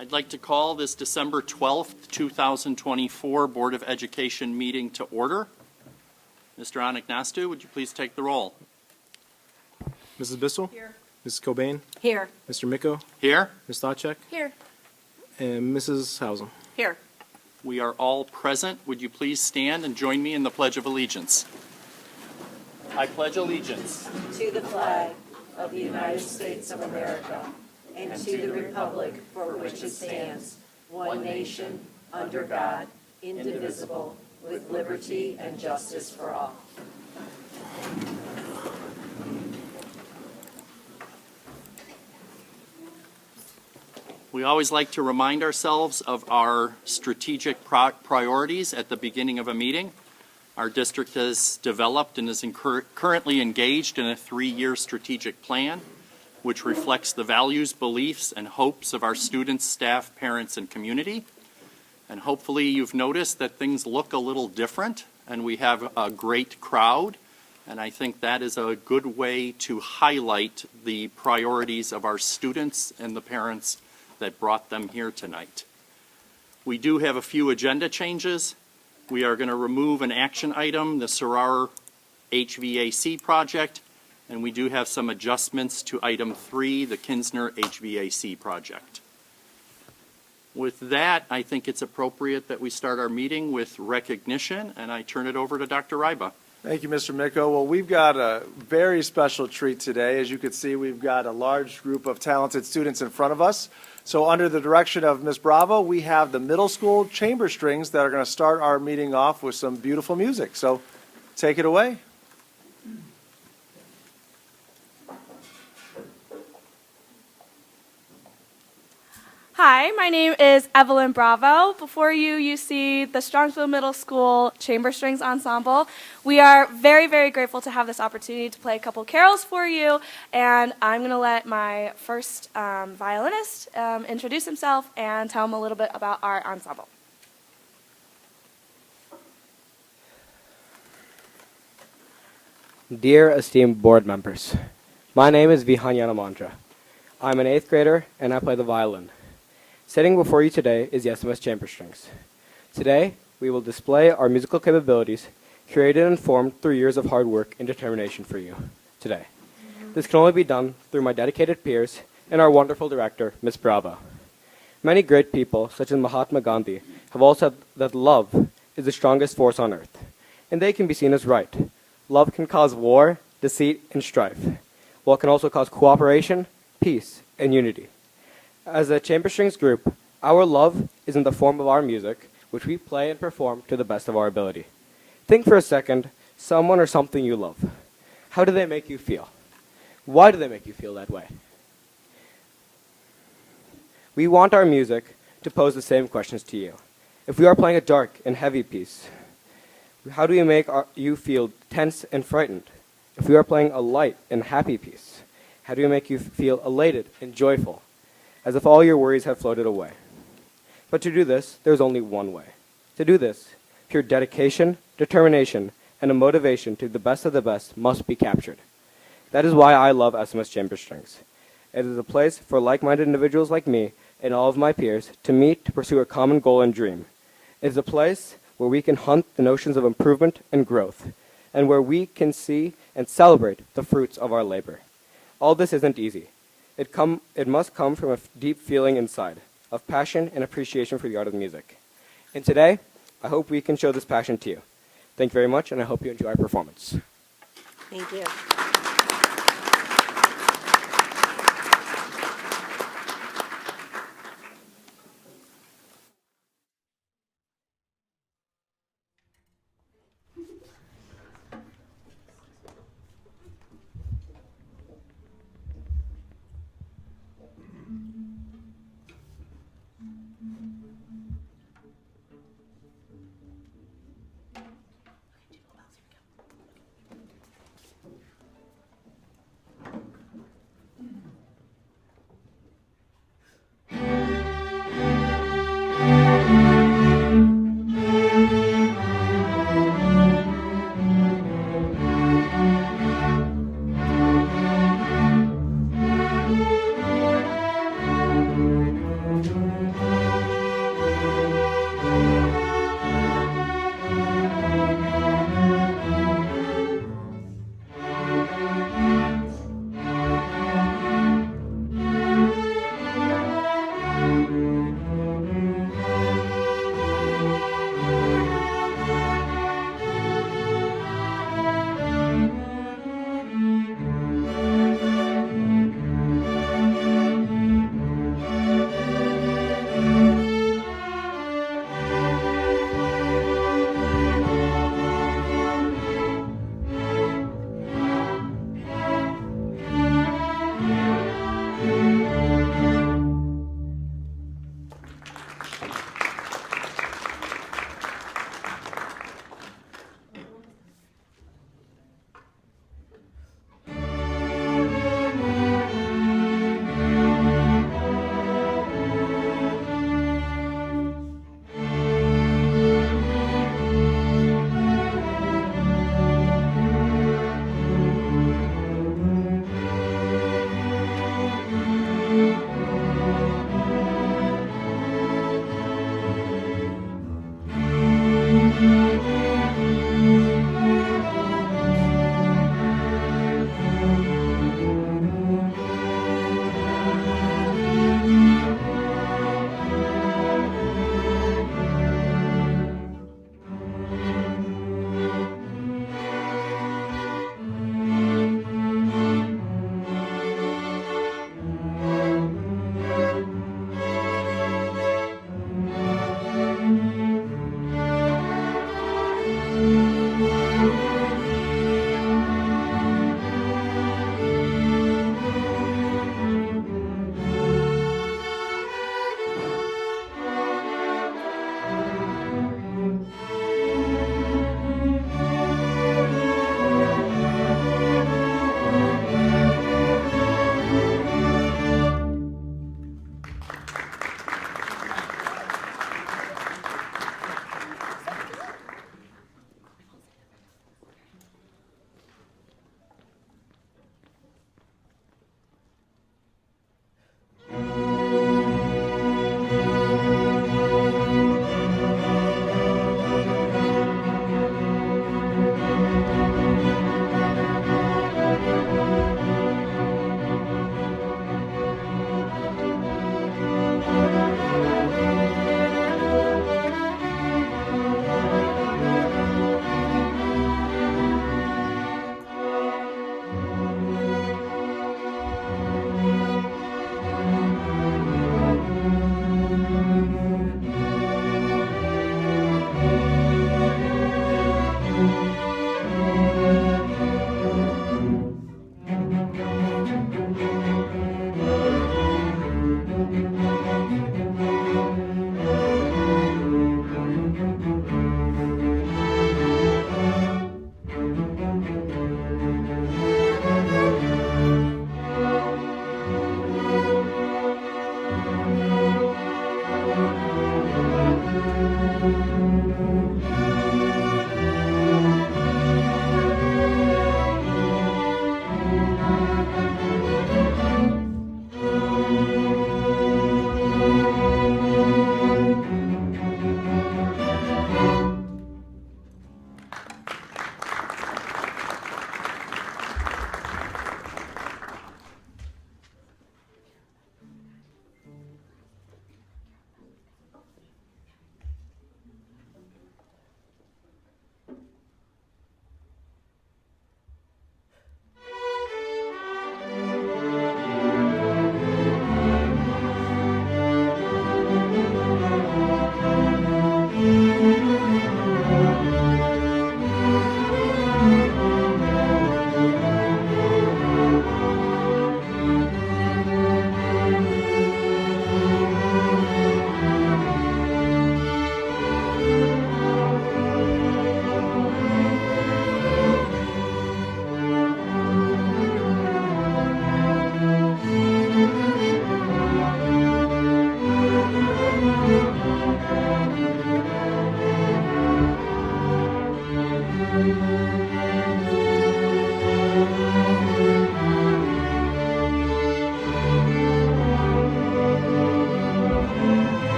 I'd like to call this December 12th, 2024 Board of Education meeting to order. Mr. Anagnastu, would you please take the roll? Mrs. Bissell? Here. Mrs. Cobain? Here. Mr. Micko? Here. Ms. Stachek? Here. And Mrs. Hausen? Here. We are all present. Would you please stand and join me in the Pledge of Allegiance? I pledge allegiance to the flag of the United States of America and to the republic for which it stands, one nation, under God, indivisible, with liberty and justice for all. We always like to remind ourselves of our strategic priorities at the beginning of a meeting. Our district has developed and is currently engaged in a 3-year strategic plan, which reflects the values, beliefs, and hopes of our students, staff, parents, and community. And hopefully you've noticed that things look a little different, and we have a great crowd. And I think that is a good way to highlight the priorities of our students and the parents that brought them here tonight. We do have a few agenda changes. We are going to remove an action item, the Sarar HVAC project, and we do have some adjustments to item 3, the Kinsner HVAC project. With that, I think it's appropriate that we start our meeting with recognition, and I turn it over to Dr. Ryba. Thank you, Mr. Micko. Well, we've got a very special treat today. As you can see, we've got a large group of talented students in front of us. So under the direction of Ms. Bravo, we have the middle school chamber strings that are going to start our meeting off with some beautiful music. So take it away. Hi, my name is Evelyn Bravo. Before you, you see the Strongsville Middle School Chamber Strings Ensemble. We are very, very grateful to have this opportunity to play a couple carols for you, and I'm going to let my first violinist introduce himself and tell him a little bit about our ensemble. Dear esteemed board members, my name is Vihan Yanamandra. I'm an 8th grader, and I play the violin. Sitting before you today is the SMS Chamber Strings. Today, we will display our musical capabilities, created and formed through years of hard work and determination for you today. This can only be done through my dedicated peers and our wonderful director, Ms. Bravo. Many great people, such as Mahatma Gandhi, have all said that love is the strongest force on earth, and they can be seen as right. Love can cause war, deceit, and strife, while it can also cause cooperation, peace, and unity. As a Chamber Strings group, our love is in the form of our music, which we play and perform to the best of our ability. Think for a second, someone or something you love. How do they make you feel? Why do they make you feel that way? We want our music to pose the same questions to you. If we are playing a dark and heavy piece, how do we make you feel tense and frightened? If we are playing a light and happy piece, how do we make you feel elated and joyful, as if all your worries have floated away? But to do this, there's only one way. To do this, pure dedication, determination, and a motivation to the best of the best must be captured. That is why I love SMS Chamber Strings. It is a place for like-minded individuals like me and all of my peers to meet to pursue a common goal and dream. It is a place where we can hunt the notions of improvement and growth, and where we can see and celebrate the fruits of our labor. All this isn't easy. It must come from a deep feeling inside of passion and appreciation for the art of music. And today, I hope we can show this passion to you. Thank you very much, and I hope you enjoy our performance. Thank you.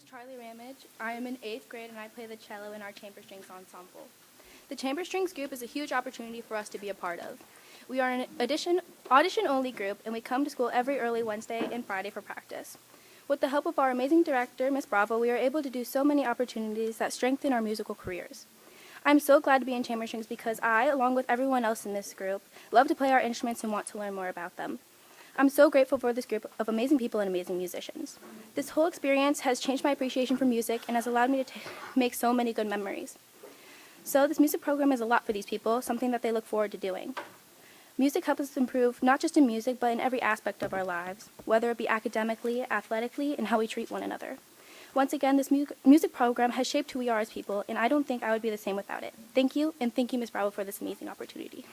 Charlie Ramage. I am in 8th grade and I play the cello in our chamber strings ensemble. The chamber strings group is a huge opportunity for us to be a part of. We are an audition-only group and we come to school every early Wednesday and Friday for practice. With the help of our amazing director, Ms. Bravo, we are able to do so many opportunities that strengthen our musical careers. I'm so glad to be in chamber strings because I, along with everyone else in this group, love to play our instruments and want to learn more about them. I'm so grateful for this group of amazing people and amazing musicians. This whole experience has changed my appreciation for music and has allowed me to make so many good memories. So this music program is a lot for these people, something that they look forward to doing. Music helps us improve not just in music, but in every aspect of our lives, whether it be academically, athletically, and how we treat one another. Once again, this music program has shaped who we are as people, and I don't think I would be the same without it. Thank you, and thank you, Ms. Bravo, for this amazing opportunity.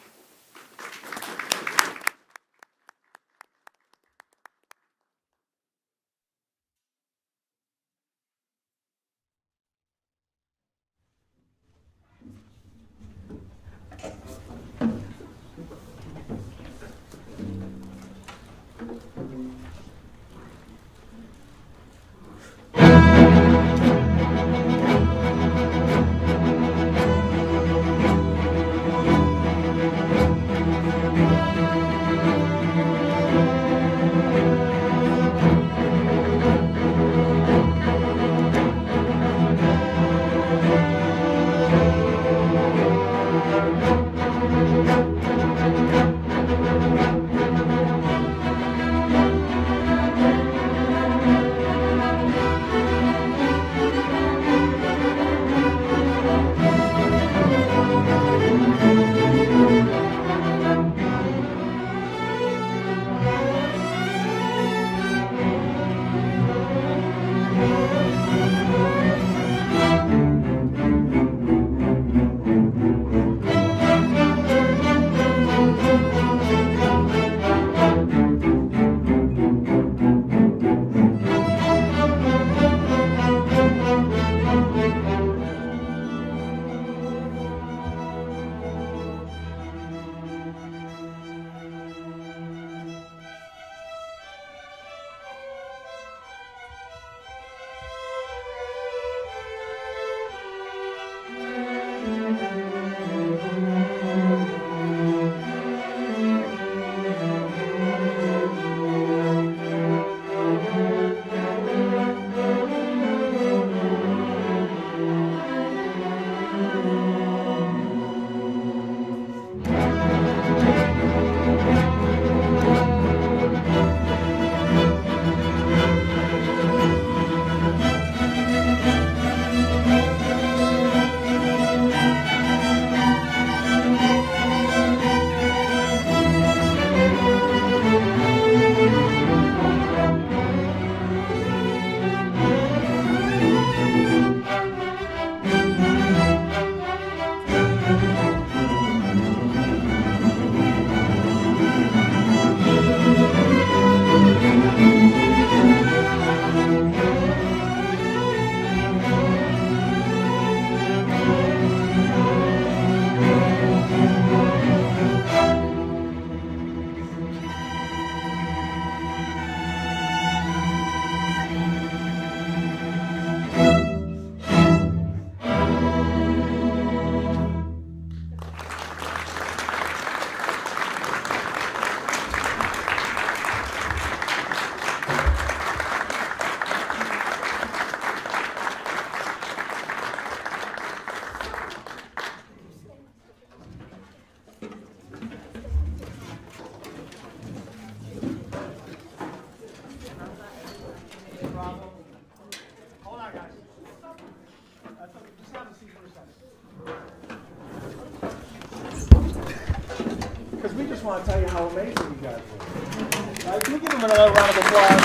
Because we just want to tell you how amazing you guys were. All right, can we give them another round of applause?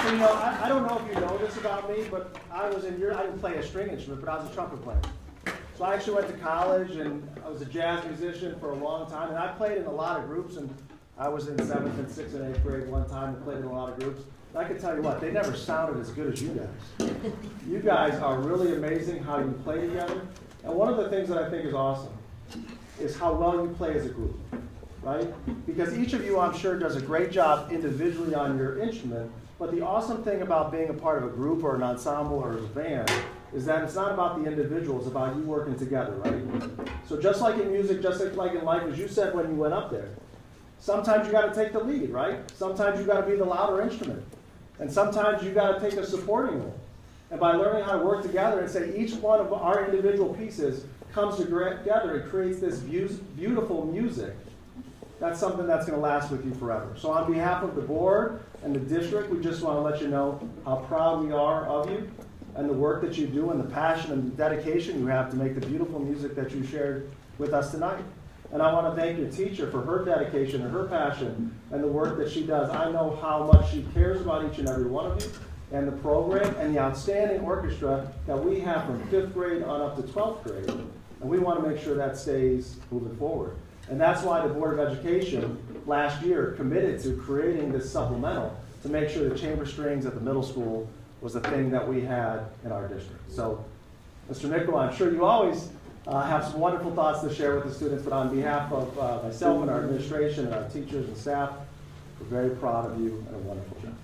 So, you know, I don't know if you know this about me, but I didn't play a string instrument, but I was a trumpet player. So I actually went to college, and I was a jazz musician for a long time, and I played in a lot of groups, and I was in 7th and 6th and 8th grade one time and played in a lot of groups. I can tell you what, they never sounded as good as you guys. You guys are really amazing how you play together. And one of the things that I think is awesome is how well you play as a group. right? Because each of you, I'm sure, does a great job individually on your instrument, but the awesome thing about being a part of a group or an ensemble or a band is that it's not about the individual, it's about you working together, right? So just like in music, just like in life, as you said when you went up there, sometimes you got to take the lead, right? Sometimes you got to be the louder instrument. And sometimes you got to take a supporting role. And by learning how to work together and say each one of our individual pieces comes together and creates this beautiful music, that's something that's going to last with you forever. So on behalf of the board and the district, we just want to let you know how proud we are of you and the work that you do and the passion and the dedication you have to make the beautiful music that you shared with us tonight. And I want to thank your teacher for her dedication and her passion and the work that she does. I know how much she cares about each and every one of you and the program and the outstanding orchestra that we have from 5th grade on up to 12th grade. And we want to make sure that stays moving forward. And that's why the Board of Education last year committed to creating this supplemental to make sure the chamber strings at the middle school was a thing that we had in our district. So, Mr. Nickel, I'm sure you always have some wonderful thoughts to share with the students, but on behalf of myself and our administration and our teachers and staff, we're very proud of you and a wonderful job.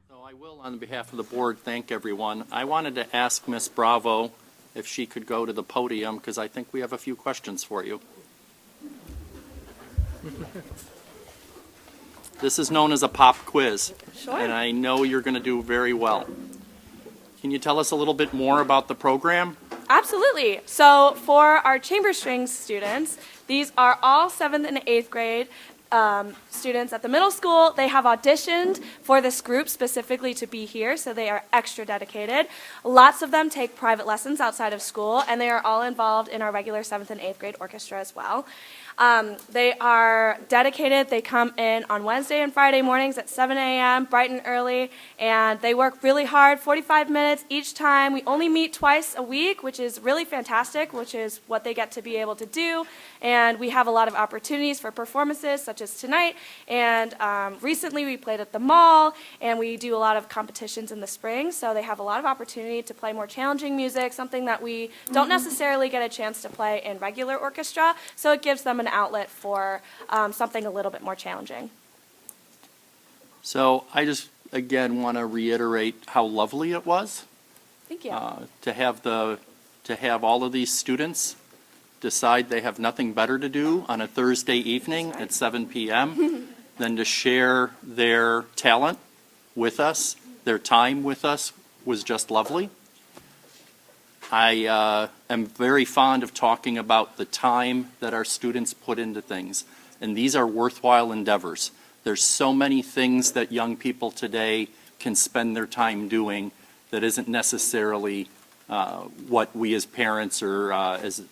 So I will, on behalf of the board, thank everyone. I wanted to ask Ms. Bravo if she could go to the podium, because I think we have a few questions for you. This is known as a pop quiz. Sure. And I know you're going to do very well. Can you tell us a little bit more about the program? Absolutely. So for our chamber strings students, these are all 7th and 8th grade students at the middle school. They have auditioned for this group specifically to be here, so they are extra dedicated. Lots of them take private lessons outside of school, and they are all involved in our regular 7th and 8th grade orchestra as well. They are dedicated. They come in on Wednesday and Friday mornings at 7 a.m., bright and early, and they work really hard, 45 minutes each time. We only meet twice a week, which is really fantastic, which is what they get to be able to do. And we have a lot of opportunities for performances, such as tonight. And recently we played at the mall, and we do a lot of competitions in the spring, so they have a lot of opportunity to play more challenging music, something that we don't necessarily get a chance to play in regular orchestra, so it gives them an outlet for something a little bit more challenging. So I just, again, want to reiterate how lovely it was Thank you. to have all of these students decide they have nothing better to do on a Thursday evening at 7 p.m. than to share their talent with us. Their time with us was just lovely. I am very fond of talking about the time that our students put into things, and these are worthwhile endeavors. There's so many things that young people today can spend their time doing that isn't necessarily what we as parents or as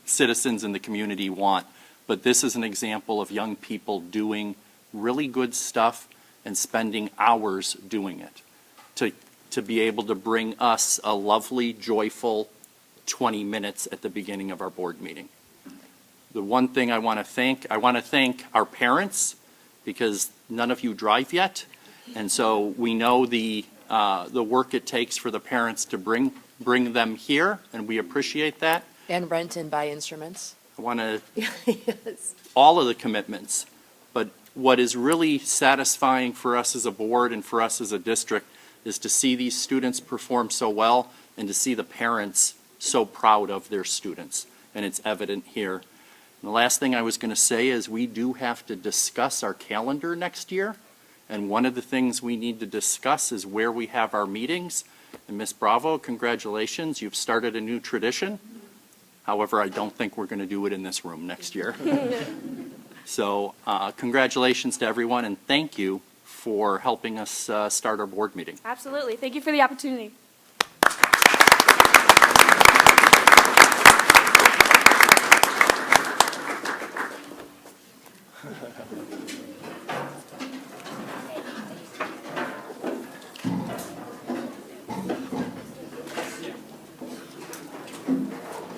citizens in the community want. But this is an example of young people doing really good stuff and spending hours doing it to be able to bring us a lovely, joyful 20 minutes at the beginning of our board meeting. The one thing I want to thank our parents, because none of you drive yet, and so we know the work it takes for the parents to bring them here, and we appreciate that. And rent and buy instruments. I want to Yes. all of the commitments, but what is really satisfying for us as a board and for us as a district is to see these students perform so well and to see the parents so proud of their students, and it's evident here. And the last thing I was going to say is we do have to discuss our calendar next year, and one of the things we need to discuss is where we have our meetings. And Ms. Bravo, congratulations, you've started a new tradition. However, I don't think we're going to do it in this room next year. So congratulations to everyone, and thank you for helping us start our board meeting. Absolutely. Thank you for the opportunity.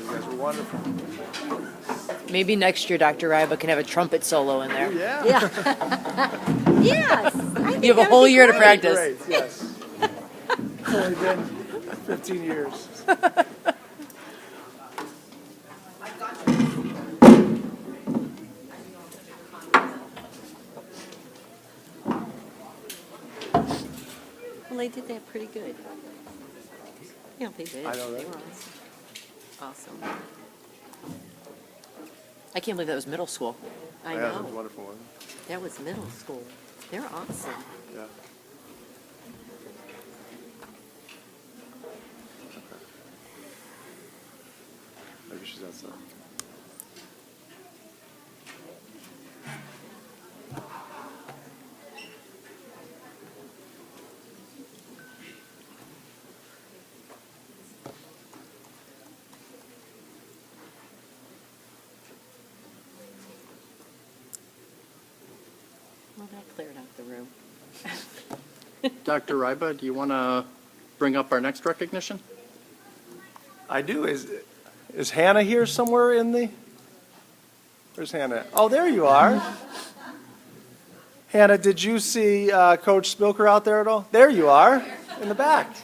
You guys were wonderful. Maybe next year Dr. Ryba can have a trumpet solo in there. Yeah. Yeah. Yes, I You have a whole year to practice. Great, yes. It's only been 15 years. Well, they did that pretty good. Yeah, they did. I know that. They were awesome. I can't believe that was middle school. I Yeah, that was know. wonderful. Wasn't That was middle school. They're awesome. it? Yeah. Maybe she's outside. Well, that cleared out the room. Dr. Ryba, do you want to bring up our next recognition? I do. Is Hannah here somewhere in the? Where's Hannah? Oh, there you are. Hannah, did you see Coach Spilker out there at all? There you are, in the back.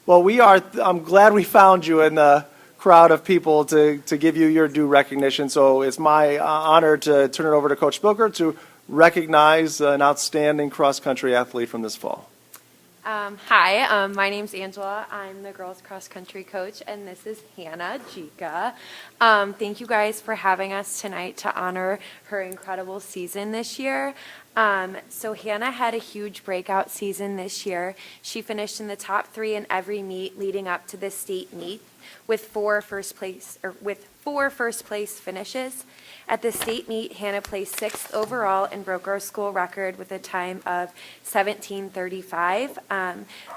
Well, I'm glad we found you in the crowd of people to give you your due recognition. So it's my honor to turn it over to Coach Spilker to recognize an outstanding cross-country athlete from this fall. Hi, my name's Angela. I'm the girls cross country coach, and this is Hannah Jika. Thank you guys for having us tonight to honor her incredible season this year. So Hannah had a huge breakout season this year. She finished in the top 3 in every meet leading up to the state meet with four first place finishes. At the state meet, Hannah placed 6th overall and broke our school record with a time of 17:35.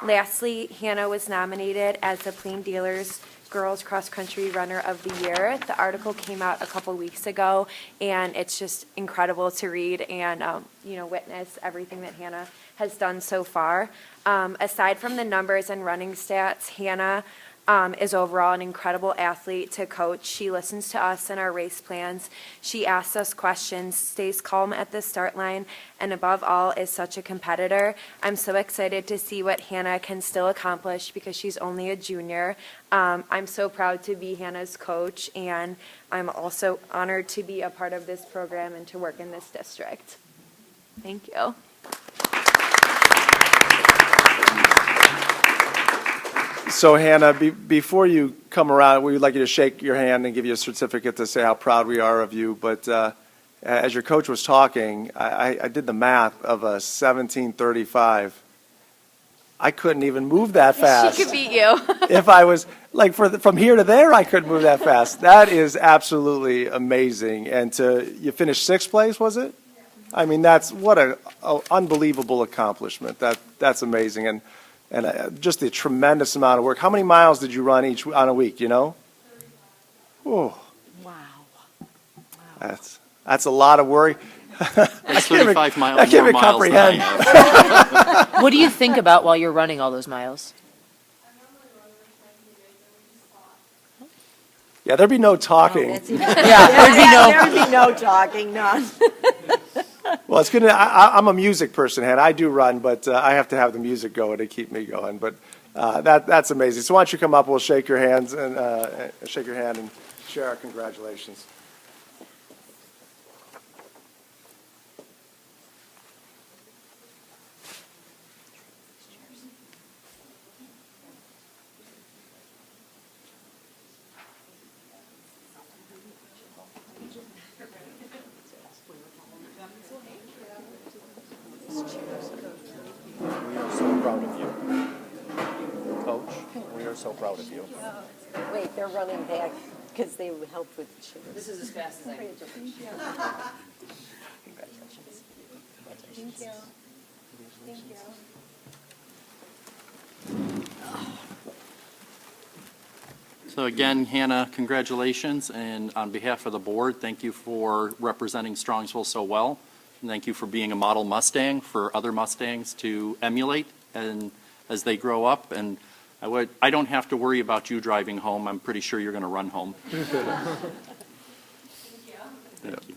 Lastly, Hannah was nominated as the Plain Dealers Girls Cross Country Runner of the Year. The article came out a couple weeks ago, and it's just incredible to read and witness everything that Hannah has done so far. Aside from the numbers and running stats, Hannah is overall an incredible athlete to coach. She listens to us and our race plans. She asks us questions, stays calm at the start line, and above all is such a competitor. I'm so excited to see what Hannah can still accomplish because she's only a junior. I'm so proud to be Hannah's coach, and I'm also honored to be a part of this program and to work in this district. Thank you. So Hannah, before you come around, we would like you to shake your hand and give you a certificate to say how proud we are of you. But as your coach was talking, I did the math of a 17:35. I couldn't even move that fast. She could beat you. If I was like from here to there, I couldn't move that fast. That is absolutely amazing. And you finished 6th place, was it? I mean, that's what a unbelievable accomplishment. That's amazing. And just the tremendous amount of work. How many miles did you run on a week, you know? Oh, Wow. that's a lot of work. That's 35 miles. I can't even more miles than comprehend. I have. What do you think about while you're running all those miles? Yeah, there'd be no talking. That's even, There'd be there'd be no talking, none. Well, it's good. I'm a music person, Hannah. I do run, but I have to have the music going to keep me going. But that's amazing. So why don't you come up? We'll shake your hands and shake your hand and share our congratulations. We are so proud of you. Coach, we are so proud of you. Wait, they're running back because they helped with the chairs. This is as fast as I can. Congratulations. Thank you. Thank you. So again, Hannah, congratulations, and on behalf of the board, thank you for representing Strongsville so well. And thank you for being a model Mustang for other Mustangs to emulate and as they grow up. And I don't have to worry about you driving home. I'm pretty sure you're going to run home. Thank you. Thank you.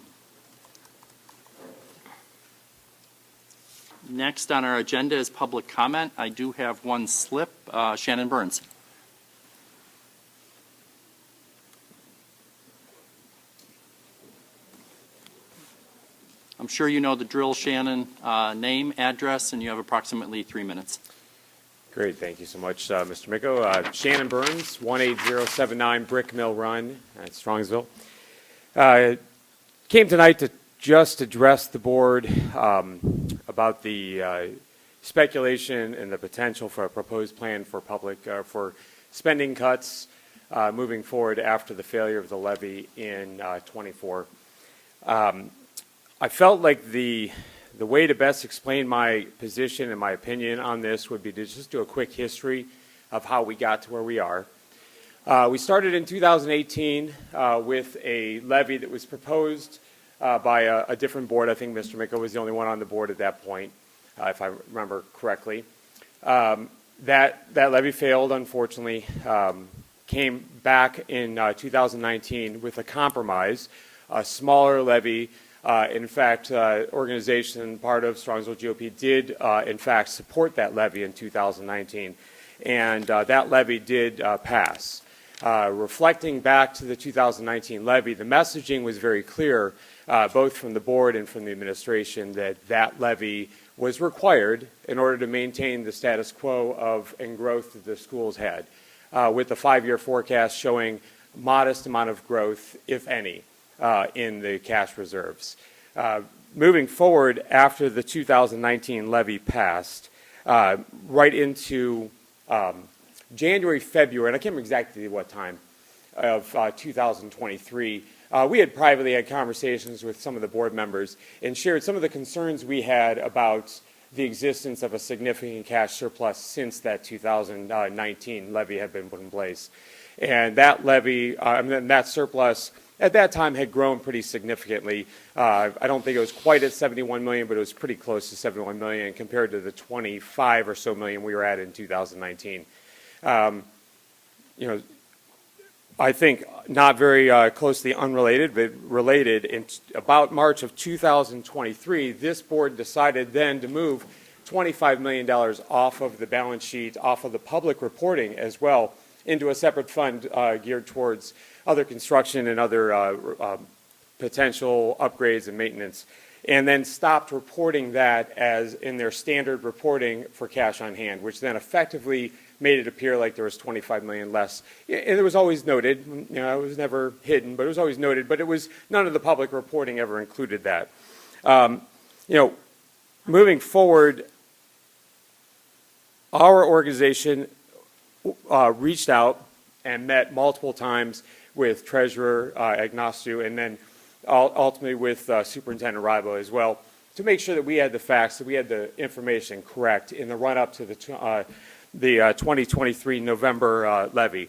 Next on our agenda is public comment. I do have one slip. Shannon Burns. I'm sure you know the drill, Shannon. Name, address, and you have approximately 3 minutes. Great, thank you so much, Mr. Micko. Shannon Burns, 18079 Brick Mill Run at Strongsville. Came tonight to just address the board about the speculation and the potential for a proposed plan for for spending cuts moving forward after the failure of the levy in '24. I felt like the way to best explain my position and my opinion on this would be to just do a quick history of how we got to where we are. We started in 2018 with a levy that was proposed by a different board. I think Mr. Micko was the only one on the board at that point, if I remember correctly. That levy failed, unfortunately. Came back in 2019 with a compromise, a smaller levy. In fact, organization part of Strongsville GOP did, in fact, support that levy in 2019, and that levy did pass. Reflecting back to the 2019 levy, the messaging was very clear, both from the board and from the administration, that that levy was required in order to maintain the status quo of and growth that the schools had, with the 5-year forecast showing modest amount of growth, if any, in the cash reserves. Moving forward after the 2019 levy passed, right into January, February, and I can't remember exactly what time, of 2023, we had privately had conversations with some of the board members and shared some of the concerns we had about the existence of a significant cash surplus since that 2019 levy had been put in place. And that levy, that surplus at that time had grown pretty significantly. I don't think it was quite at 71 million, but it was pretty close to 71 million compared to the 25 or so million we were at in 2019. I think not very closely unrelated, but related. In about March of 2023, this board decided then to move $25 million off of the balance sheet, off of the public reporting as well, into a separate fund geared towards other construction and other potential upgrades and maintenance, and then stopped reporting that as in their standard reporting for cash on hand, which then effectively made it appear like there was 25 million less. And it was always noted, it was never hidden, but it was always noted, but it was none of the public reporting ever included that. Moving forward, our organization reached out and met multiple times with Treasurer Agnostiu and then ultimately with Superintendent Ribo as well to make sure that we had the facts, that we had the information correct in the run-up to the 2023 November levy,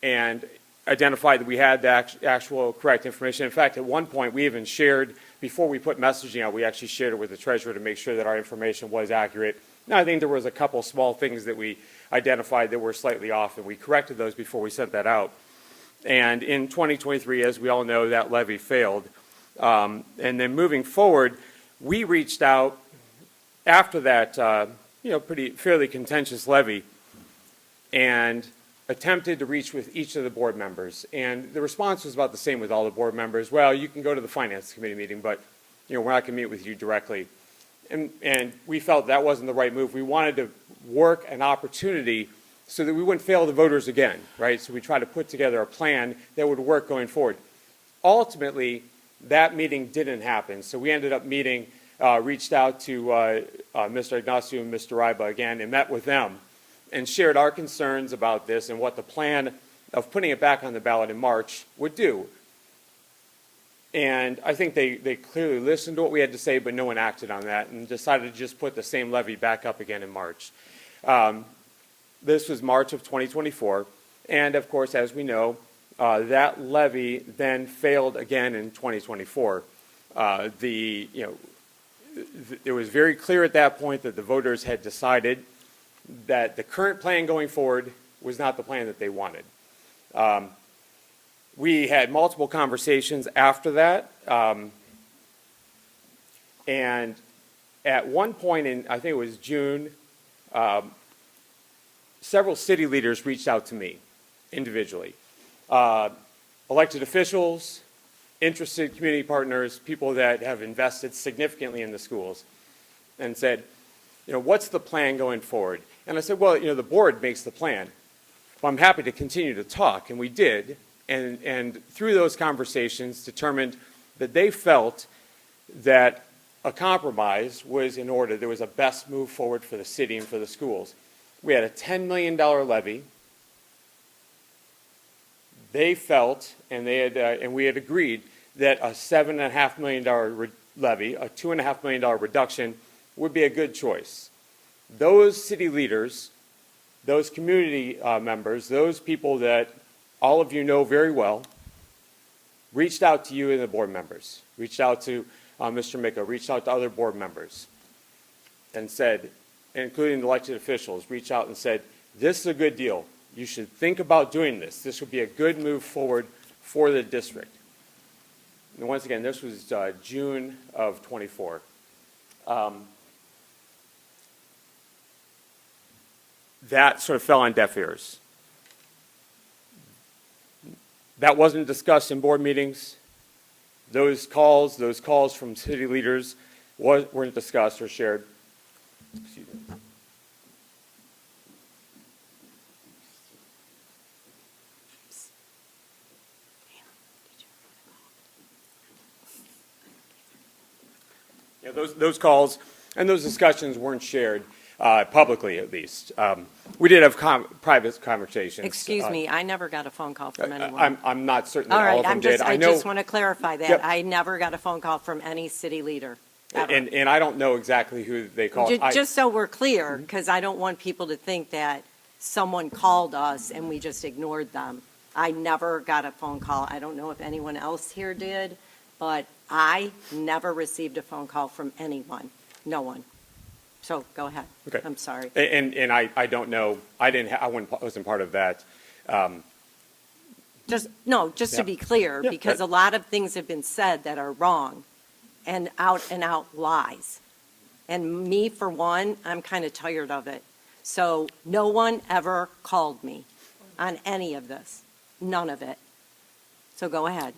and identified that we had the actual correct information. In fact, at one point we even shared, before we put messaging out, we actually shared it with the Treasurer to make sure that our information was accurate. Now, I think there was a couple small things that we identified that were slightly off, and we corrected those before we sent that out. And in 2023, as we all know, that levy failed. And then moving forward, we reached out after that, fairly contentious levy, and attempted to reach with each of the board members. And the response was about the same with all the board members. Well, you can go to the Finance Committee meeting, but we're not going to meet with you directly. And we felt that wasn't the right move. We wanted to work an opportunity so that we wouldn't fail the voters again, right? So we tried to put together a plan that would work going forward. Ultimately, that meeting didn't happen. So we ended up meeting, reached out to Mr. Agnostiu and Mr. Ribo again and met with them and shared our concerns about this and what the plan of putting it back on the ballot in March would do. And I think they clearly listened to what we had to say, but no one acted on that and decided to just put the same levy back up again in March. This was March of 2024. And of course, as we know, that levy then failed again in 2024. It was very clear at that point that the voters had decided that the current plan going forward was not the plan that they wanted. We had multiple conversations after that, and at one point in, I think it was June, several city leaders reached out to me individually. Elected officials, interested community partners, people that have invested significantly in the schools, and said, what's the plan going forward? And I said, well, the board makes the plan. Well, I'm happy to continue to talk, and we did. And through those conversations determined that they felt that a compromise was in order. There was a best move forward for the city and for the schools. We had a $10 million levy. They felt, and we had agreed, that a $7.5 million levy, a $2.5 million reduction, would be a good choice. Those city leaders, those community members, those people that all of you know very well, reached out to you and the board members, reached out to Mr. Micko, reached out to other board members, and said, including the elected officials, reached out and said, this is a good deal. You should think about doing this. This would be a good move forward for the district. And once again, this was June of 24. That sort of fell on deaf ears. That wasn't discussed in board meetings. Those calls from city leaders weren't discussed or shared. Excuse me. Yeah, those calls and those discussions weren't shared publicly, at least. We did have private conversations. Excuse me, I never got a phone call from anyone. I'm not certain that All all right, of them did. I just want to clarify that. Yep. I never got a phone call from any city leader, ever. And I don't know exactly who they called. Just so we're clear, because I don't want people to think that someone called us and we just ignored them. I never got a phone call. I don't know if anyone else here did, but I never received a phone call from anyone. No one. So go ahead. Okay. I'm sorry. And I don't know. I wasn't part of that. Just Yeah. to be clear, Yeah, because a lot of things have been said that are wrong and out lies. And me, for one, I'm kind of tired of it. So no one ever called me on any of this. None of it. So go ahead.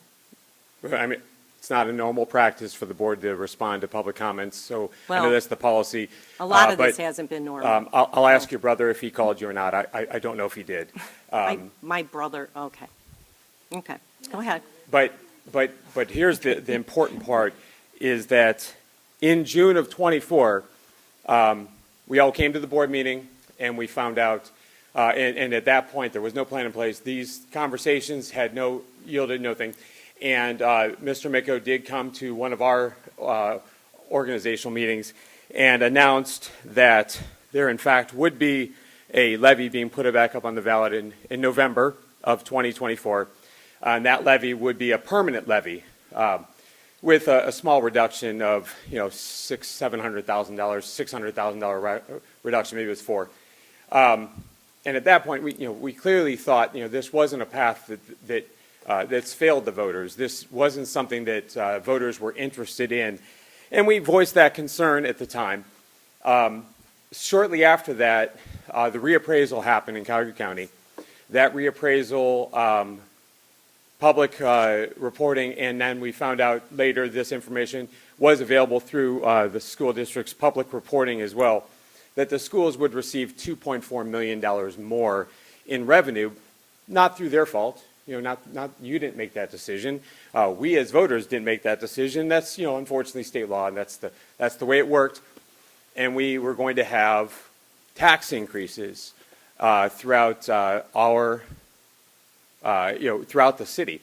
I mean, it's not a normal practice for the board to respond to public comments, so I know Well, that's the policy. A lot of this but, hasn't been normal. I'll ask your brother if he called you or not. I don't know if he did. My brother, okay. Okay, go ahead. But here's the important part is that in June of 24, we all came to the board meeting and we found out, and at that point there was no plan in place. These conversations had yielded nothing. And Mr. Micko did come to one of our organizational meetings and announced that there in fact would be a levy being put back up on the ballot in November of 2024. And that levy would be a permanent levy with a small reduction of $700,000, $600,000 reduction, maybe it was $4. And at that point, we clearly thought this wasn't a path that's failed the voters. This wasn't something that voters were interested in, and we voiced that concern at the time. Shortly after that, the reappraisal happened in Cuyahoga County. That reappraisal, public reporting, and then we found out later this information was available through the school district's public reporting as well, that the schools would receive $2.4 million more in revenue, not through their fault. Not you didn't make that decision. We as voters didn't make that decision. That's unfortunately state law, and that's the way it worked. And we were going to have tax increases throughout throughout the city.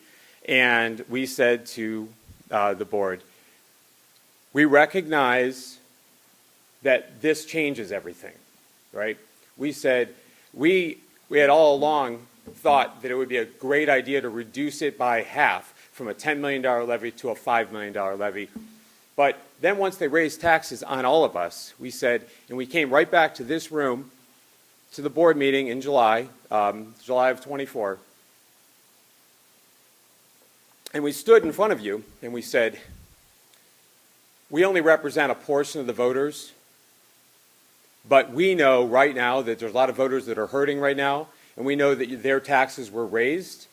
And we said to the board, we recognize that this changes everything, right? We said we had all along thought that it would be a great idea to reduce it by half from a $10 million levy to a $5 million levy. But then once they raised taxes on all of us, we said, and we came right back to this room, to the board meeting in July, July of 24, and we stood in front of you and we said, we only represent a portion of the voters, but we know right now that there's a lot of voters that are hurting right now, and we know that their taxes were raised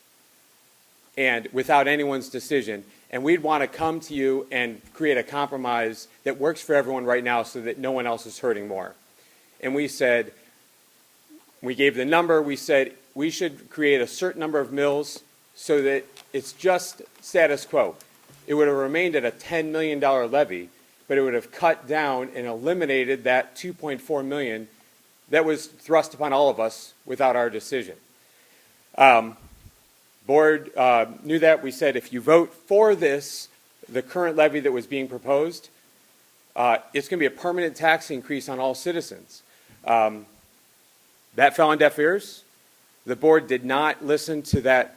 and without anyone's decision. And we'd want to come to you and create a compromise that works for everyone right now so that no one else is hurting more. And we said, we gave the number, we said we should create a certain number of mills so that it's just status quo. It would have remained at a $10 million levy, but it would have cut down and eliminated that $2.4 million that was thrust upon all of us without our decision. Board knew that. We said if you vote for this, the current levy that was being proposed, it's going to be a permanent tax increase on all citizens. That fell on deaf ears. The board did not listen to that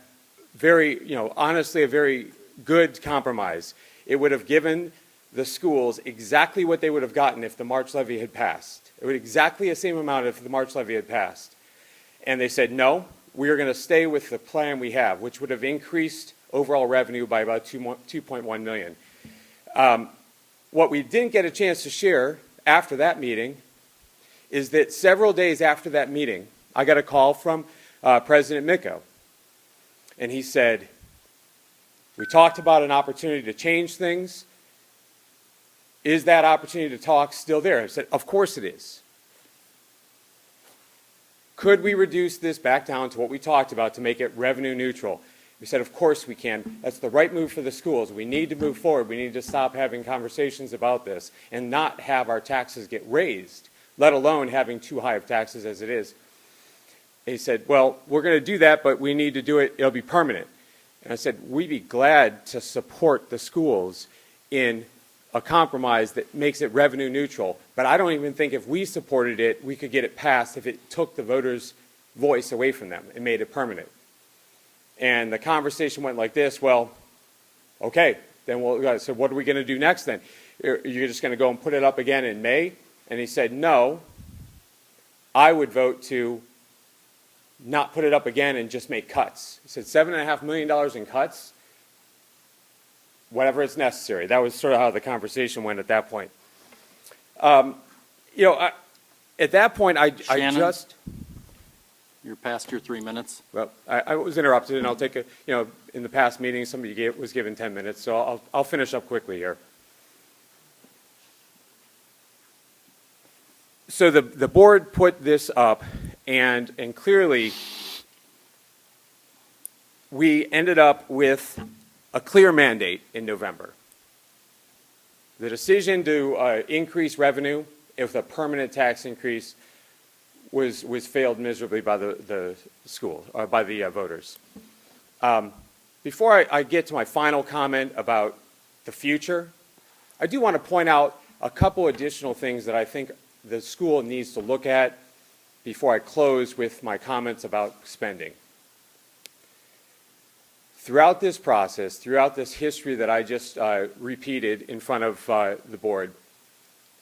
very, honestly, a very good compromise. It would have given the schools exactly what they would have gotten if the March levy had passed. It would exactly the same amount if the March levy had passed. And they said, no, we are going to stay with the plan we have, which would have increased overall revenue by about $2.1 million. What we didn't get a chance to share after that meeting is that several days after that meeting, I got a call from President Micco. And he said, we talked about an opportunity to change things. Is that opportunity to talk still there? I said, of course it is. Could we reduce this back down to what we talked about to make it revenue neutral? We said, of course we can. That's the right move for the schools. We need to move forward. We need to stop having conversations about this and not have our taxes get raised, let alone having too high of taxes as it is. And he said, well, we're going to do that, but we need to do it. It'll be permanent. And I said, we'd be glad to support the schools in a compromise that makes it revenue neutral. But I don't even think if we supported it, we could get it passed if it took the voters' voice away from them and made it permanent. And the conversation went like this, well, okay, then so what are we going to do next then? You're just going to go and put it up again in May? And he said, no, I would vote to not put it up again and just make cuts. He said $7.5 million in cuts, whatever is necessary. That was sort of how the conversation went at that point. At that point, I Shannon? just... You're past your 3 minutes. Well, I was interrupted, and I'll take in the past meeting, somebody was given 10 minutes, so I'll finish up quickly here. So the board put this up, and clearly we ended up with a clear mandate in November. The decision to increase revenue with a permanent tax increase was failed miserably by the school, by the voters. Before I get to my final comment about the future, I do want to point out a couple additional things that I think the school needs to look at before I close with my comments about spending. Throughout this process, throughout this history that I just repeated in front of the board,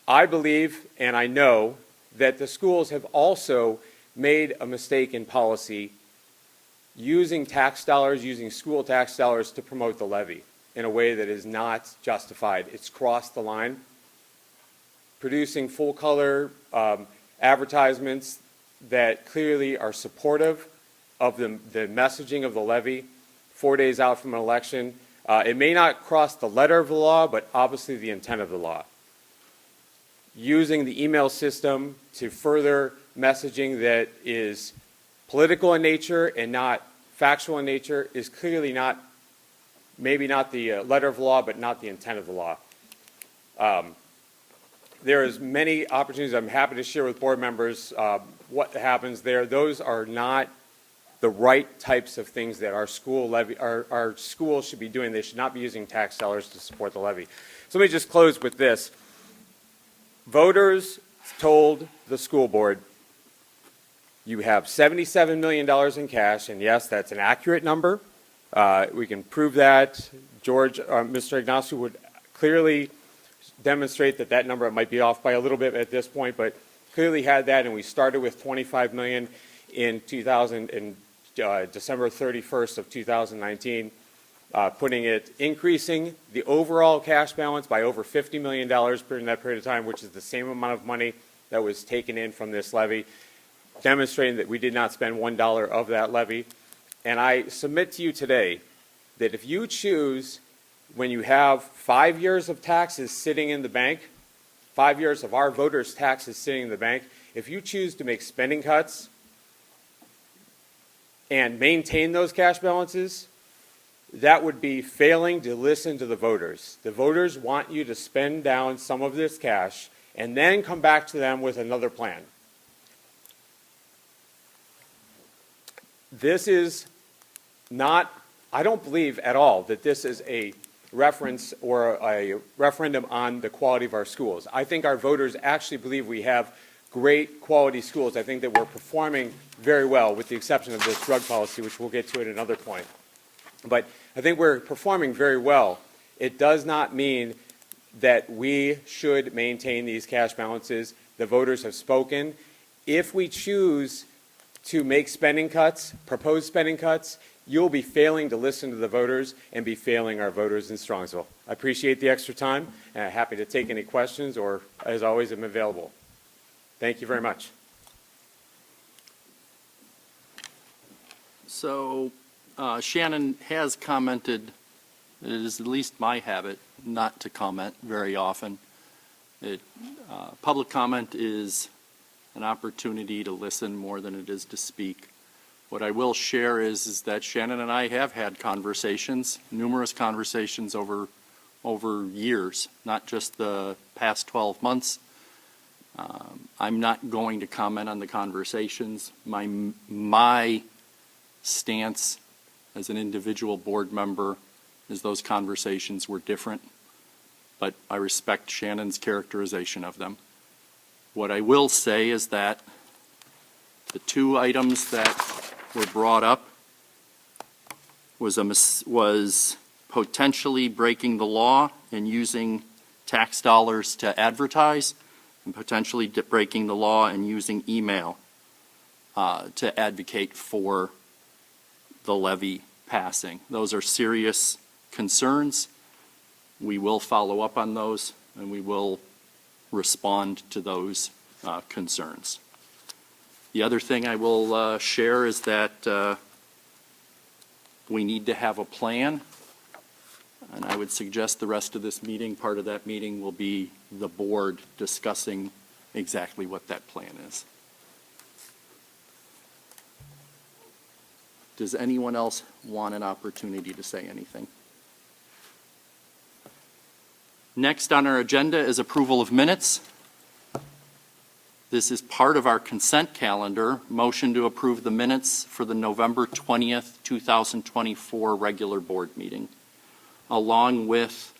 I believe and I know that the schools have also made a mistake in policy using tax dollars, using school tax dollars to promote the levy in a way that is not justified. It's crossed the line. Producing full-color advertisements that clearly are supportive of the messaging of the levy 4 days out from an election. It may not cross the letter of the law, but obviously the intent of the law. Using the email system to further messaging that is political in nature and not factual in nature is clearly not, maybe not the letter of the law, but not the intent of the law. There is many opportunities I'm happy to share with board members what happens there. Those are not the right types of things that our school should be doing. They should not be using tax dollars to support the levy. So let me just close with this. Voters told the school board, you have $77 million in cash, and yes, that's an accurate number. We can prove that. Mr. Ignacio would clearly demonstrate that number might be off by a little bit at this point, but clearly had that, and we started with $25 million in December 31st of 2019. increasing the overall cash balance by over $50 million during that period of time, which is the same amount of money that was taken in from this levy, demonstrating that we did not spend $1 of that levy. And I submit to you today that if you choose, when you have 5 years of taxes sitting in the bank, 5 years of our voters' taxes sitting in the bank, if you choose to make spending cuts and maintain those cash balances, that would be failing to listen to the voters. The voters want you to spend down some of this cash and then come back to them with another plan. This is not, I don't believe at all that this is a reference or a referendum on the quality of our schools. I think our voters actually believe we have great quality schools. I think that we're performing very well, with the exception of this drug policy, which we'll get to at another point. But I think we're performing very well. It does not mean that we should maintain these cash balances. The voters have spoken. If we choose to make spending cuts, propose spending cuts, you'll be failing to listen to the voters and be failing our voters in Strongsville. I appreciate the extra time, and I'm happy to take any questions, or, as always, I'm available. Thank you very much. So Shannon has commented. It is at least my habit not to comment very often. Public comment is an opportunity to listen more than it is to speak. What I will share is that Shannon and I have had conversations, numerous conversations over years, not just the past 12 months. I'm not going to comment on the conversations. My stance as an individual board member is those conversations were different, but I respect Shannon's characterization of them. What I will say is that the two items that were brought up was potentially breaking the law and using tax dollars to advertise, and potentially breaking the law and using email to advocate for the levy passing. Those are serious concerns. We will follow up on those, and we will respond to those concerns. The other thing I will share is that we need to have a plan, and I would suggest the rest of this meeting, part of that meeting will be the board discussing exactly what that plan is. Does anyone else want an opportunity to say anything? Next on our agenda is approval of minutes. This is part of our consent calendar. Motion to approve the minutes for the November 20th, 2024 regular board meeting, along with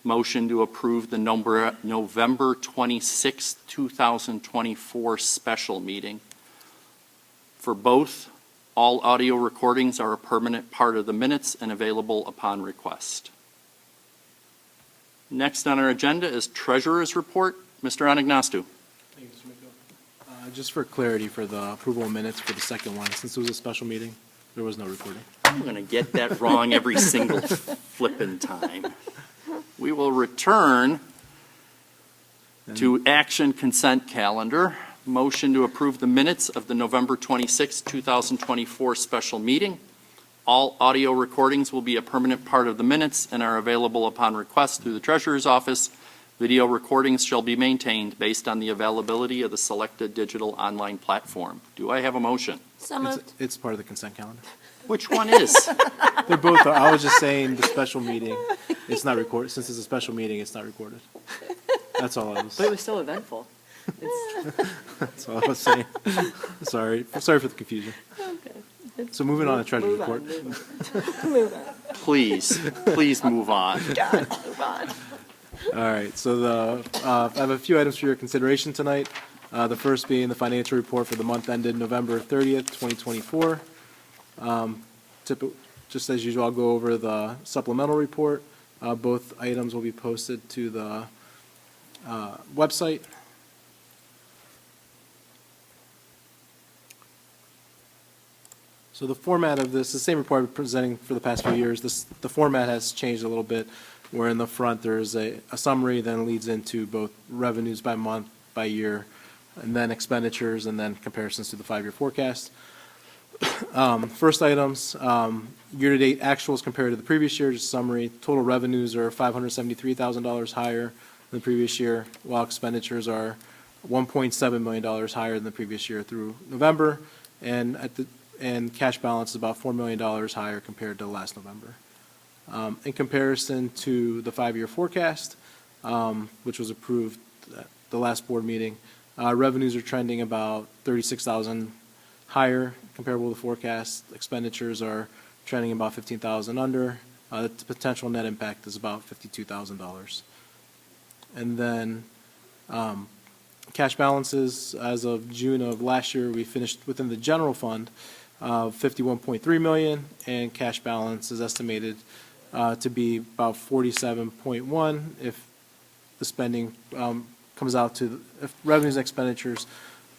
motion to approve the November 26th, 2024 special meeting. For both, all audio recordings are a permanent part of the minutes and available upon request. Next on our agenda is Treasurer's Report. Mr. Anagnostou. Thank you, Mr. Miko. Just for clarity for the approval of minutes for the second one, since it was a special meeting, there was no recording. I'm going to get that wrong every single flippin' time. We will return to action consent calendar. Motion to approve the minutes of the November 26, 2024 special meeting. All audio recordings will be a permanent part of the minutes and are available upon request through the Treasurer's Office. Video recordings shall be maintained based on the availability of the selected digital online platform. Do I have a motion? So moved. It's part of the consent calendar. Which one is? They're both, I was just saying the special meeting, it's not recorded. Since it's a special meeting, it's not recorded. That's all I was, But it was still eventful. that's all I was saying. Sorry for the confusion. So moving on to Treasurer's Report. Please move on. Move on. All right, so I have a few items for your consideration tonight. The first being the financial report for the month ended November 30th, 2024. Just as usual, I'll go over the supplemental report. Both items will be posted to the website. So the format of this, the same report I've been presenting for the past few years, the format has changed a little bit, where in the front there's a summary, then leads into both revenues by month, by year, and then expenditures, and then comparisons to the 5-year forecast. First items, year-to-date actuals compared to the previous year, just summary. Total revenues are $573,000 higher than the previous year, while expenditures are $1.7 million higher than the previous year through November, and cash balance is about $4 million higher compared to last November. In comparison to the 5-year forecast, which was approved at the last board meeting, revenues are trending about $36,000 higher comparable to the forecast. Expenditures are trending about $15,000 under. The potential net impact is about $52,000. And then cash balances, as of June of last year, we finished within the general fund of $51.3 million, and cash balance is estimated to be about $47.1 if the spending comes out to, if revenues and expenditures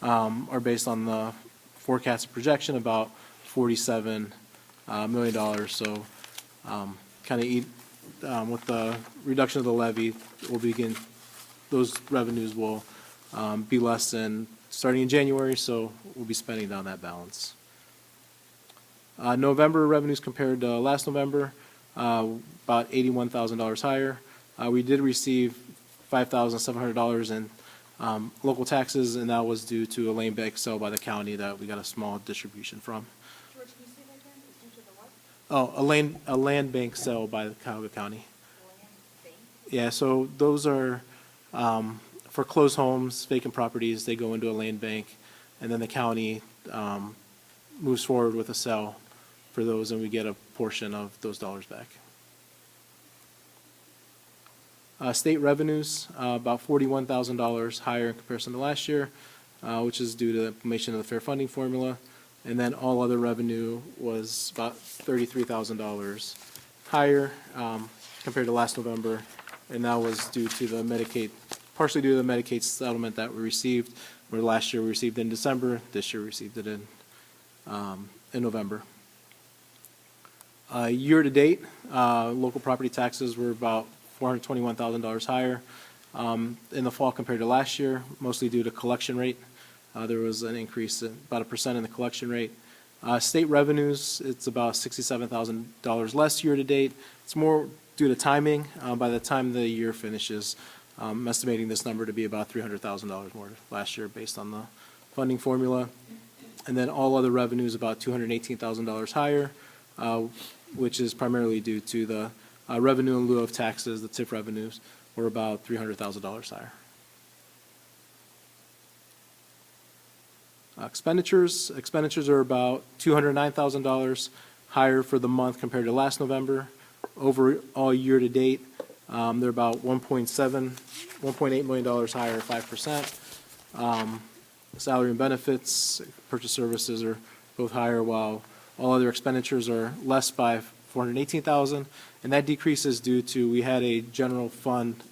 are based on the forecasted projection, about $47 million. So kind of with the reduction of the levy, we'll begin, those revenues will be less than starting in January, so we'll be spending down that balance. November revenues compared to last November, about $81,000 higher. We did receive $5,700 in local taxes, and that was due to a lane bank sale by the county that we got a small distribution from. George, can you say that again? It's due to the what? Oh, a land bank sale by the Cuyahoga County. Yeah, so those are foreclosed homes, vacant properties. They go into a land bank, and then the county moves forward with a sale for those, and we get a portion of those dollars back. State revenues, about $41,000 higher in comparison to last year, which is due to the implementation of the fair funding formula. And then all other revenue was about $33,000 higher compared to last November, and that was due to the Medicaid, partially due to the Medicaid settlement that we received, where last year we received it in December, this year we received it in November. Year to date, local property taxes were about $421,000 higher in the fall compared to last year, mostly due to collection rate. There was an increase, about 1% in the collection rate. State revenues, it's about $67,000 less year to date. It's more due to timing. By the time the year finishes, I'm estimating this number to be about $300,000 more last year based on the funding formula. And then all other revenues about $218,000 higher, which is primarily due to the revenue in lieu of taxes. The TIF revenues were about $300,000 higher. Expenditures are about $209,000 higher for the month compared to last November. Overall year to date, they're about $1.8 million higher, 5%. Salary and benefits, purchase services are both higher, while all other expenditures are less by $418,000, and that decrease is due to, we had a general fund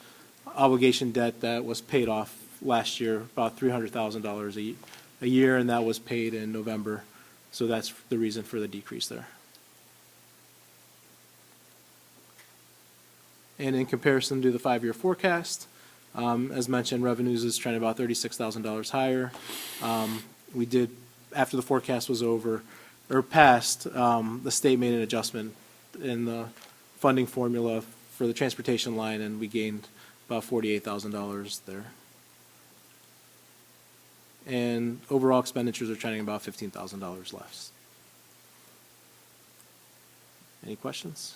obligation debt that was paid off last year, about $300,000 a year, and that was paid in November, so that's the reason for the decrease there. And in comparison to the 5-year forecast, as mentioned, revenues is trending about $36,000 higher. We did, after the forecast was over, or passed, the state made an adjustment in the funding formula for the transportation line, and we gained about $48,000 there. And overall expenditures are trending about $15,000 less. Any questions?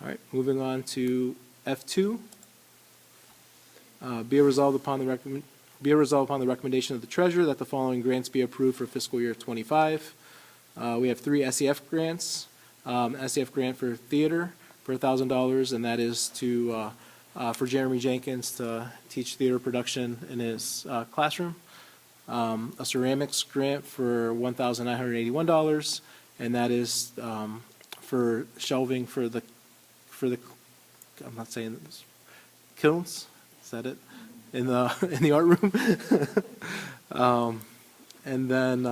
All right, moving on to F2. Be it resolved upon the recommendation of the treasurer that the following grants be approved for fiscal year '25. We have 3 SEF grants. SEF grant for theater for $1,000, and that is to for Jeremy Jenkins to teach theater production in his classroom. A ceramics grant for $1,981, and that is for shelving for the I'm not saying this, kilns. Is that it? In the art room. And then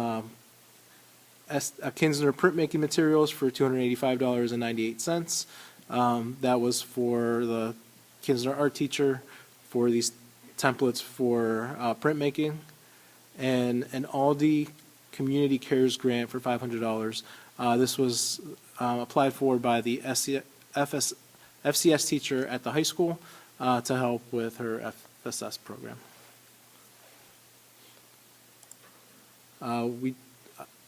Kinsner printmaking materials for $285.98. That was for the Kinsner art teacher for these templates for printmaking. And an Aldi Community Cares grant for $500. This was applied for by the FCS teacher at the high school to help with her FSS program.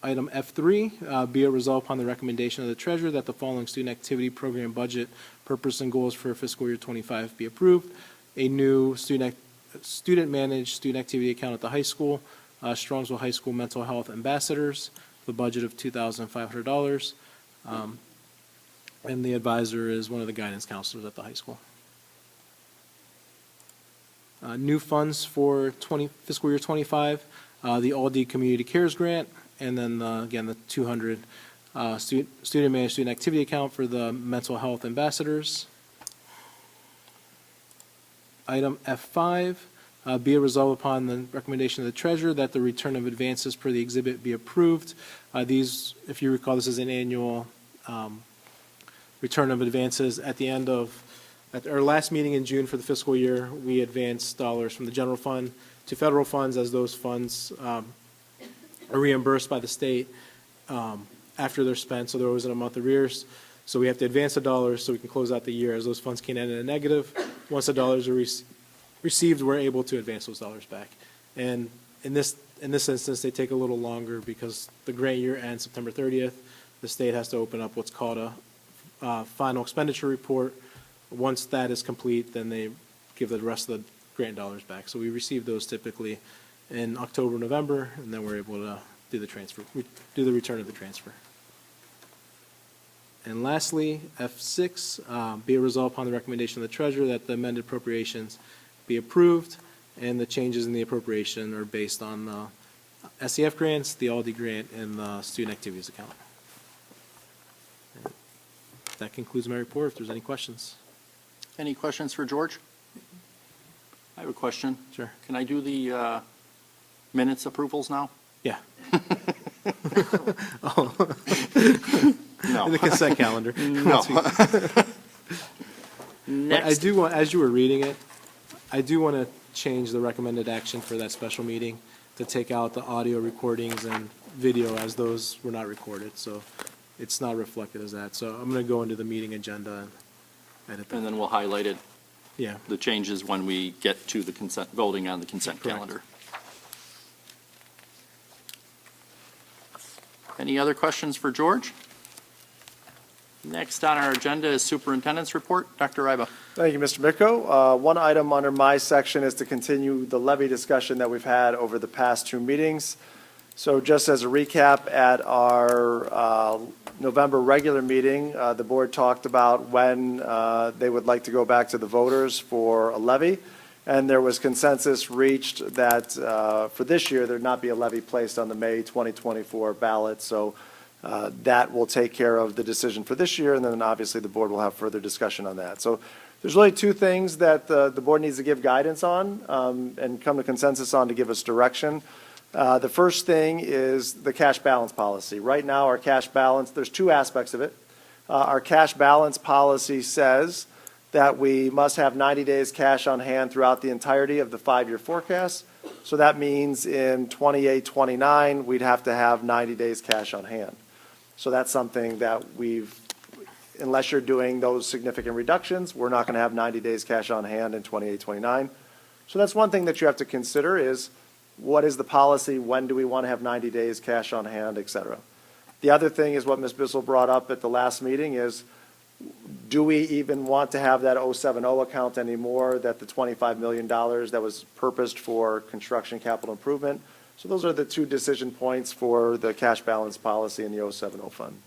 Item F3, be it resolved upon the recommendation of the treasurer that the following student activity program budget, purpose, and goals for fiscal year 25 be approved. A new student-managed student activity account at the high school, Strongsville High School Mental Health Ambassadors, the budget of $2,500. And the advisor is one of the guidance counselors at the high school. New funds for fiscal year 25, the Aldi Community Cares Grant, and then again the 200 student managed student activity account for the mental health ambassadors. Item F5, be it resolved upon the recommendation of the treasurer that the return of advances per the exhibit be approved. These, if you recall, this is an annual return of advances. At our last meeting in June for the fiscal year, we advanced dollars from the general fund to federal funds as those funds are reimbursed by the state after they're spent, so there wasn't a month arrears. So we have to advance the dollars so we can close out the year as those funds can end in a negative. Once the dollars are received, we're able to advance those dollars back. And in this instance, they take a little longer because the grant year ends September 30th. The state has to open up what's called a final expenditure report. Once that is complete, then they give the rest of the grant dollars back. So we receive those typically in October, November, and then we're able to do the transfer, do the return of the transfer. And lastly, F6, be it resolved upon the recommendation of the treasurer that the amended appropriations be approved, and the changes in the appropriation are based on the SEF grants, the Aldi grant, and the student activities account. That concludes my report. If there's any questions. Any questions for George? I have a question. Sure. Can I do the minutes approvals now? Yeah. No. In the consent calendar. No. But I Next, do want, as you were reading it, I do want to change the recommended action for that special meeting to take out the audio recordings and video as those were not recorded. So it's not reflected as that. So I'm going to go into the meeting agenda and edit that. and then we'll highlight it, Yeah. the changes when we get to the consent, voting on the consent Correct. calendar. Any other questions for George? Next on our agenda is Superintendent's Report. Dr. Ryba. Thank you, Mr. Micko. One item under my section is to continue the levy discussion that we've had over the past two meetings. So just as a recap, at our November regular meeting, the board talked about when they would like to go back to the voters for a levy. And there was consensus reached that for this year, there'd not be a levy placed on the May 2024 ballot. So that will take care of the decision for this year, and then obviously the board will have further discussion on that. So there's really two things that the board needs to give guidance on and come to consensus on to give us direction. The first thing is the cash balance policy. Right now, our cash balance, there's two aspects of it. Our cash balance policy says that we must have 90 days cash on hand throughout the entirety of the 5-year forecast. So that means in 28-29, we'd have to have 90 days cash on hand. So that's something that unless you're doing those significant reductions, we're not going to have 90 days cash on hand in 28-29. So that's one thing that you have to consider is what is the policy, when do we want to have 90 days cash on hand, et cetera. The other thing is what Ms. Bissell brought up at the last meeting is, do we even want to have that 070 account anymore, that the $25 million that was purposed for construction capital improvement? So those are the two decision points for the cash balance policy in the 070 fund.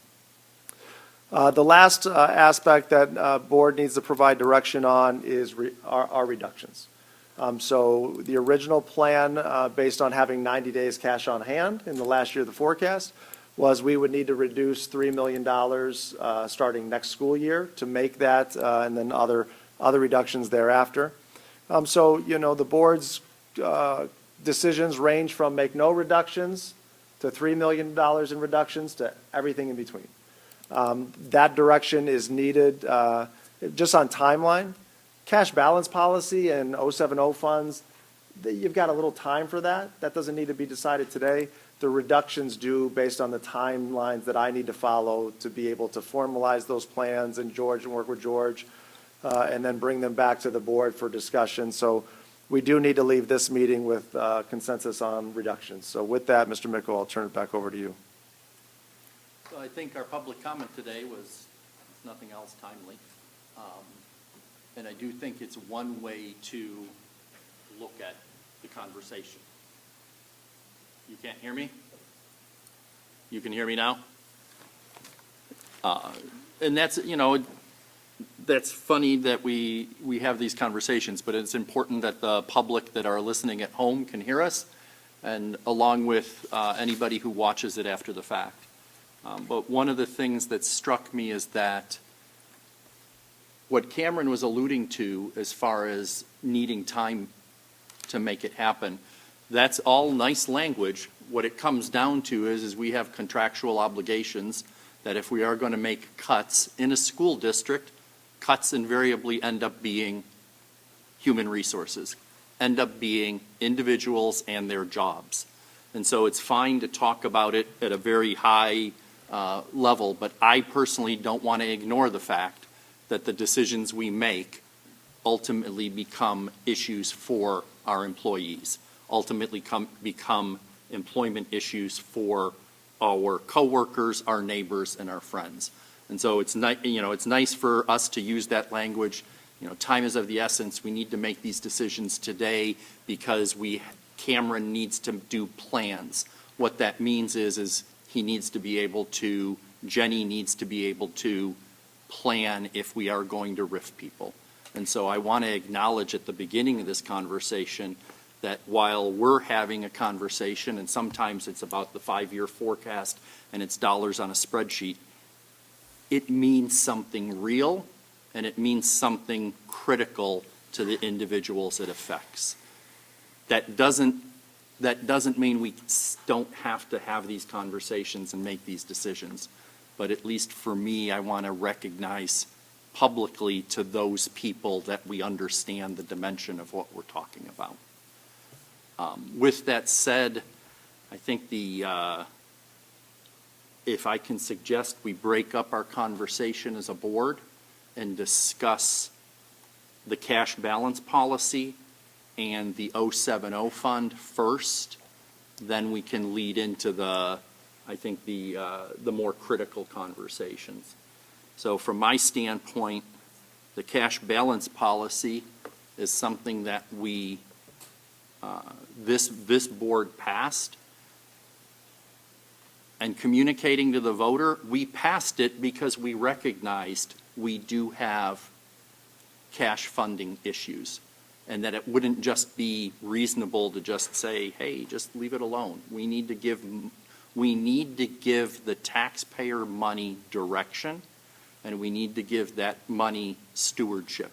The last aspect that board needs to provide direction on is our reductions. So the original plan, based on having 90 days cash on hand in the last year of the forecast, was we would need to reduce $3 million starting next school year to make that, and then other reductions thereafter. So, the board's decisions range from make no reductions to $3 million in reductions to everything in between. That direction is needed just on timeline. Cash balance policy and 070 funds, you've got a little time for that. That doesn't need to be decided today. The reductions do based on the timelines that I need to follow to be able to formalize those plans and work with George, and then bring them back to the board for discussion. So we do need to leave this meeting with consensus on reductions. So with that, Mr. Mickel, I'll turn it back over to you. So I think our public comment today was, if nothing else, timely. And I do think it's one way to look at the conversation. You can't hear me? You can hear me now? And that's, that's funny that we have these conversations, but it's important that the public that are listening at home can hear us, and along with anybody who watches it after the fact. But one of the things that struck me is that what Cameron was alluding to as far as needing time to make it happen, that's all nice language. What it comes down to is we have contractual obligations that if we are going to make cuts in a school district, cuts invariably end up being human resources, end up being individuals and their jobs. And so it's fine to talk about it at a very high level, but I personally don't want to ignore the fact that the decisions we make ultimately become issues for our employees, ultimately become employment issues for our coworkers, our neighbors, and our friends. And so it's nice for us to use that language. Time is of the essence. We need to make these decisions today because Cameron needs to do plans. What that means is he needs to be able to, Jenny needs to be able to plan if we are going to RIF people. And so I want to acknowledge at the beginning of this conversation that while we're having a conversation, and sometimes it's about the 5-year forecast and it's dollars on a spreadsheet, it means something real and it means something critical to the individuals it affects. That doesn't mean we don't have to have these conversations and make these decisions. But at least for me, I want to recognize publicly to those people that we understand the dimension of what we're talking about. With that said, I think if I can suggest we break up our conversation as a board and discuss the cash balance policy and the 070 fund first, then we can lead into the more critical conversations. So from my standpoint, the cash balance policy is something that this board passed. And communicating to the voter, we passed it because we recognized we do have cash funding issues, and that it wouldn't just be reasonable to just say, hey, just leave it alone. We need to give the taxpayer money direction, and we need to give that money stewardship.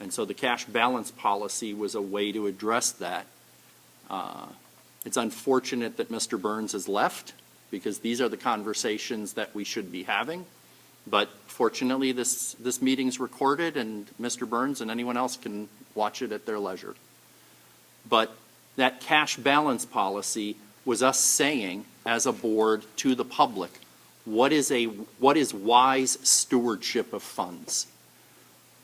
And so the cash balance policy was a way to address that. It's unfortunate that Mr. Burns has left, because these are the conversations that we should be having. But fortunately, this meeting's recorded, and Mr. Burns and anyone else can watch it at their leisure. But that cash balance policy was us saying, as a board, to the public, what is wise stewardship of funds?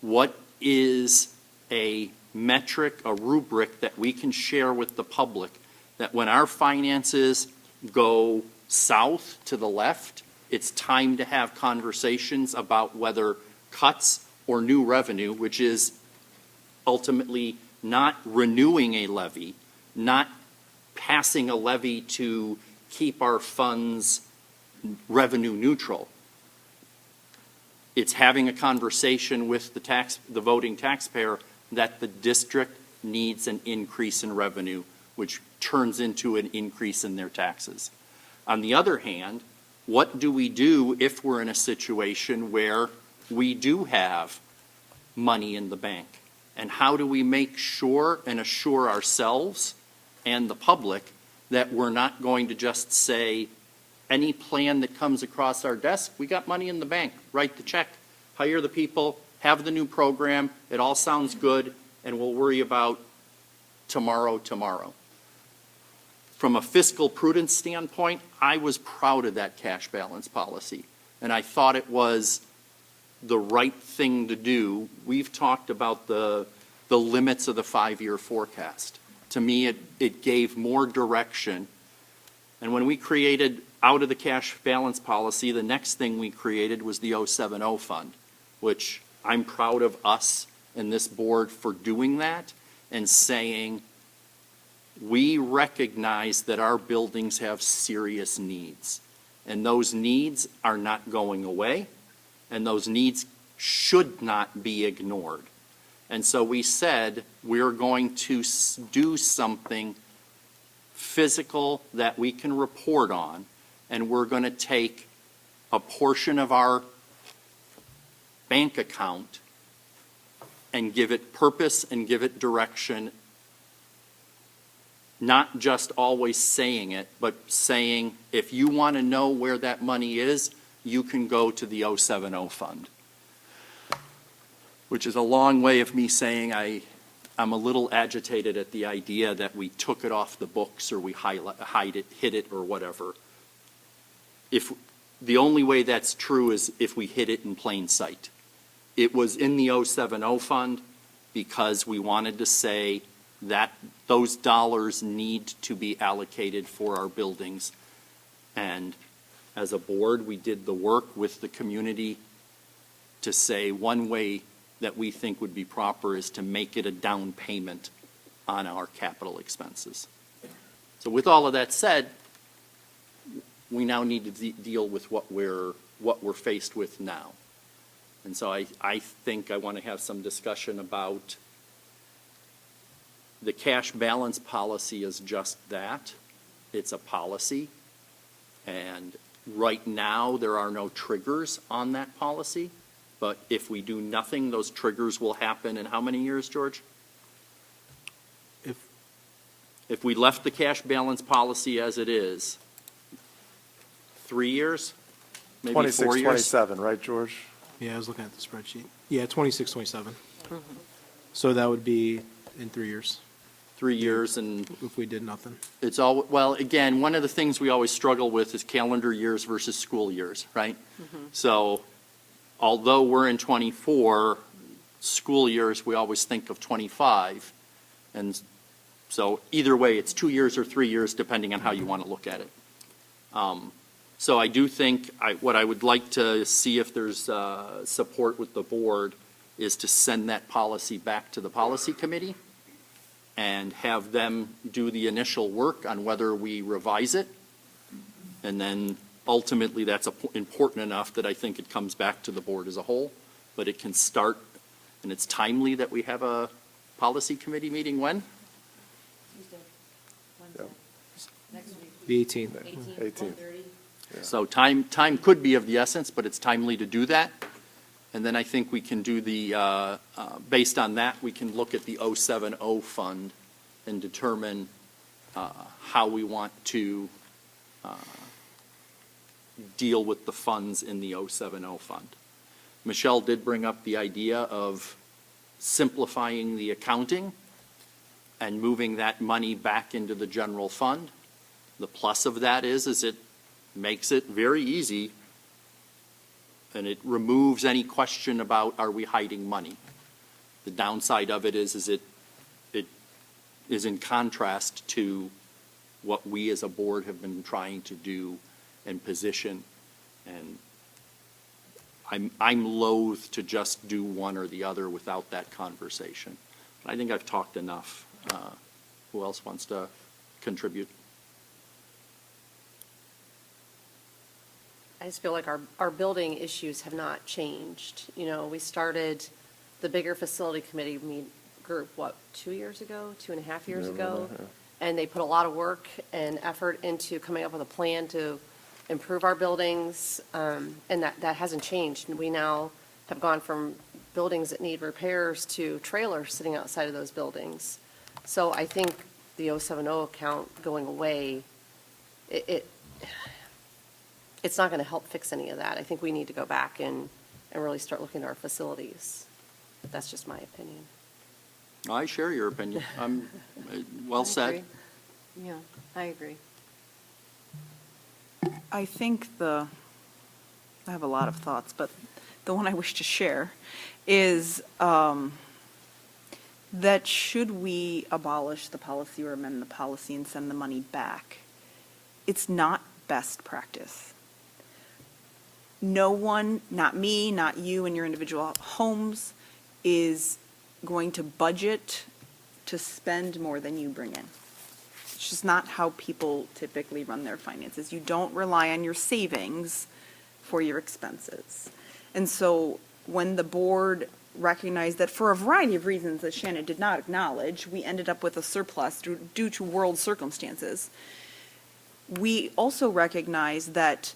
What is a metric, a rubric that we can share with the public, that when our finances go south to the left, it's time to have conversations about whether cuts or new revenue, which is ultimately not renewing a levy, not passing a levy to keep our funds revenue neutral. It's having a conversation with the voting taxpayer that the district needs an increase in revenue, which turns into an increase in their taxes. On the other hand, what do we do if we're in a situation where we do have money in the bank? And how do we make sure and assure ourselves and the public that we're not going to just say, any plan that comes across our desk, we got money in the bank, write the check, hire the people, have the new program, it all sounds good, and we'll worry about tomorrow. From a fiscal prudence standpoint, I was proud of that cash balance policy, and I thought it was the right thing to do. We've talked about the limits of the 5-year forecast. To me, it gave more direction. And when we created out of the cash balance policy, the next thing we created was the 070 fund, which I'm proud of us and this board for doing that and saying, we recognize that our buildings have serious needs, and those needs are not going away, and those needs should not be ignored. And so we said, we're going to do something physical that we can report on, and we're going to take a portion of our bank account and give it purpose and give it direction, not just always saying it, but saying, if you want to know where that money is, you can go to the 070 fund. Which is a long way of me saying I'm a little agitated at the idea that we took it off the books or we hid it or whatever. If the only way that's true is if we hid it in plain sight. It was in the 070 fund because we wanted to say that those dollars need to be allocated for our buildings. And as a board, we did the work with the community to say one way that we think would be proper is to make it a down payment on our capital expenses. So with all of that said, we now need to deal with what we're faced with now. And so I think I want to have some discussion about the cash balance policy is just that. It's a policy. And right now, there are no triggers on that policy. But if we do nothing, those triggers will happen in how many years, George? If we left the cash balance policy as it is, 3 years? Maybe 26, 4 years? 27, right, George? Yeah, I was looking at the spreadsheet. Yeah, 26, 27. So that would be in 3 years 3 years, and if we did nothing. it's all, well, again, one of the things we always struggle with is calendar years versus school years, right? So although we're in 24, school years, we always think of 25. And so either way, it's 2 years or 3 years, depending on how you want to look at it. So I do think what I would like to see if there's support with the board is to send that policy back to the policy committee and have them do the initial work on whether we revise it. And then ultimately, that's important enough that I think it comes back to the board as a whole. But it can start, and it's timely that we have a policy committee meeting when? Tuesday, Yep. next week, The 18th. 18th. 1:30. So time could be of the essence, but it's timely to do that. And then I think we can do the, based on that, we can look at the 070 fund and determine how we want to deal with the funds in the 070 fund. Michelle did bring up the idea of simplifying the accounting and moving that money back into the general fund. The plus of that is it makes it very easy, and it removes any question about, are we hiding money? The downside of it is it is in contrast to what we as a board have been trying to do and position. And I'm loath to just do one or the other without that conversation. But I think I've talked enough. Who else wants to contribute? I just feel like our building issues have not changed. You know, we started the bigger facility committee group, 2 years ago, 2.5 years ago? And they put a lot of work and effort into coming up with a plan to improve our buildings, and that hasn't changed. And we now have gone from buildings that need repairs to trailers sitting outside of those buildings. So I think the 070 account going away, it's not going to help fix any of that. I think we need to go back and really start looking at our facilities. But that's just my opinion. I share your opinion. Well said. Yeah, I agree. I think I have a lot of thoughts, but the one I wish to share is that should we abolish the policy or amend the policy and send the money back, it's not best practice. No one, not me, not you in your individual homes, is going to budget to spend more than you bring in. It's just not how people typically run their finances. You don't rely on your savings for your expenses. And so when the board recognized that for a variety of reasons that Shannon did not acknowledge, we ended up with a surplus due to world circumstances, we also recognized that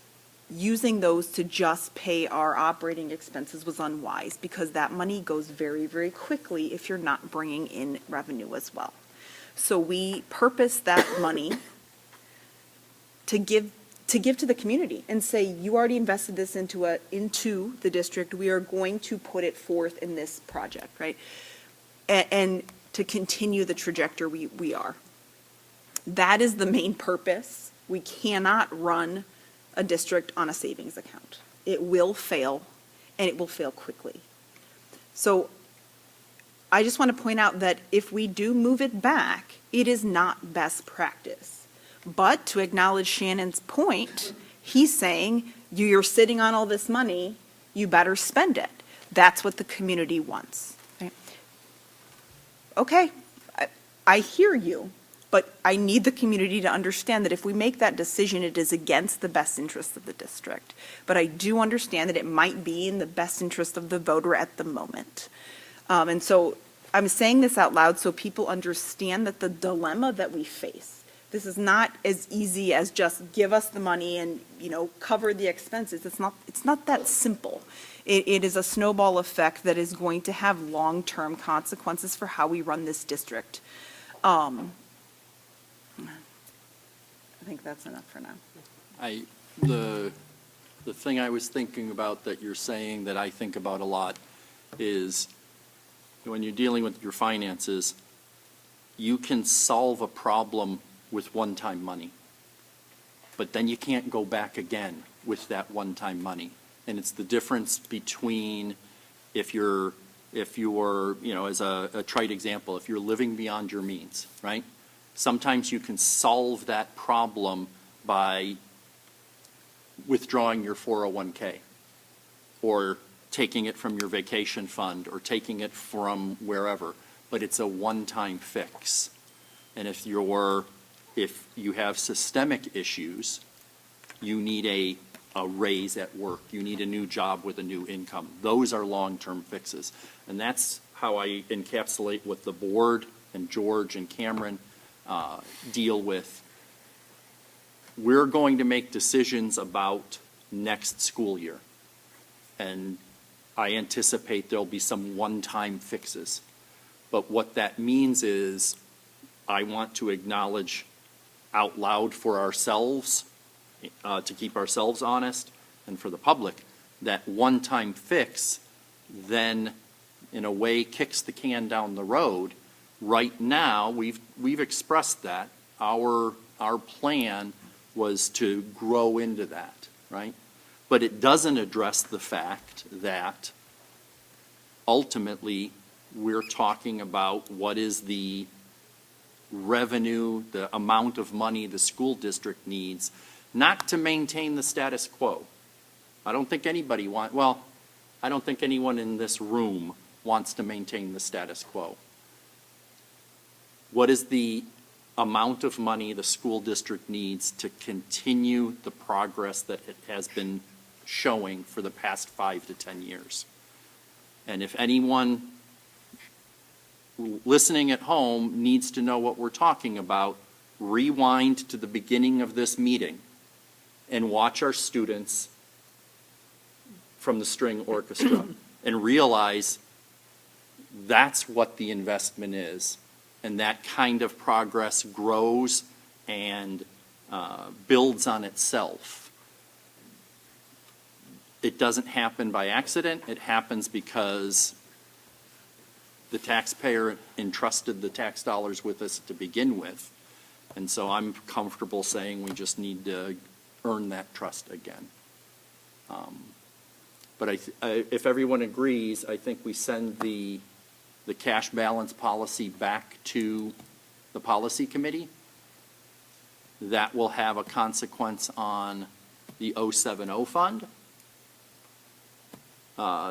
using those to just pay our operating expenses was unwise because that money goes very, very quickly if you're not bringing in revenue as well. So we purposed that money to give to the community and say, you already invested this into the district. We are going to put it forth in this project, right? And to continue the trajectory we are. That is the main purpose. We cannot run a district on a savings account. It will fail, and it will fail quickly. So I just want to point out that if we do move it back, it is not best practice. But to acknowledge Shannon's point, he's saying, you're sitting on all this money, you better spend it. That's what the community wants. Right? Okay, I hear you, but I need the community to understand that if we make that decision, it is against the best interest of the district. But I do understand that it might be in the best interest of the voter at the moment. And so I'm saying this out loud so people understand that the dilemma that we face, this is not as easy as just give us the money and, cover the expenses. It's not that simple. It is a snowball effect that is going to have long-term consequences for how we run this district. I think that's enough for now. The thing I was thinking about that you're saying that I think about a lot is when you're dealing with your finances, you can solve a problem with one-time money, but then you can't go back again with that one-time money. And it's the difference between if you're as a trite example, if you're living beyond your means, right? Sometimes you can solve that problem by withdrawing your 401k or taking it from your vacation fund or taking it from wherever, but it's a one-time fix. And if you have systemic issues, you need a raise at work. You need a new job with a new income. Those are long-term fixes. And that's how I encapsulate what the board and George and Cameron deal with. We're going to make decisions about next school year. And I anticipate there'll be some one-time fixes. But what that means is I want to acknowledge out loud for ourselves, to keep ourselves honest, and for the public, that one-time fix then, in a way, kicks the can down the road. Right now, we've expressed that. Our plan was to grow into that, right? But it doesn't address the fact that ultimately we're talking about what is the revenue, the amount of money the school district needs, not to maintain the status quo. I don't think I don't think anyone in this room wants to maintain the status quo. What is the amount of money the school district needs to continue the progress that it has been showing for the past 5 to 10 years? And if anyone listening at home needs to know what we're talking about, rewind to the beginning of this meeting and watch our students from the string orchestra and realize that's what the investment is. And that kind of progress grows and builds on itself. It doesn't happen by accident. It happens because the taxpayer entrusted the tax dollars with us to begin with. And so I'm comfortable saying we just need to earn that trust again. But if everyone agrees, I think we send the cash balance policy back to the policy committee. That will have a consequence on the 070 fund.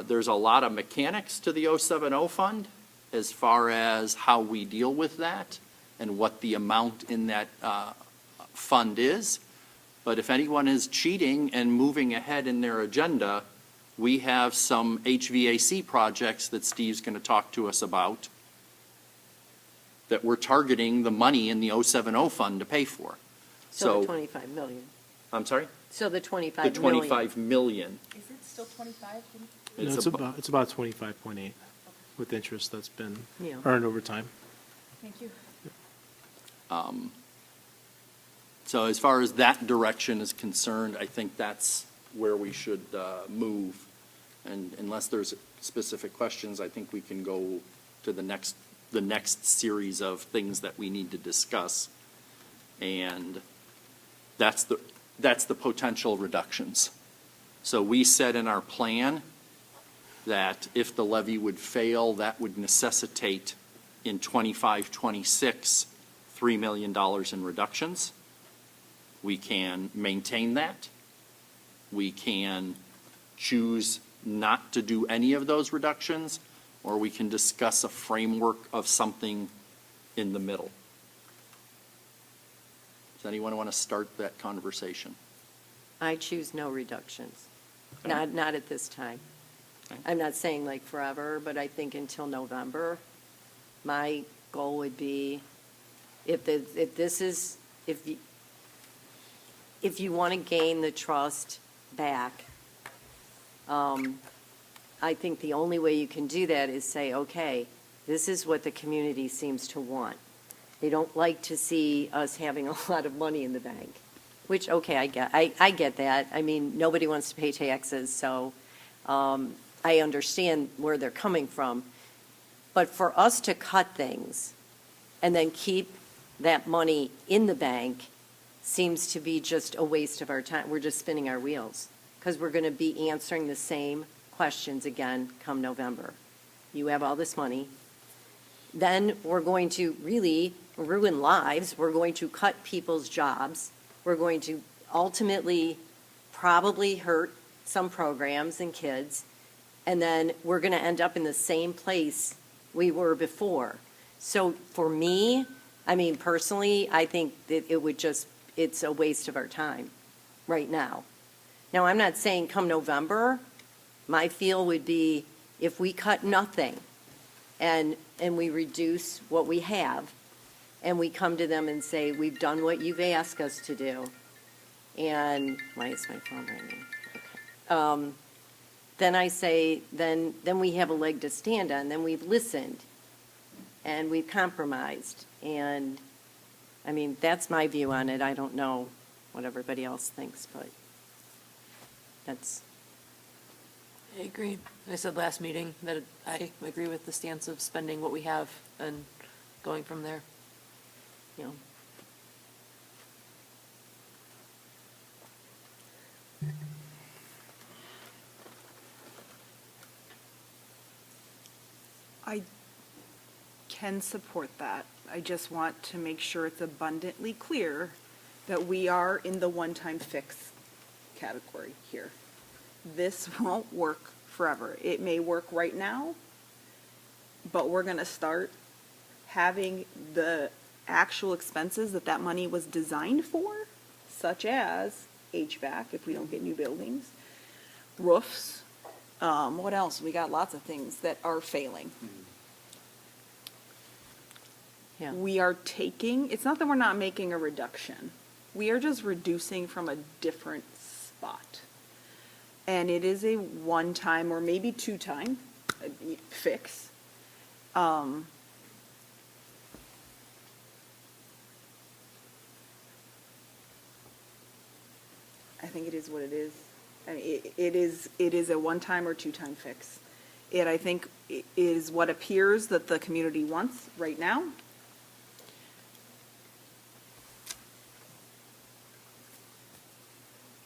There's a lot of mechanics to the 070 fund as far as how we deal with that and what the amount in that fund is. But if anyone is cheating and moving ahead in their agenda, we have some HVAC projects that Steve's going to talk to us about that we're targeting the money in the 070 fund to pay for. So the 25 million. I'm sorry? So the The 25 million. 25 million. Is it still 25? No, it's about 25.8 with interest that's been Yeah. earned over time. Thank you. So as far as that direction is concerned, I think that's where we should move. And unless there's specific questions, I think we can go to the next series of things that we need to discuss. And that's the potential reductions. So we said in our plan that if the levy would fail, that would necessitate in 25-26 $3 million in reductions. We can maintain that. We can choose not to do any of those reductions, or we can discuss a framework of something in the middle. Does anyone want to start that conversation? I choose no reductions. Okay. Not at this time. Okay. I'm not saying like forever, but I think until November, my goal would be if you want to gain the trust back, I think the only way you can do that is say, okay, this is what the community seems to want. They don't like to see us having a lot of money in the bank, which, okay, I get that. I mean, nobody wants to pay taxes, so I understand where they're coming from. But for us to cut things and then keep that money in the bank seems to be just a waste of our time. We're just spinning our wheels because we're going to be answering the same questions again come November. You have all this money. Then we're going to really ruin lives. We're going to cut people's jobs. We're going to ultimately probably hurt some programs and kids. And then we're going to end up in the same place we were before. So for me, I mean, personally, I think that it's a waste of our time right now. Now, I'm not saying come November, my feel would be if we cut nothing and we reduce what we have and we come to them and say, we've done what you've asked us to do. And why is my phone ringing? Okay. Then I say, then we have a leg to stand on. Then we've listened and we've compromised. And I mean, that's my view on it. I don't know what everybody else thinks, but that's. I agree. I said last meeting that I agree with the stance of spending what we have and going from there. You know. I can support that. I just want to make sure it's abundantly clear that we are in the one-time fix category here. This won't work forever. It may work right now, but we're going to start having the actual expenses that money was designed for, such as HVAC, if we don't get new buildings, roofs, what else? We got lots of things that are failing. Yeah. We are taking, it's not that we're not making a reduction. We are just reducing from a different spot. And it is a one-time or maybe two-time fix. I think it is what it is. I mean, it is a one-time or two-time fix. It, I think, is what appears that the community wants right now.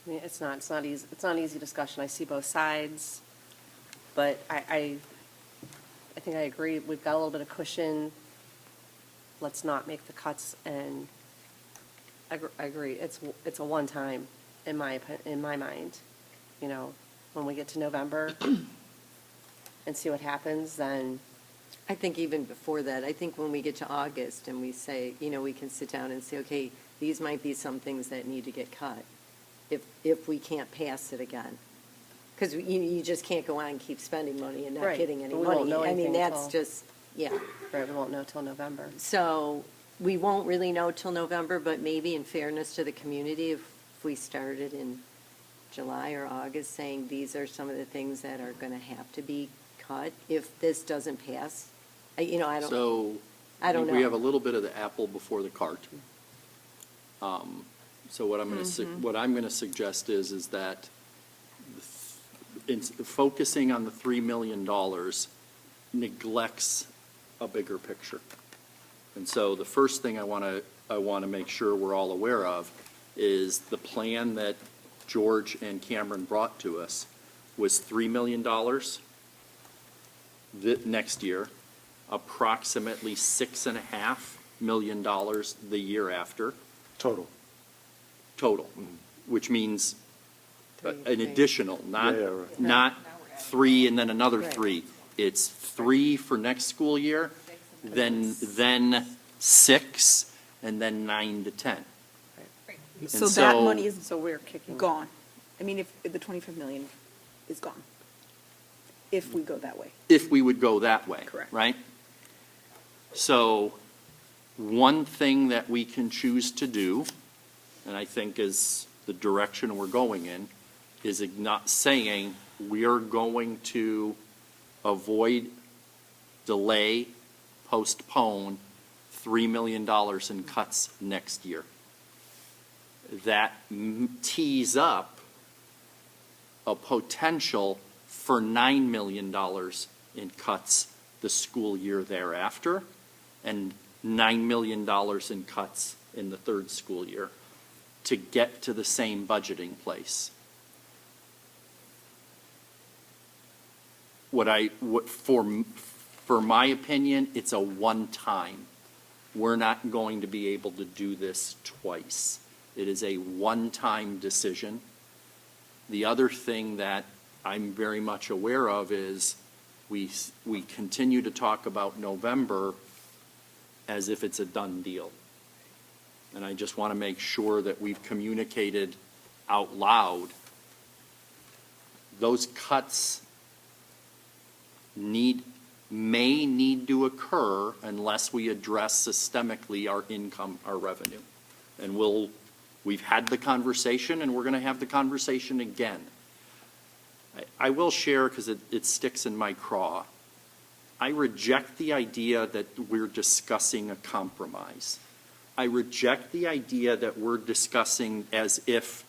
I mean, it's not easy, it's not an easy discussion. I see both sides, but I think I agree. We've got a little bit of cushion. Let's not make the cuts, and I agree. It's a one-time in my mind. You know, when we get to November and see what happens, then I think even before that, I think when we get to August and we say, you know, we can sit down and say, okay, these might be some things that need to get cut if we can't pass it again. Because you just can't go on and keep spending money and not Right. getting any We won't money. know I mean, anything that's until- just, yeah. right, we won't know till November. So we won't really know till November, but maybe in fairness to the community, if we started in July or August saying these are some of the things that are going to have to be cut if this doesn't pass, I don't. So I don't we know. have a little bit of the apple before the cart. So what I'm going to, what I'm going to suggest is that focusing on the $3 million neglects a bigger picture. And so the first thing I want to make sure we're all aware of is the plan that George and Cameron brought to us was $3 million next year, approximately $6.5 million the year after. Total. Total, which means an Three. additional, not, Yeah, right. not 3 and then another Right. 3. It's 3 for next school year, then 6, and then 9 to 10. So that so- money is So we're kicking. gone. I mean, if the 25 million is gone, if we go that way. If we would go that way. Correct. Right? So, one thing that we can choose to do, and I think is the direction we're going in, is not saying we are going to avoid, delay, postpone $3 million in cuts next year. That tees up a potential for $9 million in cuts the school year thereafter, and $9 million in cuts in the third school year to get to the same budgeting place. For my opinion, it's a one-time. We're not going to be able to do this twice. It is a one-time decision. The other thing that I'm very much aware of is we continue to talk about November as if it's a done deal. And I just want to make sure that we've communicated out loud. Those cuts may need to occur unless we address systemically our income, our revenue. And we've had the conversation, and we're going to have the conversation again. I will share, because it sticks in my craw. I reject the idea that we're discussing a compromise. I reject the idea that we're discussing as if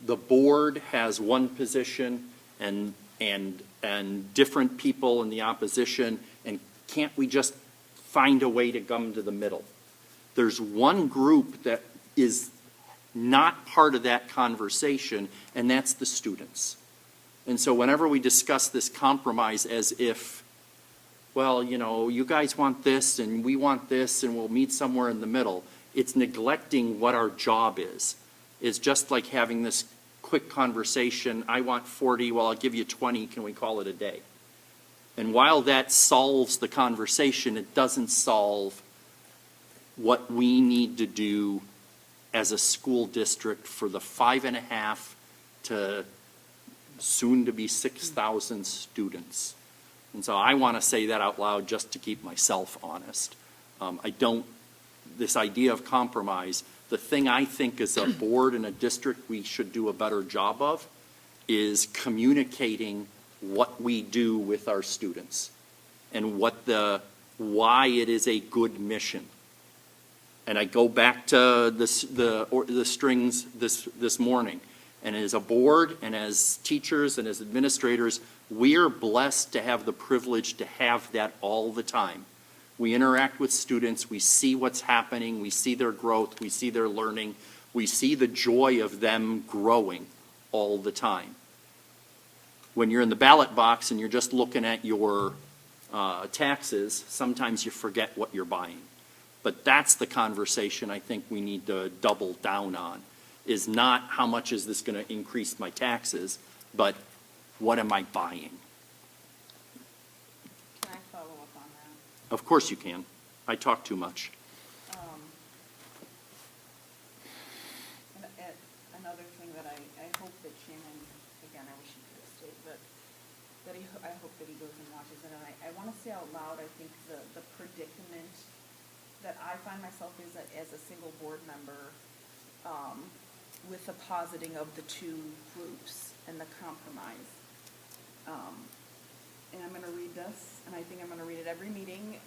the board has one position and different people in the opposition, and can't we just find a way to come to the middle? There's one group that is not part of that conversation, and that's the students. And so whenever we discuss this compromise as if, well, you guys want this and we want this and we'll meet somewhere in the middle, it's neglecting what our job is. It's just like having this quick conversation, I want 40, well, I'll give you 20, can we call it a day? And while that solves the conversation, it doesn't solve what we need to do as a school district for the 5.5 to soon to be 6,000 students. And so I want to say that out loud just to keep myself honest. This idea of compromise, the thing I think as a board and a district we should do a better job of is communicating what we do with our students and why it is a good mission. And I go back to the strings this morning, And as a board and as teachers and as administrators, we are blessed to have the privilege to have that all the time. We interact with students, we see what's happening, we see their growth, we see their learning, we see the joy of them growing all the time. When you're in the ballot box and you're just looking at your taxes, sometimes you forget what you're buying. But that's the conversation I think we need to double down on, is not how much is this going to increase my taxes, but what am I buying? Can I follow up on that? Of course you can. I talk too much. Another thing that I hope that Shannon, again, I wish he could have stayed, but I hope that he goes and watches it. And I want to say out loud, I think the predicament that I find myself as a single board member, with the positing of the two groups and the compromise. And I'm going to read this, and I think I'm going to read it every meeting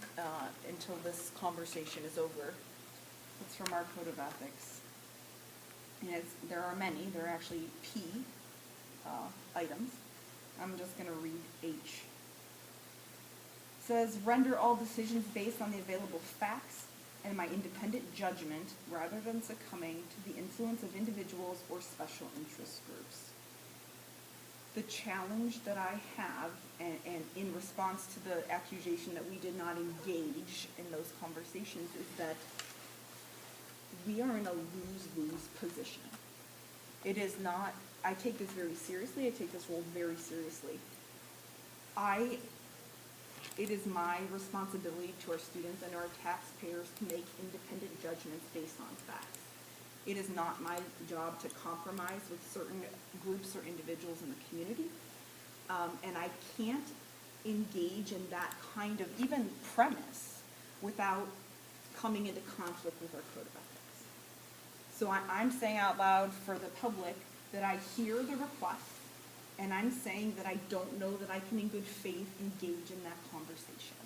until this conversation is over. It's from our Code of Ethics. And there are many. There are actually P items. I'm just going to read H. It says, render all decisions based on the available facts and my independent judgment rather than succumbing to the influence of individuals or special interest groups. The challenge that I have, and in response to the accusation that we did not engage in those conversations, is that we are in a lose-lose position. It is not, I take this very seriously, I take this role very seriously. It is my responsibility to our students and our taxpayers to make independent judgments based on facts. It is not my job to compromise with certain groups or individuals in the community. And I can't engage in that kind of even premise without coming into conflict with our Code of Ethics. So I'm saying out loud for the public that I hear the request, and I'm saying that I don't know that I can in good faith engage in that conversation.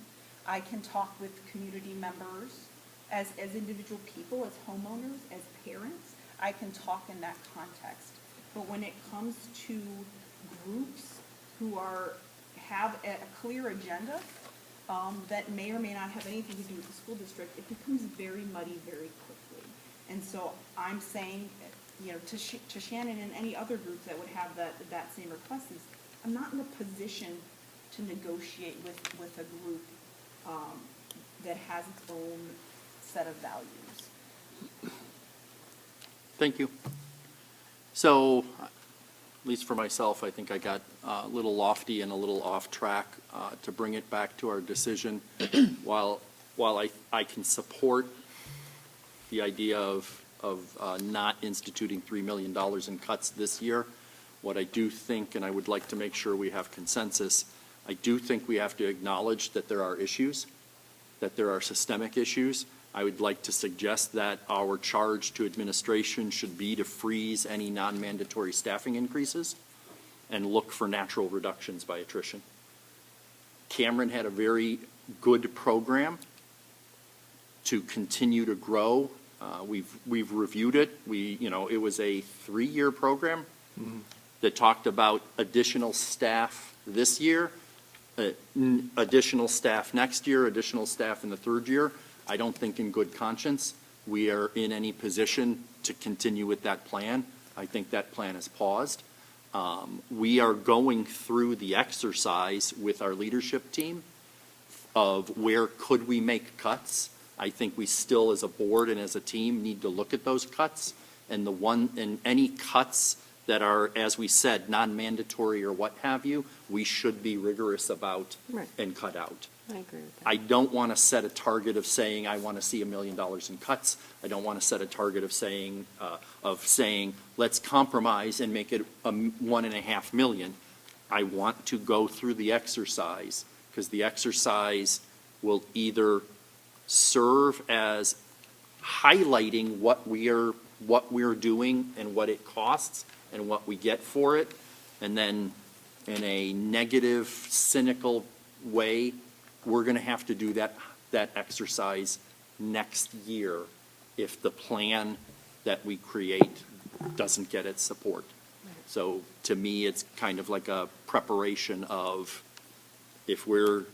I can talk with community members as individual people, as homeowners, as parents. I can talk in that context. But when it comes to groups who have a clear agenda that may or may not have anything to do with the school district, it becomes very muddy very quickly. And so I'm saying, to Shannon and any other groups that would have that same request, is I'm not in a position to negotiate with a group that has its own set of values. Thank you. So, at least for myself, I think I got a little lofty and a little off track. To bring it back to our decision, while I can support the idea of not instituting $3 million in cuts this year, what I do think, and I would like to make sure we have consensus, I do think we have to acknowledge that there are issues, that there are systemic issues. I would like to suggest that our charge to administration should be to freeze any non-mandatory staffing increases and look for natural reductions by attrition. Cameron had a very good program to continue to grow. We've reviewed it. It was a 3-year program that talked about additional staff this year, additional staff next year, additional staff in the 3rd year. I don't think in good conscience we are in any position to continue with that plan. I think that plan is paused. We are going through the exercise with our leadership team of where could we make cuts. I think we still, as a board and as a team, need to look at those cuts, and any cuts that are, as we said, non-mandatory or what have you, we should be rigorous about and cut out. I agree with that. I don't want to set a target of saying I want to see $1 million in cuts. I don't want to set a target of saying let's compromise and make it $1.5 million. I want to go through the exercise, because the exercise will either serve as highlighting what we're doing and what it costs and what we get for it, and then in a negative, cynical way, we're going to have to do that exercise next year if the plan that we create doesn't get its support. So to me, it's kind of like a preparation of, if we're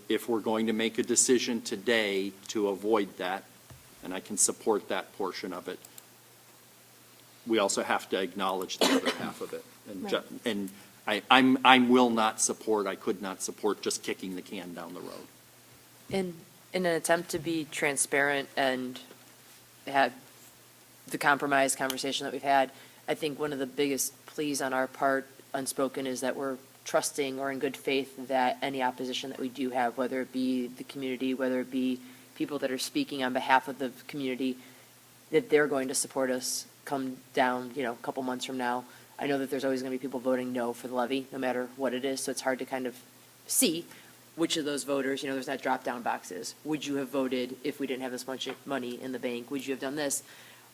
going to make a decision today to avoid that, and I can support that portion of it, we also have to acknowledge the other half of it. And I will not support, I could not support just kicking the can down the road. In an attempt to be transparent and have the compromise conversation that we've had, I think one of the biggest pleas on our part, unspoken, is that we're trusting or in good faith that any opposition that we do have, whether it be the community, whether it be people that are speaking on behalf of the community, that they're going to support us come down, a couple months from now. I know that there's always going to be people voting no for the levy, no matter what it is, so it's hard to kind of see which of those voters, there's that drop-down boxes. Would you have voted if we didn't have this much money in the bank? Would you have done this?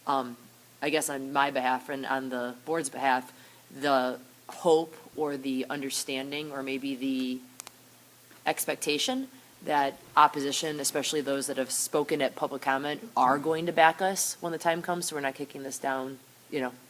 I guess on my behalf and on the board's behalf, the hope or the understanding or maybe the expectation that opposition, especially those that have spoken at public comment, are going to back us when the time comes, so we're not kicking this down,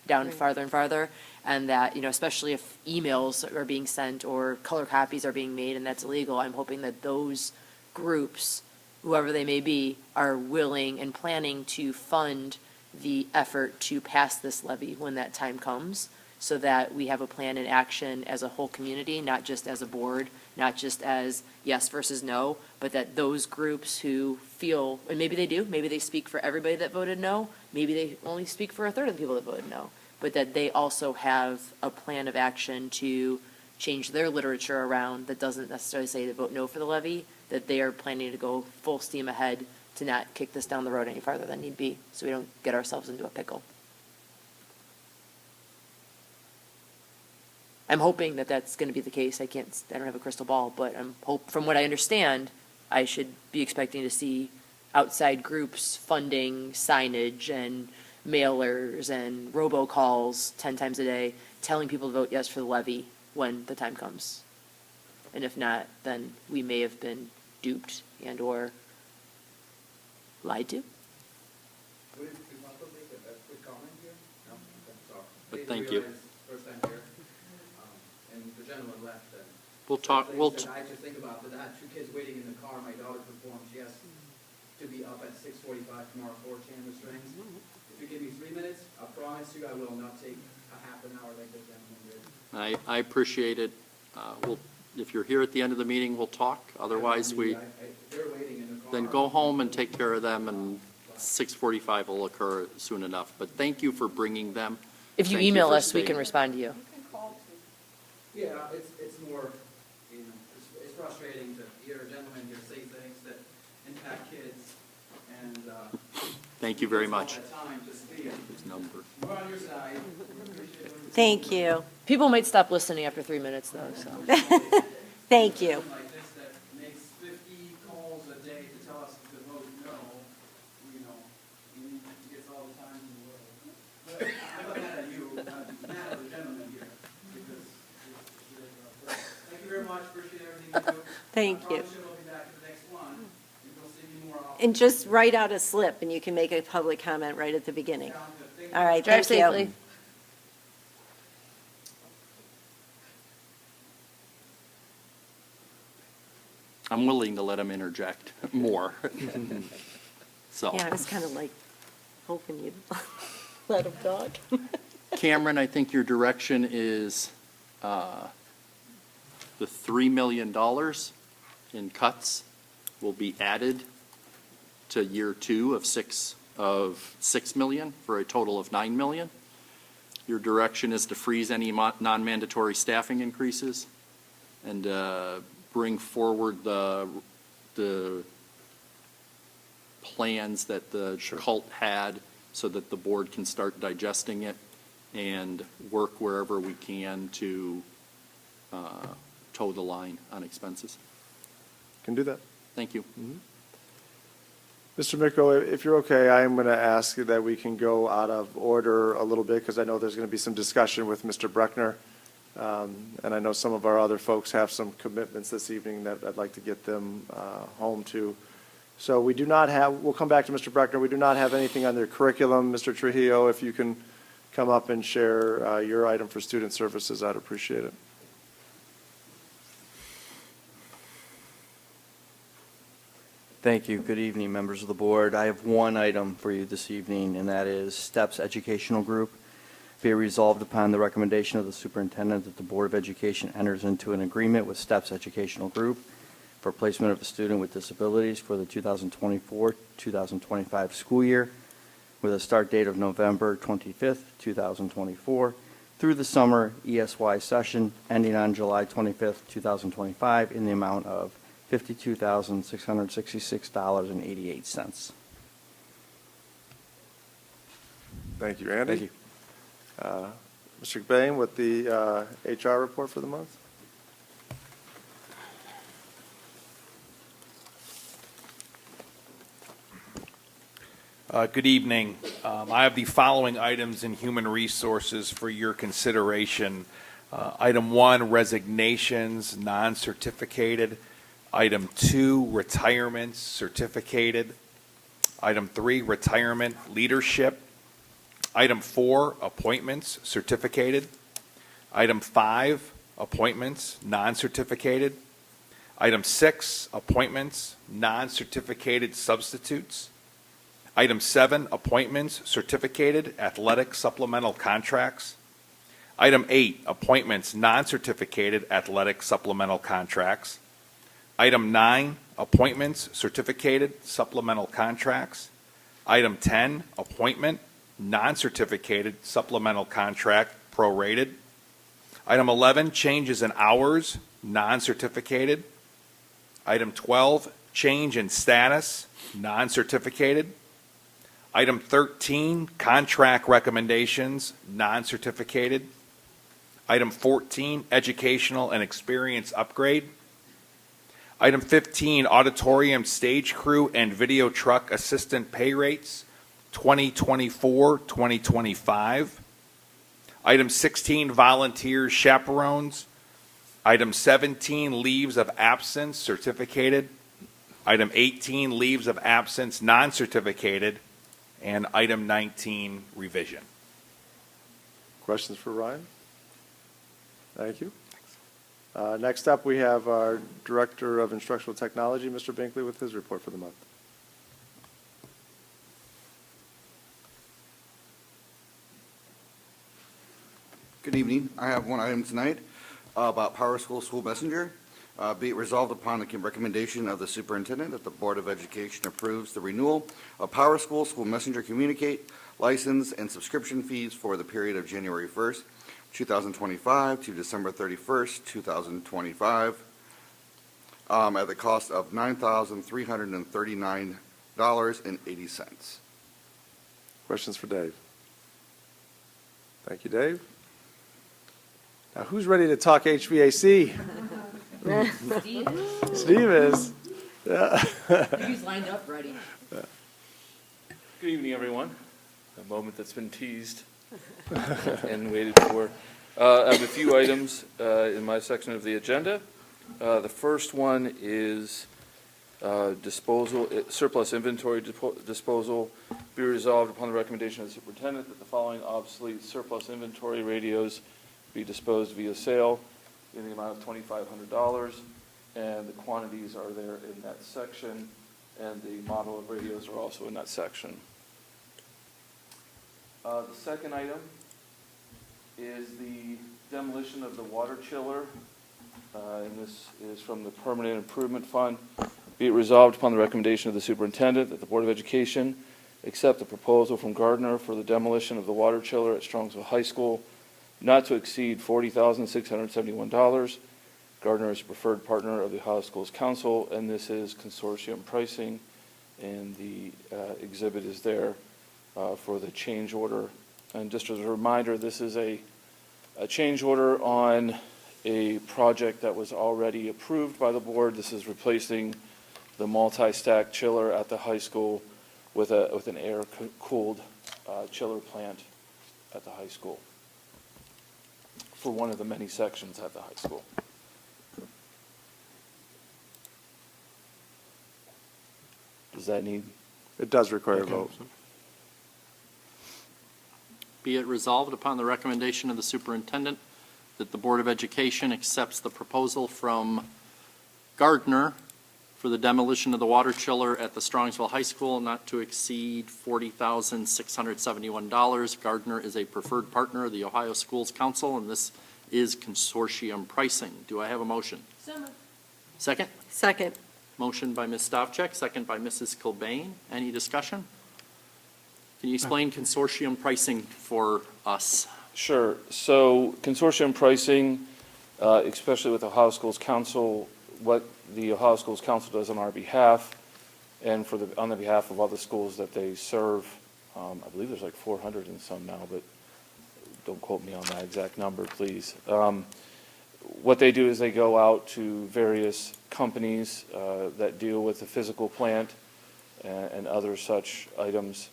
down farther and farther, and that, especially if emails are being sent or color copies are being made and that's illegal, I'm hoping that those groups, whoever they may be, are willing and planning to fund the effort to pass this levy when that time comes, so that we have a plan in action as a whole community, not just as a board, not just as yes versus no, but that those groups who feel, and maybe they do, maybe they speak for everybody that voted no, maybe they only speak for a third of the people that voted no, but that they also have a plan of action to change their literature around that doesn't necessarily say to vote no for the levy, that they are planning to go full steam ahead to not kick this down the road any farther than need be, so we don't get ourselves into a pickle. I'm hoping that that's going to be the case. I don't have a crystal ball, but from what I understand, I should be expecting to see outside groups funding signage and mailers and robocalls 10 times a day, telling people to vote yes for the levy when the time comes. And if not, then we may have been duped and or lied to. But thank you. First time here, and the gentleman left. We'll talk, I just think about that. I have 2 kids waiting in the car. My daughter performs. She has to be up at 6:45 tomorrow for chamber strings. If you give me 3 minutes, I promise you I will not take a half an hour like the gentleman did. I appreciate it. If you're here at the end of the meeting, we'll talk. Otherwise, they're waiting in the car. then go home and take care of them, and 6:45 will occur soon enough. But thank you for bringing them. If you Thank email for us, we staying. can respond to you. Yeah, it's more, it's frustrating to hear a gentleman here say things that impact kids, and Thank you very much. all that time to speak. His number. We're on your side. Appreciate it. Thank you. People might stop listening after 3 minutes, though, so. Thank you. Like this that makes 50 calls a day to tell us to vote no, he gets all the time in the world. But I'm not mad at you, I'm mad at the gentleman here, because thank you very much, appreciate everything you do. Thank I you. promise you I'll be back for the next one, and you'll see me more often. And just write out a slip, and you can make a public comment right at the beginning. Sounds good. Thank you. All right, Drive thank you. safely. I'm willing to let him interject more. So, Yeah, I was kind of like hoping you'd let him talk. Cameron, I think your direction is the $3 million in cuts will be added to year 2 of 6 million for a total of 9 million. Your direction is to freeze any non-mandatory staffing increases and bring forward the plans that the cult had so that the board can start digesting it and work wherever we can to toe the line on expenses. Can do that. Thank you. Mr. Micko, if you're okay, I am going to ask that we can go out of order a little bit because I know there's going to be some discussion with Mr. Bruckner. And I know some of our other folks have some commitments this evening that I'd like to get them home to. So we'll come back to Mr. Bruckner. We do not have anything on their curriculum. Mr. Trujillo, if you can come up and share your item for student services, I'd appreciate it. Thank you. Good evening, members of the board. I have one item for you this evening, and that is STEPS Educational Group. Be it resolved upon the recommendation of the superintendent that the Board of Education enters into an agreement with STEPS Educational Group for placement of a student with disabilities for the 2024-2025 school year with a start date of November 25th, 2024 through the summer ESY session ending on July 25th, 2025 in the amount of $52,666.88. Thank you, Andy. Thank you. Mr. Bain with the HR report for the month. Good evening. I have the following items in human resources for your consideration. Item 1, resignations, non-certificated. Item 2, retirements, certificated. Item 3, retirement, leadership. Item 4, appointments, certificated. Item 5, appointments, non-certificated. Item 6, appointments, non-certificated substitutes. Item 7, appointments, certificated, athletic supplemental contracts. Item 8, appointments, non-certificated, athletic supplemental contracts. Item 9, appointments, certificated, supplemental contracts. Item 10, appointment, non-certificated, supplemental contract, prorated. Item 11, changes in hours, non-certificated. Item 12, change in status, non-certificated. Item 13, contract recommendations, non-certificated. Item 14, educational and experience upgrade. Item 15, auditorium stage crew and video truck assistant pay rates, 2024-2025. Item 16, volunteers, chaperones. Item 17, leaves of absence, certificated. Item 18, leaves of absence, non-certificated. And item 19, revision. Questions for Ryan? Thank you. Next up, we have our Director of Instructional Technology, Mr. Binkley, with his report for the month. Good evening. I have one item tonight about Power School School Messenger. Be it resolved upon the recommendation of the superintendent that the Board of Education approves the renewal of Power School School Messenger Communicate license and subscription fees for the period of January 1st, 2025 to December 31st, 2025 at the cost of $9,339.80. Questions for Dave? Thank you, Dave. Now, who's ready to talk HVAC? Steve is. Yeah. He's lined up ready. Good evening, everyone. A moment that's been teased and waited for. I have a few items in my section of the agenda. The first one is disposal, surplus inventory disposal. Be resolved upon the recommendation of the superintendent that the following obsolete surplus inventory radios be disposed via sale in the amount of $2,500, and the quantities are there in that section, and the model of radios are also in that section. The second item is the demolition of the water chiller, and this is from the Permanent Improvement Fund. Be it resolved upon the recommendation of the superintendent that the Board of Education accept the proposal from Gardner for the demolition of the water chiller at Strongsville High School, not to exceed $40,671. Gardner is a preferred partner of the Ohio Schools Council, and this is consortium pricing, and the exhibit is there for the change order. And just as a reminder, this is a change order on a project that was already approved by the board. This is replacing the multi-stack chiller at the high school with an air-cooled chiller plant at the high school for one of the many sections at the high school. Does that need? It does require a vote. Be it resolved upon the recommendation of the superintendent that the Board of Education accepts the proposal from Gardner for the demolition of the water chiller at the Strongsville High School not to exceed $40,671. Gardner is a preferred partner of the Ohio Schools Council, and this is consortium pricing. Do I have a motion? So moved. Second? Second. Motion by Ms. Stavcek, second by Mrs. Kilbane. Any discussion? Can you explain consortium pricing for us? Sure. So consortium pricing, especially with the Ohio Schools Council, what the Ohio Schools Council does on our behalf and on the behalf of all the schools that they serve. I believe there's like 400 in some now, but don't quote me on that exact number, please. What they do is they go out to various companies that deal with the physical plant and other such items,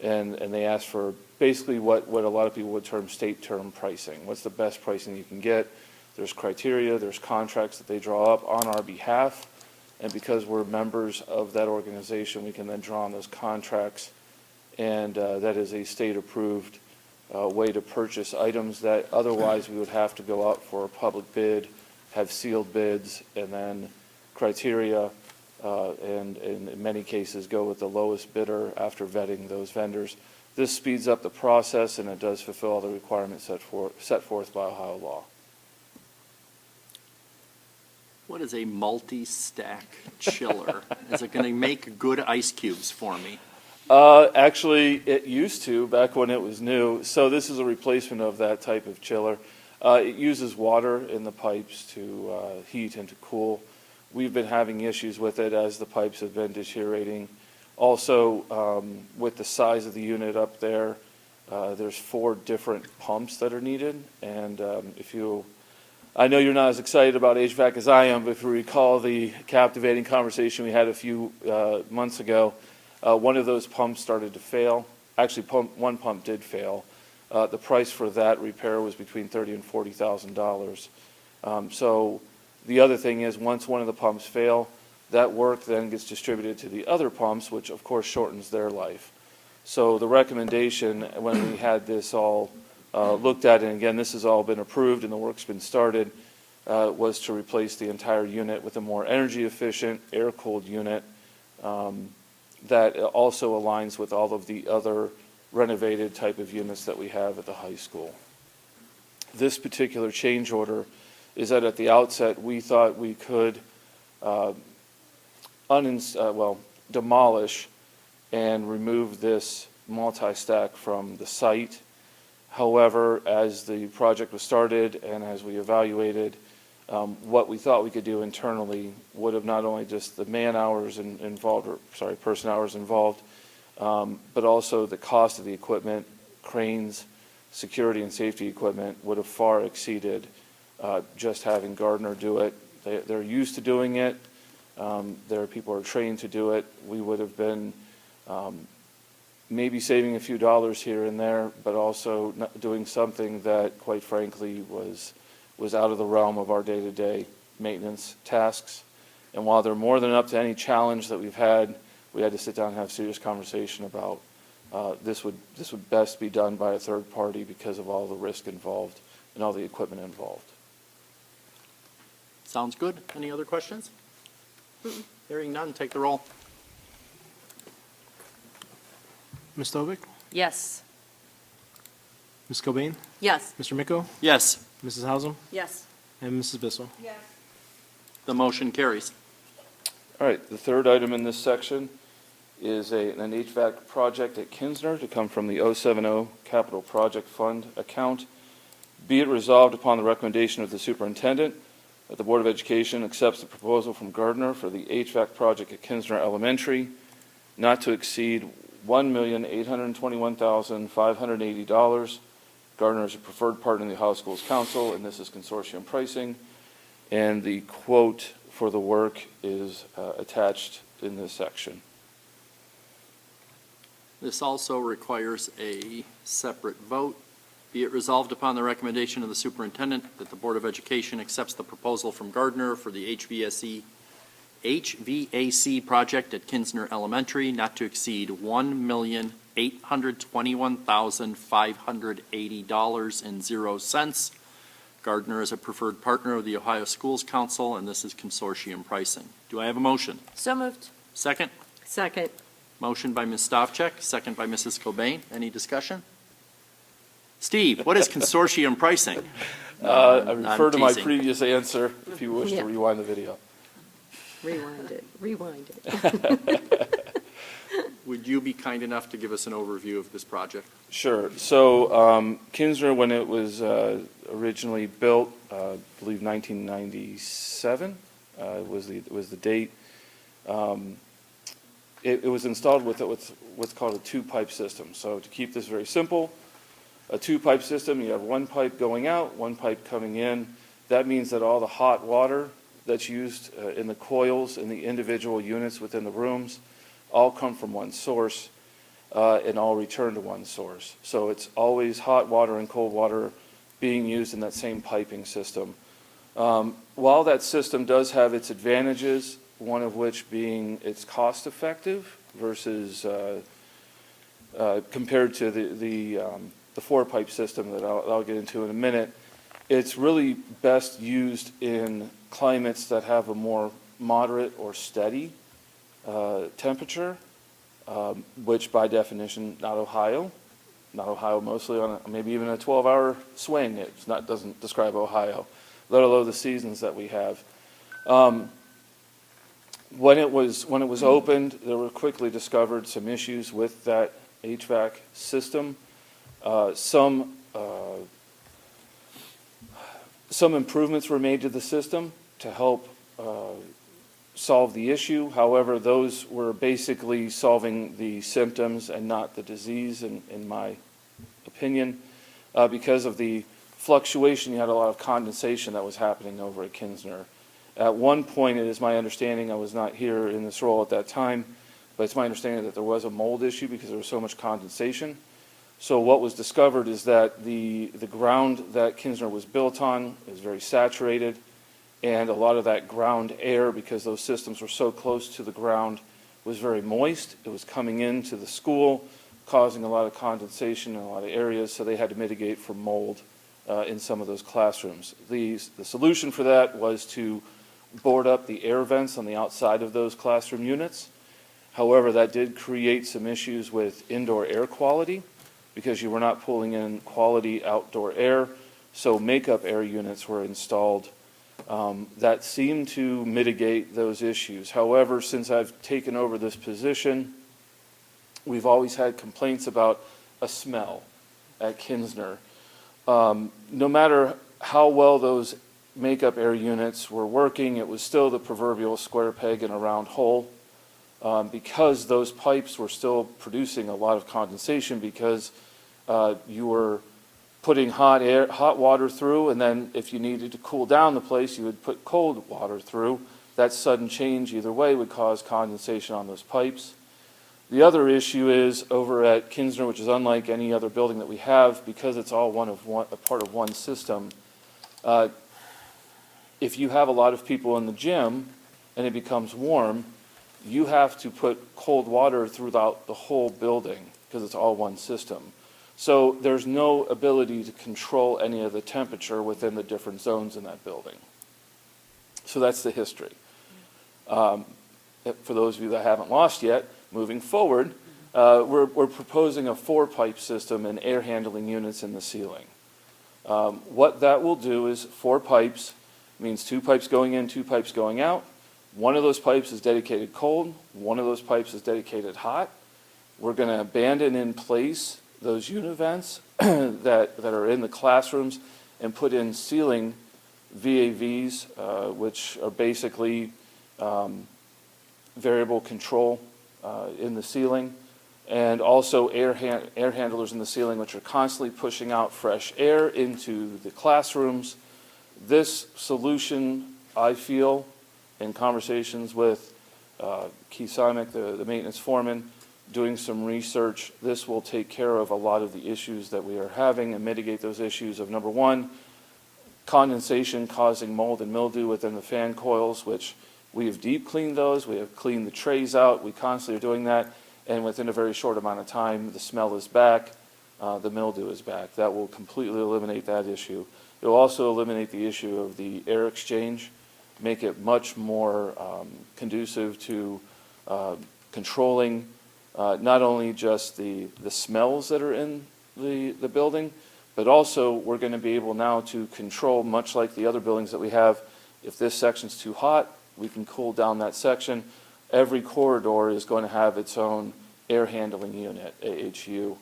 and they ask for basically what a lot of people would term state term pricing. What's the best pricing you can get? There's criteria, there's contracts that they draw up on our behalf, and because we're members of that organization, we can then draw on those contracts, and that is a state-approved way to purchase items that otherwise we would have to go out for a public bid, have sealed bids, and then criteria, and in many cases go with the lowest bidder after vetting those vendors. This speeds up the process, and it does fulfill all the requirements set forth by Ohio law. What is a multi-stack chiller? Is it going to make good ice cubes for me? Actually, it used to back when it was new. So this is a replacement of that type of chiller. It uses water in the pipes to heat and to cool. We've been having issues with it as the pipes have been deteriorating. Also, with the size of the unit up there, there's 4 different pumps that are needed. And I know you're not as excited about HVAC as I am, but if you recall the captivating conversation we had a few months ago, one of those pumps started to fail. Actually, one pump did fail. The price for that repair was between $30,000 and $40,000. So the other thing is, once one of the pumps fail, that work then gets distributed to the other pumps, which of course shortens their life. So the recommendation when we had this all looked at, and again, this has all been approved and the work's been started, was to replace the entire unit with a more energy efficient, air-cooled unit that also aligns with all of the other renovated type of units that we have at the high school. This particular change order is that at the outset we thought we could demolish and remove this multi-stack from the site. However, as the project was started and as we evaluated, what we thought we could do internally would have not only just the man hours person hours involved, but also the cost of the equipment, cranes, security and safety equipment would have far exceeded just having Gardner do it. They're used to doing it. Their people are trained to do it. We would have been maybe saving a few dollars here and there, but also not doing something that, quite frankly, was out of the realm of our day-to-day maintenance tasks. And while they're more than up to any challenge that we've had, we had to sit down and have a serious conversation about this would best be done by a third party because of all the risk involved and all the equipment involved. Sounds good. Any other questions? Hearing none, take the roll. Ms. Stovik? Yes. Ms. Cobain? Yes. Mr. Micko? Yes, Mrs. Hausum? Yes. And Mrs. Bissell? the motion carries. All right, the third item in this section is an HVAC project at Kinsner to come from the 070 Capital Project Fund account. Be it resolved upon the recommendation of the superintendent that the Board of Education accepts the proposal from Gardner for the HVAC project at Kinsner Elementary not to exceed $1,821,580. Gardner is a preferred partner in the Ohio Schools Council, and this is consortium pricing. And the quote for the work is attached in this section. This also requires a separate vote. Be it resolved upon the recommendation of the superintendent that the Board of Education accepts the proposal from Gardner for the HVAC HVAC project at Kinsner Elementary not to exceed $1,821,580.00. Gardner is a preferred partner of the Ohio Schools Council, and this is consortium pricing. Do I have a motion? So moved. Second? Second. Motion by Ms. Stavcek, second by Mrs. Cobain. Any discussion? Steve, what is consortium pricing? I refer to my teasing. previous answer if you wish Yeah. to rewind the video. Rewind it. Would you be kind enough to give us an overview of this project? Sure. So Kinsner, when it was originally built, I believe 1997 was the date. It was installed with what's called a two-pipe system. So to keep this very simple, a two-pipe system, you have one pipe going out, one pipe coming in. That means that all the hot water that's used in the coils in the individual units within the rooms all come from one source and all return to one source. So it's always hot water and cold water being used in that same piping system. While that system does have its advantages, one of which being it's cost effective versus compared to the four-pipe system that I'll get into in a minute, it's really best used in climates that have a more moderate or steady temperature, which by definition, not Ohio mostly on maybe even a 12-hour swing. Doesn't describe Ohio, let alone the seasons that we have. When it was opened, there were quickly discovered some issues with that HVAC system. Some improvements were made to the system to help solve the issue. However, those were basically solving the symptoms and not the disease, in my opinion. Because of the fluctuation, you had a lot of condensation that was happening over at Kinsner. At one point, it is my understanding, I was not here in this role at that time, but it's my understanding that there was a mold issue because there was so much condensation. So what was discovered is that the ground that Kinsner was built on is very saturated, and a lot of that ground air, because those systems were so close to the ground, was very moist. It was coming into the school, causing a lot of condensation in a lot of areas, so they had to mitigate for mold in some of those classrooms. The solution for that was to board up the air vents on the outside of those classroom units. However, that did create some issues with indoor air quality because you were not pulling in quality outdoor air, so makeup air units were installed that seemed to mitigate those issues. However, since I've taken over this position, we've always had complaints about a smell at Kinsner. No matter how well those makeup air units were working, it was still the proverbial square peg in a round hole because those pipes were still producing a lot of condensation because you were putting hot water through, and then if you needed to cool down the place, you would put cold water through. That sudden change either way would cause condensation on those pipes. The other issue is over at Kinsner, which is unlike any other building that we have, because it's all a part of one system. If you have a lot of people in the gym and it becomes warm, you have to put cold water throughout the whole building because it's all one system. So there's no ability to control any of the temperature within the different zones in that building. So that's the history. For those of you that haven't lost yet, moving forward, we're proposing a four-pipe system and air handling units in the ceiling. What that will do is 4 pipes means 2 pipes going in, 2 pipes going out. One of those pipes is dedicated cold, one of those pipes is dedicated hot. We're going to abandon in place those univents that are in the classrooms and put in ceiling VAVs, which are basically variable control in the ceiling, and also air handlers in the ceiling, which are constantly pushing out fresh air into the classrooms. This solution, I feel, in conversations with Keith Simek, the maintenance foreman, doing some research, this will take care of a lot of the issues that we are having and mitigate those issues of, number one, condensation causing mold and mildew within the fan coils, which We have deep cleaned those. We have cleaned the trays out. We constantly are doing that. And within a very short amount of time, the smell is back, the mildew is back. That will completely eliminate that issue. It will also eliminate the issue of the air exchange, make it much more conducive to controlling not only just the smells that are in the building, but also we're going to be able now to control, much like the other buildings that we have, if this section's too hot, we can cool down that section. Every corridor is going to have its own air handling unit, AHU,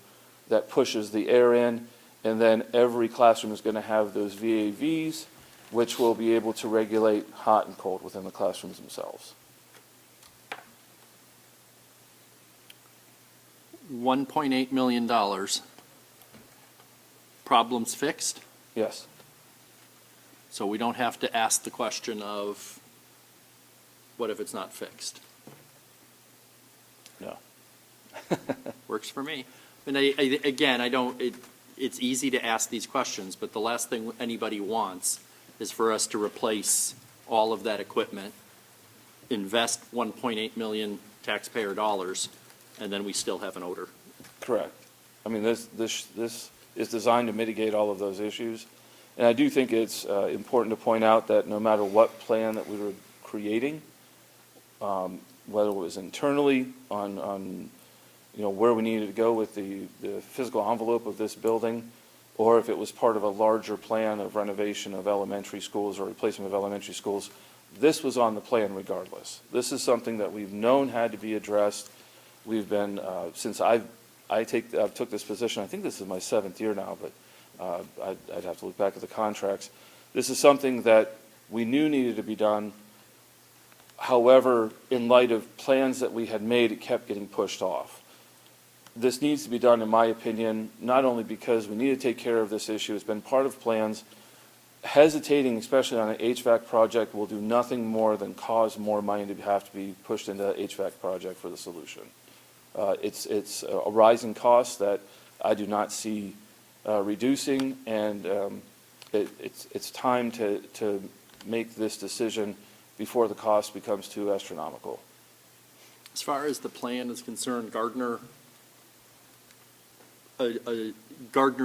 that pushes the air in, and then every classroom is going to have those VAVs, which will be able to regulate hot and cold within the classrooms themselves. $1.8 million. Problems fixed? Yes. So we don't have to ask the question of, what if it's not fixed? No. Works for me. And again, it's easy to ask these questions, but the last thing anybody wants is for us to replace all of that equipment, invest 1.8 million taxpayer dollars, and then we still have an odor. Correct. I mean, this is designed to mitigate all of those issues. And I do think it's important to point out that no matter what plan that we were creating, whether it was internally on where we needed to go with the physical envelope of this building, or if it was part of a larger plan of renovation of elementary schools or replacement of elementary schools, this was on the plan regardless. This is something that we've known had to be addressed. We've been, since I took this position, I think this is my 7th year now, but I'd have to look back at the contracts. This is something that we knew needed to be done. However, in light of plans that we had made, it kept getting pushed off. This needs to be done, in my opinion, not only because we need to take care of this issue, it's been part of plans. Hesitating, especially on an HVAC project, will do nothing more than cause more money to have to be pushed into the HVAC project for the solution. It's a rising cost that I do not see reducing, and it's time to make this decision before the cost becomes too astronomical. As far as the plan is concerned, Gardner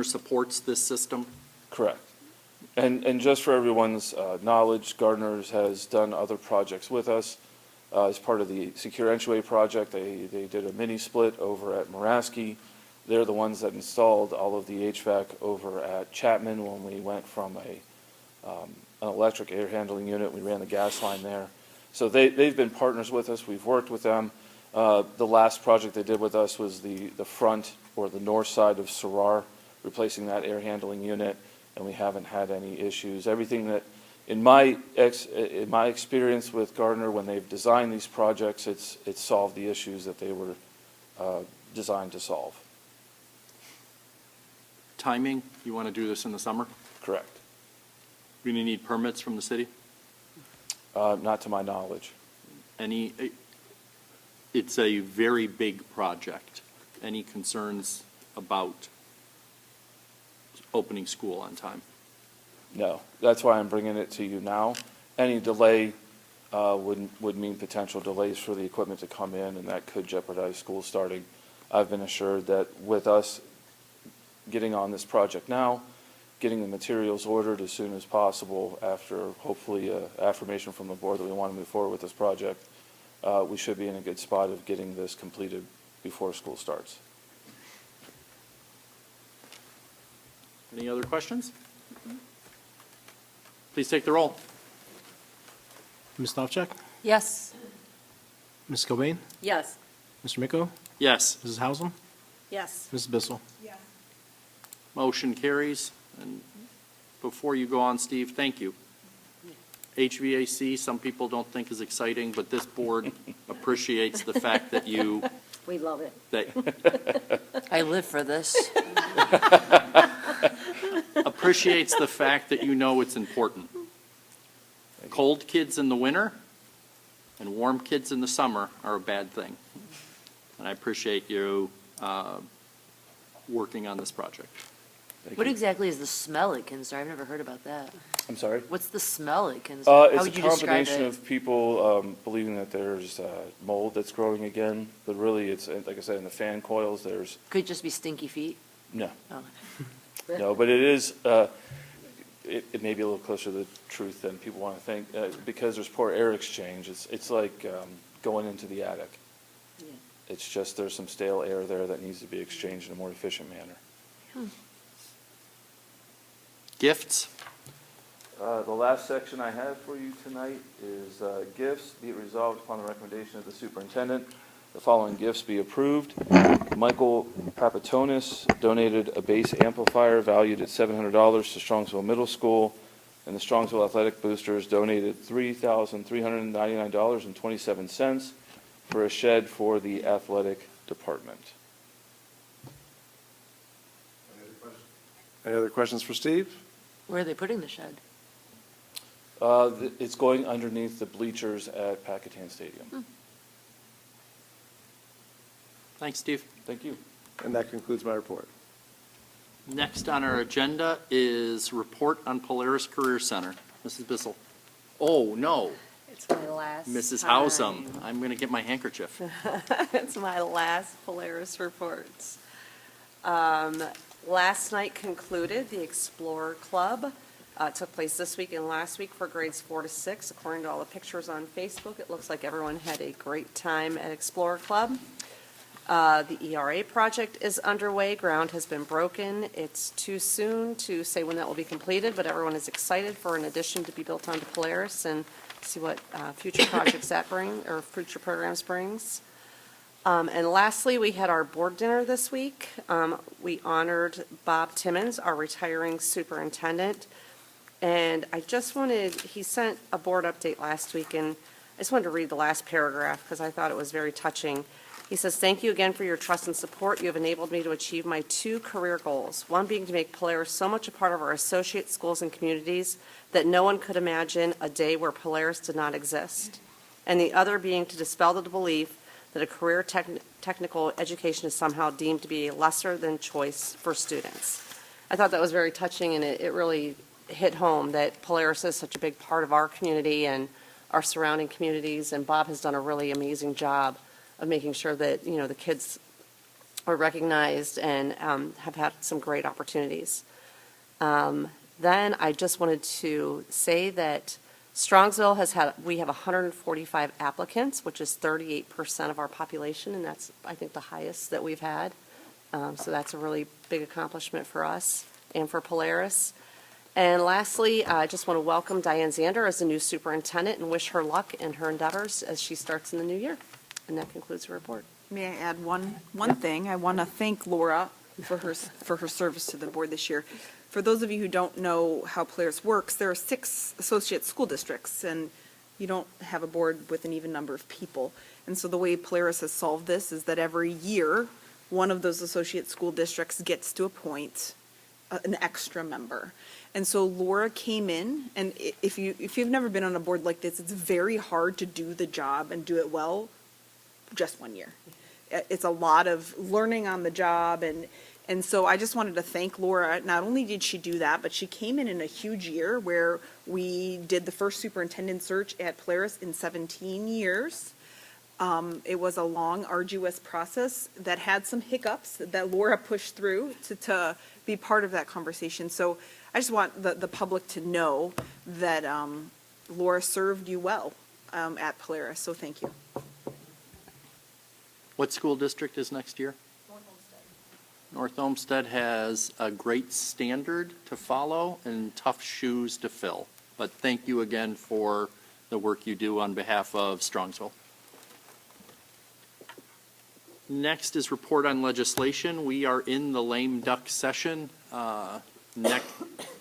supports this system? Correct. And just for everyone's knowledge, Gardner has done other projects with us. As part of the Secure Entryway project, they did a mini split over at Muraski. They're the ones that installed all of the HVAC over at Chapman when we went from an electric air handling unit. We ran the gas line there. So they've been partners with us. We've worked with them. The last project they did with us was the front or the north side of Sarar, replacing that air handling unit, and we haven't had any issues. Everything that, in my experience with Gardner, when they've designed these projects, it's solved the issues that they were designed to solve. Timing, you want to do this in the summer? Correct. We need permits from the city? Not to my knowledge. It's a very big project. Any concerns about opening school on time? No. That's why I'm bringing it to you now. Any delay would mean potential delays for the equipment to come in, and that could jeopardize school starting. I've been assured that with us getting on this project now, getting the materials ordered as soon as possible after hopefully affirmation from the board that we want to move forward with this project, we should be in a good spot of getting this completed before school starts. Any other questions? Please take the roll. Ms. Stavcek? Yes. Ms. Cobain? Yes. Mr. Miko? Yes. Mrs. Hausum? Yes. Mrs. Bissell? Motion carries. And before you go on, Steve, thank you. HVAC, some people don't think is exciting, but this board appreciates the fact that you... We love it. I live for this. Appreciates the fact that you know it's important. Cold kids in the winter and warm kids in the summer are a bad thing. And I appreciate you working on this project. What exactly is the smell it can start? I've never heard about that. I'm sorry? What's the smell it can, how It's a would you describe combination it? of people believing that there's mold that's growing again, but really it's, like I said, in the fan coils, there's, Could it just be stinky feet? no. Oh. No, but it is, it may be a little closer to the truth than people want to think, because there's poor air exchange. It's like going into the attic. Yeah. It's just there's some stale air there that needs to be exchanged in a more efficient manner. Gifts? The last section I have for you tonight is gifts. Be it resolved upon the recommendation of the superintendent, the following gifts be approved. Michael Papatonis donated a bass amplifier valued at $700 to Strongsville Middle School, and the Strongsville Athletic Boosters donated $3,399.27 for a shed for the athletic department. Any other questions for Steve? Where are they putting the shed? It's going underneath the bleachers at Packatan Stadium. Thanks, Steve. Thank you. And that concludes my report. Next on our agenda is report on Polaris Career Center. Mrs. Bissell. Oh, no. It's my last Mrs. time. Hausum. I'm going to get my handkerchief. It's my last Polaris report. Last night concluded the Explorer Club. It took place this week and last week for grades 4 to 6. According to all the pictures on Facebook, it looks like everyone had a great time at Explorer Club. The ERA project is underway. Ground has been broken. It's too soon to say when that will be completed, but everyone is excited for an addition to be built onto Polaris and see what future projects that bring, or future programs brings. And lastly, we had our board dinner this week. We honored Bob Timmons, our retiring superintendent. And I just wanted, he sent a board update last week, and I just wanted to read the last paragraph because I thought it was very touching. He says, "Thank you again for your trust and support. You have enabled me to achieve my 2 career goals, one being to make Polaris so much a part of our associate schools and communities that no one could imagine a day where Polaris did not exist, and the other being to dispel the belief that a career technical education is somehow deemed to be a lesser than choice for students." I thought that was very touching, and it really hit home that Polaris is such a big part of our community and our surrounding communities, and Bob has done a really amazing job of making sure that, you know, the kids are recognized and have had some great opportunities. Then I just wanted to say that Strongsville we have 145 applicants, which is 38% of our population, and that's, I think, the highest that we've had. So that's a really big accomplishment for us and for Polaris. And lastly, I just want to welcome Diane Zander as the new superintendent and wish her luck in her endeavors as she starts in the new year. And that concludes the report. May I add one thing? I want to thank Laura for her service to the board this year. For those of you who don't know how Polaris works, there are 6 associate school districts, and you don't have a board with an even number of people. And so the way Polaris has solved this is that every year, one of those associate school districts gets to appoint an extra member. And so Laura came in, and if you've never been on a board like this, it's very hard to do the job and do it well just 1 year. It's a lot of learning on the job, and so I just wanted to thank Laura. Not only did she do that, but she came in a huge year where we did the first superintendent search at Polaris in 17 years. It was a long, arduous process that had some hiccups that Laura pushed through to be part of that conversation. So I just want the public to know that Laura served you well at Polaris, so thank you. What school district is next year? North Olmsted has a great standard to follow and tough shoes to fill. But thank you again for the work you do on behalf of Strongsville. Next is report on legislation. We are in the lame duck session.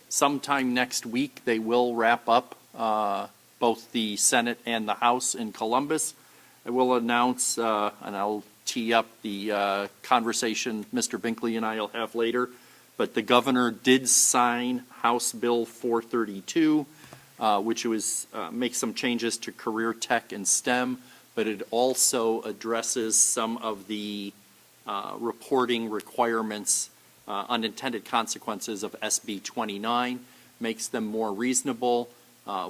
Sometime next week, they will wrap up both the Senate and the House in Columbus. I will announce, and I'll tee up the conversation Mr. Binkley and I will have later, but the governor did sign House Bill 432, which was make some changes to career tech and STEM, but it also addresses some of the reporting requirements, unintended consequences of SB 29. makes them more reasonable.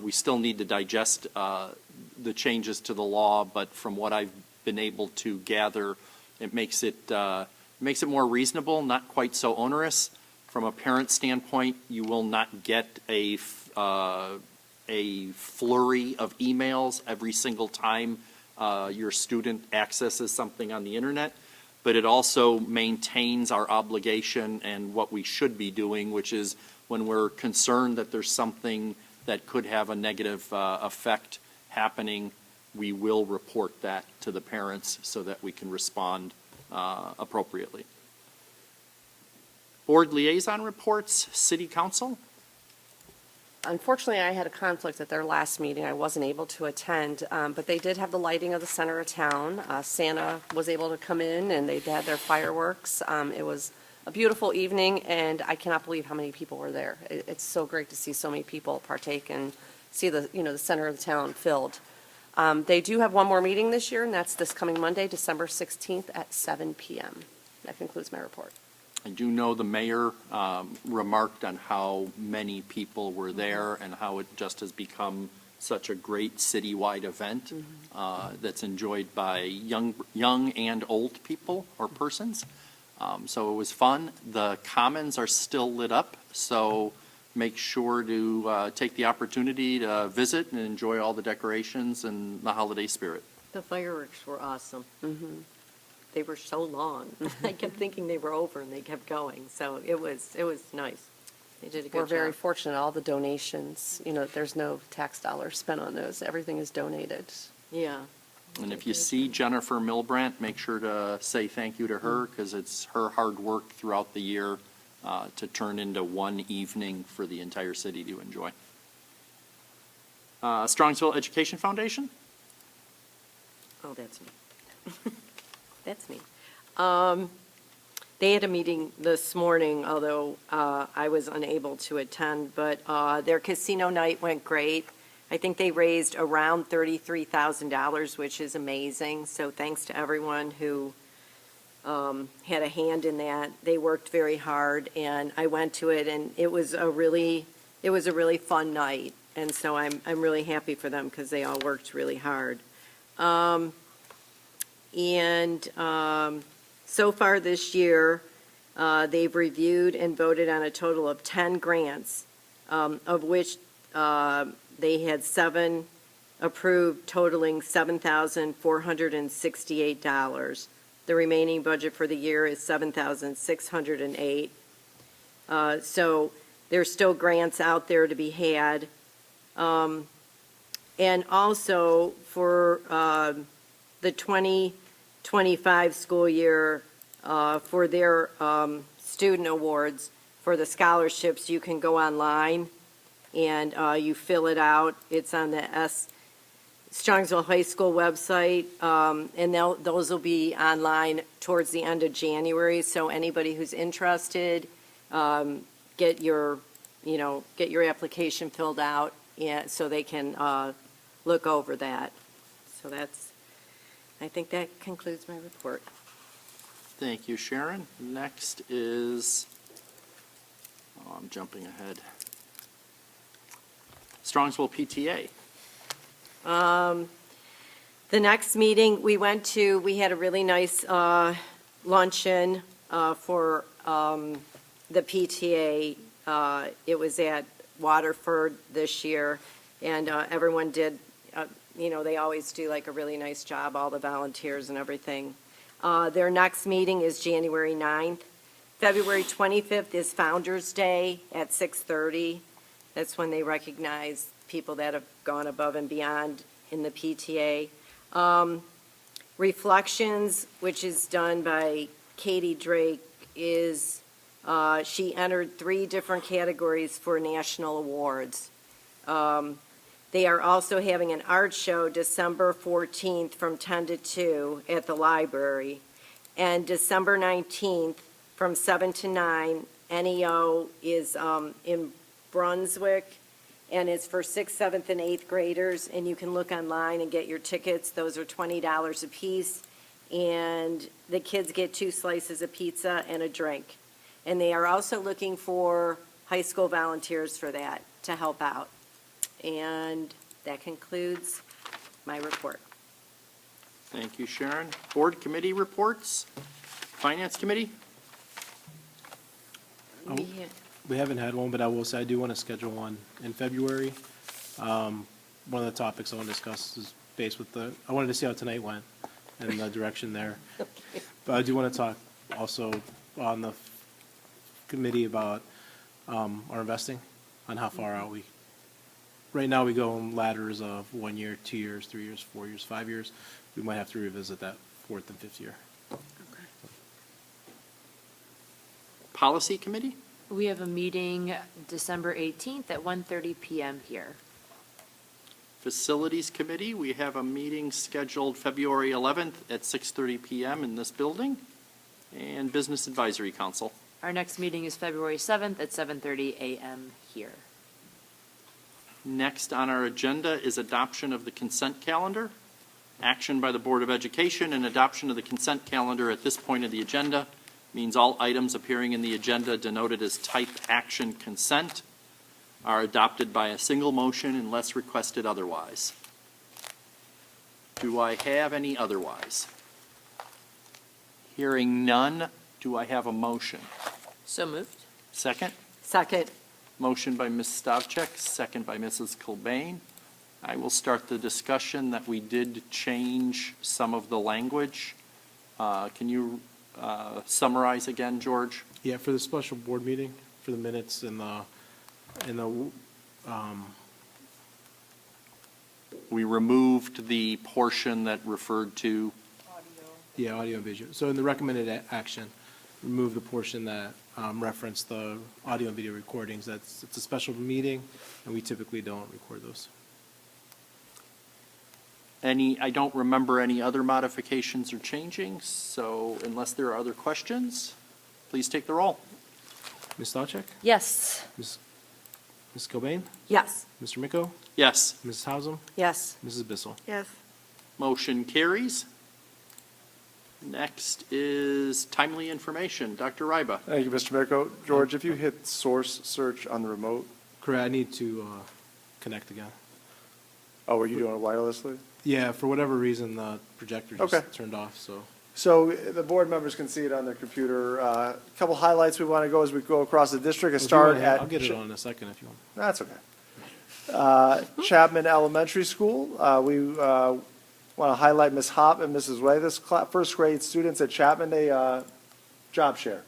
We still need to digest the changes to the law, but from what I've been able to gather, it makes it more reasonable, not quite so onerous. From a parent standpoint, you will not get a flurry of emails every single time your student accesses something on the internet, but it also maintains our obligation and what we should be doing, which is when we're concerned that there's something that could have a negative effect happening, we will report that to the parents so that we can respond appropriately. Board liaison reports, City Council. Unfortunately, I had a conflict at their last meeting. I wasn't able to attend, but they did have the lighting of the center of town. Santa was able to come in, and they had their fireworks. It was a beautiful evening, and I cannot believe how many people were there. It's so great to see so many people partake and see the center of the town filled. They do have one more meeting this year, and that's this coming Monday, December 16th at 7 p.m. That concludes my report. I do know the mayor remarked on how many people were there and how it just has become such a great citywide event that's enjoyed by young and old people or persons. So it was fun. The commons are still lit up, so make sure to take the opportunity to visit and enjoy all the decorations and the holiday spirit. The fireworks were awesome. They were so long. I kept thinking they were over, and they kept going. So it was nice. They did a good job. We're very fortunate. All the donations, there's no tax dollars spent on those. Everything is donated. Yeah. And if you see Jennifer Milbrandt, make sure to say thank you to her, because it's her hard work throughout the year to turn into one evening for the entire city to enjoy. Strongsville Education Foundation. Oh, that's me. That's me. They had a meeting this morning, although I was unable to attend, but their casino night went great. I think they raised around $33,000, which is amazing. So thanks to everyone who had a hand in that. They worked very hard, and I went to it, and it was a really fun night. And so I'm really happy for them because they all worked really hard. So far this year, they've reviewed and voted on a total of 10 grants, of which they had 7 approved, totaling $7,468. The remaining budget for the year is $7,608. So there's still grants out there to be had. And also for the 2025 school year, for their student awards, for the scholarships, you can go online and you fill it out. It's on the Strongsville High School website, and those will be online towards the end of January. So anybody who's interested, get your application filled out, so they can look over that. So I think that concludes my report. Thank you, Sharon. Next is, I'm jumping ahead. Strongsville PTA. The next meeting we had a really nice luncheon for the PTA. It was at Waterford this year, and everyone did, they always do like a really nice job, all the volunteers and everything. Their next meeting is January 9th. February 25th is Founders Day at 6:30. That's when they recognize people that have gone above and beyond in the PTA. Reflections, which is done by Katie Drake, is she entered 3 different categories for national awards. They are also having an art show December 14th from 10 to 2 at the library. And December 19th from 7 to 9, NEO is in Brunswick, and it's for 6th, 7th, and 8th graders. And you can look online and get your tickets. Those are $20 a piece. And the kids get 2 slices of pizza and a drink. And they are also looking for high school volunteers for that to help out. And that concludes my report. Thank you, Sharon. Board committee reports? Finance committee? We haven't had one, but I will say I do want to schedule one in February. One of the topics I want to discuss is based with I wanted to see how tonight went and the direction there. But I do want to talk also on the committee about our investing, on how far out right now we go in ladders of 1 year, 2 years, 3 years, 4 years, 5 years. We might have to revisit that 4th and 5th year. Policy committee? We have a meeting December 18th at 1:30 PM here. Facilities committee, we have a meeting scheduled February 11th at 6:30 PM in this building. And Business Advisory Council. Our next meeting is February 7th at 7:30 AM here. Next on our agenda is adoption of the consent calendar. Action by the Board of Education and adoption of the consent calendar at this point of the agenda means all items appearing in the agenda denoted as type action consent are adopted by a single motion unless requested otherwise. Do I have any otherwise? Hearing none, do I have a motion? So moved. Second? Second. Motion by Ms. Stavcek, second by Mrs. Cobain. I will start the discussion that we did change some of the language. Can you summarize again, George? Yeah, for the special board meeting, for the minutes We removed the portion that referred to, yeah, audio and visual. So in the recommended action, remove the portion that referenced the audio and video recordings. It's a special meeting, and we typically don't record those. I don't remember any other modifications or changing, so unless there are other questions, please take the roll. Ms. Stavcek? Yes. Ms. Cobain? Yes. Mr. Miko? Yes. Mrs. Hausum? Yes. Mrs. Bissell? Yes. Motion carries. Next is timely information. Dr. Ryba. Thank you, Mr. Miko. George, if you hit source search on the remote. Correct, I need to connect again. Oh, were you doing it wirelessly? Yeah, for whatever reason, the projector just Okay. turned off, so. So the board members can see it on their computer. A couple highlights we want to go as we go across the district and start at. I'll get it on in a second if you want. That's okay. Chapman Elementary School. We want to highlight Ms. Hopp and Mrs. Way. This first grade students at Chapman, they job share.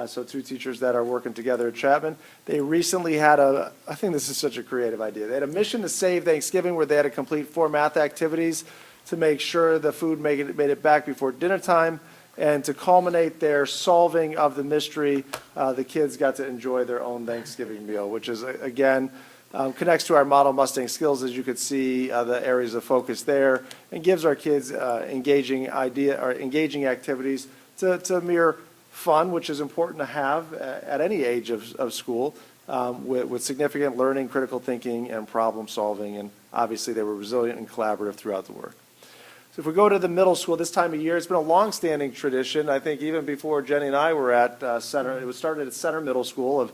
So two teachers that are working together at Chapman. They recently had I think this is such a creative idea. They had a mission to save Thanksgiving where they had to complete 4 math activities to make sure the food made it back before dinner time. And to culminate their solving of the mystery, the kids got to enjoy their own Thanksgiving meal, which is, again, connects to our Model Mustang skills, as you could see, the areas of focus there, and gives our kids engaging activities to mere fun, which is important to have at any age of school, with significant learning, critical thinking, and problem solving. And obviously, they were resilient and collaborative throughout the work. So if we go to the middle school this time of year, it's been a long-standing tradition. I think even before Jenny and I were at Center, it was started at Center Middle School.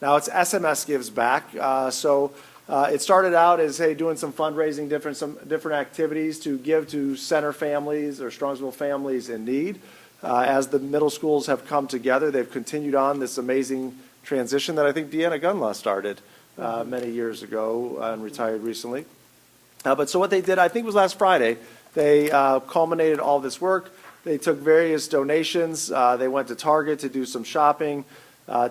Now it's SMS Gives Back. It started out as, hey, doing some fundraising, some different activities to give to Center families or Strongsville families in need. As the middle schools have come together, they've continued on this amazing transition that I think Deanna Gunlaw started many years ago and retired recently. But so what they did, I think it was last Friday, they culminated all this work. They took various donations. They went to Target to do some shopping,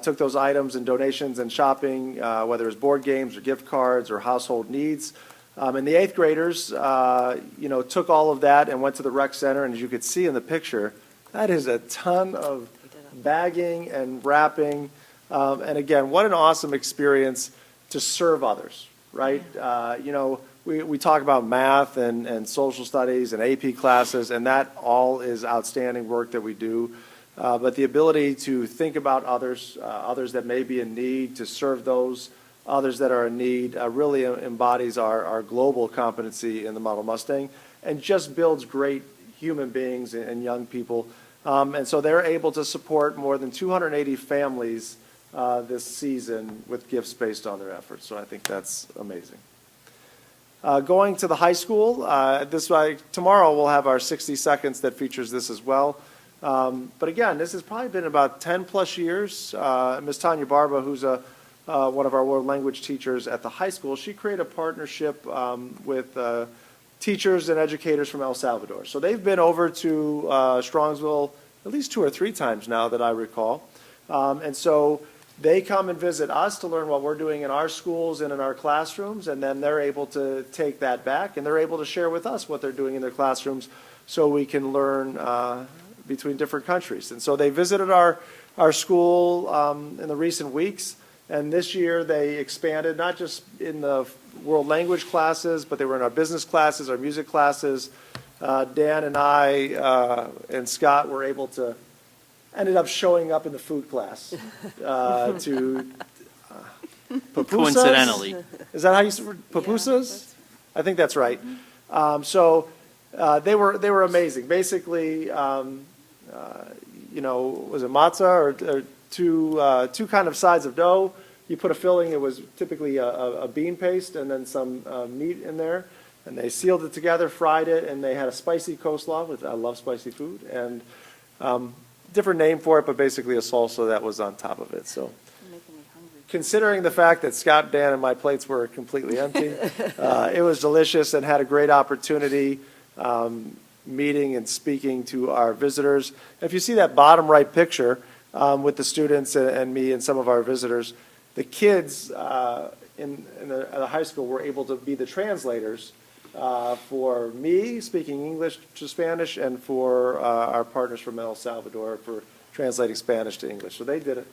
took those items and donations and shopping, whether it was board games or gift cards or household needs. And the 8th graders, took all of that and went to the rec center. And as you could see in the picture, that is a ton of bagging and wrapping. And again, what an awesome experience to serve others, right? We talk about math and social studies and AP classes, and that all is outstanding work that we do. But the ability to think about others, others that may be in need, to serve those others that are in need, really embodies our global competency in the Model Mustang and just builds great human beings and young people. And so they're able to support more than 280 families this season with gifts based on their efforts. So I think that's amazing. Going to the high school, tomorrow we'll have our 60 seconds that features this as well. But again, this has probably been about 10-plus years. Ms. Tanya Barba, who's one of our world language teachers at the high school, she created a partnership with teachers and educators from El Salvador. So they've been over to Strongsville at least 2 or 3 times now that I recall. And so they come and visit us to learn what we're doing in our schools and in our classrooms, and then they're able to take that back, and they're able to share with us what they're doing in their classrooms so we can learn between different countries. And so they visited our school in the recent weeks, and this year they expanded, not just in the world language classes, but they were in our business classes, our music classes. Dan and I and Scott were able to ended up showing up in the food class to pupusas. Coincidentally. Is that how you say pupusas? I think that's right. So they were amazing. Basically, was it matzah or two kind of sides of dough? You put a filling. It was typically a bean paste and then some meat in there. And they sealed it together, fried it, and they had a spicy coleslaw, which I love spicy food, and different name for it, but basically a salsa that was on top of it. So, considering the fact that Scott, Dan, and my plates were completely empty, it was delicious and had a great opportunity meeting and speaking to our visitors. If you see that bottom right picture with the students and me and some of our visitors, the kids in the high school were able to be the translators for me speaking English to Spanish and for our partners from El Salvador for translating Spanish to English. So they did it.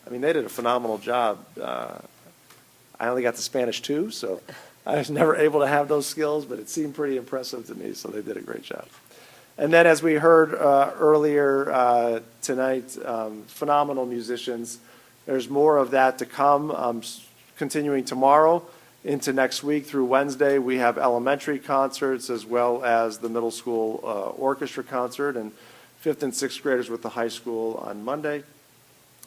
I mean, they did a phenomenal job. I only got the Spanish too, so I was never able to have those skills, but it seemed pretty impressive to me, so they did a great job. And then as we heard earlier tonight, phenomenal musicians. There's more of that to come, continuing tomorrow into next week through Wednesday. We have elementary concerts as well as the middle school orchestra concert, and 5th and 6th graders with the high school on Monday.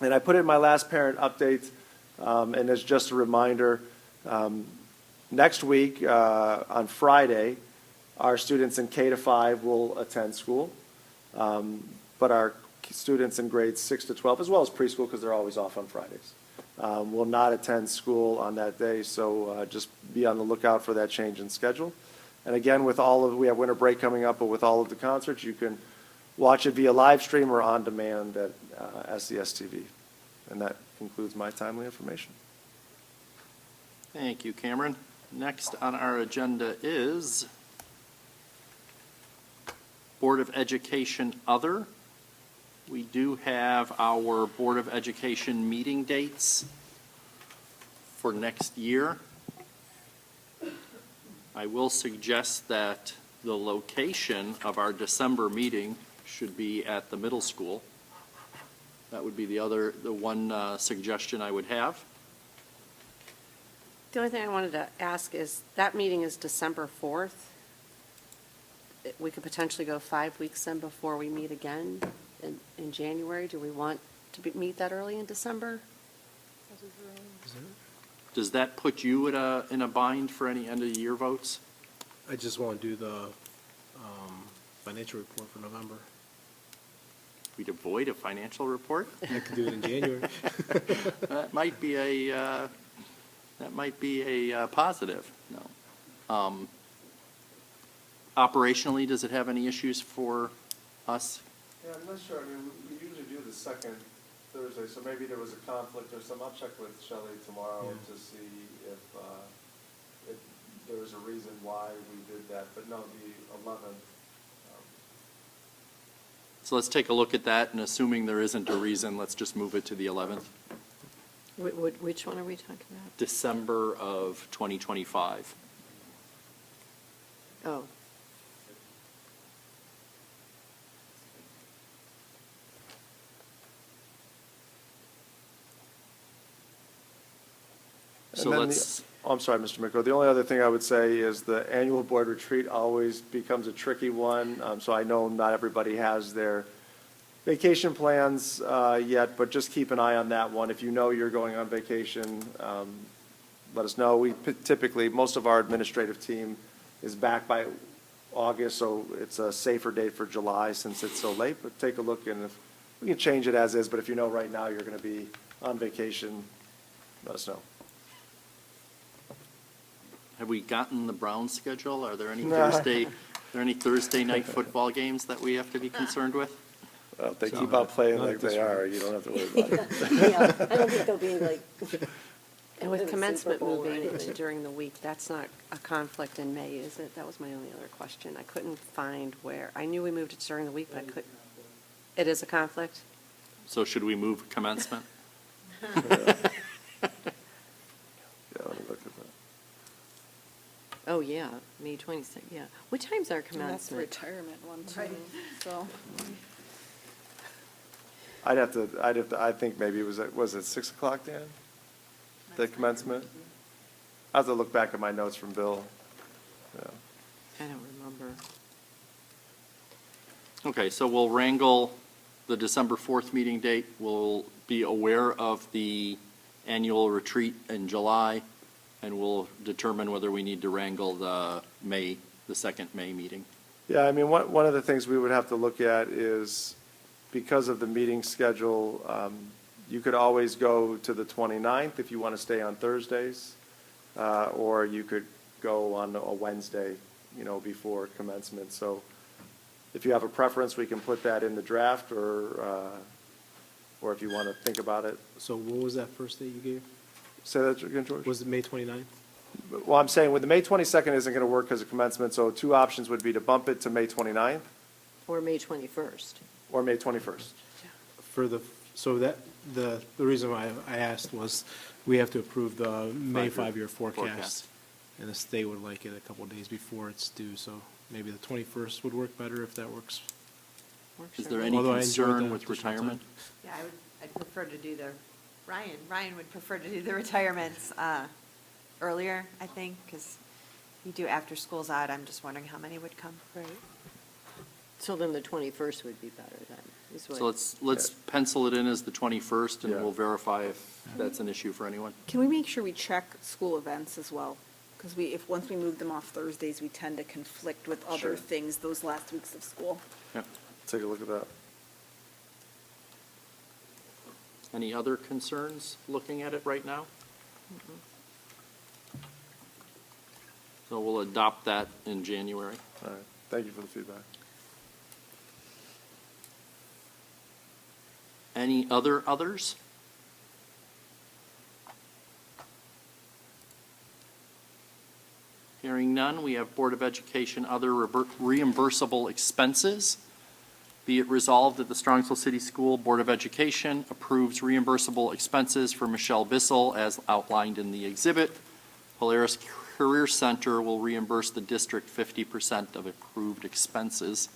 And I put in my last parent update, and as just a reminder, next week on Friday, our students in K to 5 will attend school, but our students in grades 6 to 12, as well as preschool because they're always off on Fridays, will not attend school on that day, so just be on the lookout for that change in schedule. And again, we have winter break coming up, but with all of the concerts, you can watch it via live stream or on demand at SES TV. And that concludes my timely information. Thank you, Cameron. Next on our agenda is Board of Education Other. We do have our Board of Education meeting dates for next year. I will suggest that the location of our December meeting should be at the middle school. That would be the one suggestion I would have. The only thing I wanted to ask is, that meeting is December 4th. We could potentially go 5 weeks in before we meet again in January. Do we want to meet that early in December? Does that put you in a bind for any end-of-the-year votes? I just want to do the financial report for November. We'd avoid a financial report? I could do it in January. That might be a positive. No. Operationally, does it have any issues for us? Yeah, I'm not sure. I mean, we usually do the second Thursday, so maybe there was a conflict or something. I'll check with Shelley tomorrow to see if there was a reason why we did that. But no, the 11th. So let's take a look at that, and assuming there isn't a reason, let's just move it to the 11th. Which one are we talking about? December of 2025. Oh. So let's. I'm sorry, Mr. McCall. The only other thing I would say is the annual board retreat always becomes a tricky one. So I know not everybody has their vacation plans yet, but just keep an eye on that one. If you know you're going on vacation, let us know. We typically, most of our administrative team is back by August, so it's a safer date for July since it's so late, but take a look, and if we can change it as is, but if you know right now you're going to be on vacation, let us know. Have we gotten the Browns schedule? Are there any No. Thursday night football games that we have to be concerned with? Well, if they keep on playing like they are, you don't have to worry about it. Yeah, I don't think they'll be like. And with in the commencement Super Bowl or moving anything. during the week, that's not a conflict in May, is it? That was my only other question. I couldn't find where. I knew we moved it during the week, but I couldn't. It is a conflict? So should we move commencement? Yeah, let me look at that. Oh, yeah, May 26th, yeah. What time's our And that's the commencement? retirement one too, so. I think maybe it was it 6 o'clock, Dan? The commencement? I have to look back at my notes from Bill. Yeah. I don't remember. Okay, so we'll wrangle the December 4th meeting date. We'll be aware of the annual retreat in July, and we'll determine whether we need to wrangle the second May meeting. Yeah, I mean, one of the things we would have to look at is, because of the meeting schedule, you could always go to the 29th if you want to stay on Thursdays, or you could go on a Wednesday, before commencement. So if you have a preference, we can put that in the draft, or if you want to think about it. So what was that first date you gave? Say that again, George? Was it May 29th? Well, I'm saying with the May 22nd isn't going to work because of commencement, so two options would be to bump it to May 29th Or May 21st? or May 21st. The reason why I asked was, we have to approve the May 5-year forecast. forecast, and the state would like it a couple days before it's due, so maybe the 21st would work better if that works. Is there any Although I enjoyed concern the with additional retirement? Yeah, I'd prefer to do Ryan would prefer to do the retirements earlier, I think, because you do after school's out. I'm just wondering how many would come. Right. So then the 21st would be better then, is what. So let's pencil it in as the 21st, and Yeah. we'll verify if that's an issue for anyone. Can we make sure we check school events as well? Because once we move them off Thursdays, we tend to conflict with Sure. other things those last weeks of school. Yep. Take a look at that. Any other concerns looking at it right now? So we'll adopt that in January. All right. Thank you for the feedback. Any others? Hearing none, we have Board of Education other reimbursable expenses. Be it resolved that the Strongsville City School Board of Education approves reimbursable expenses for Michelle Bissell as outlined in the exhibit. Polaris Career Center will reimburse the district 50% of approved expenses.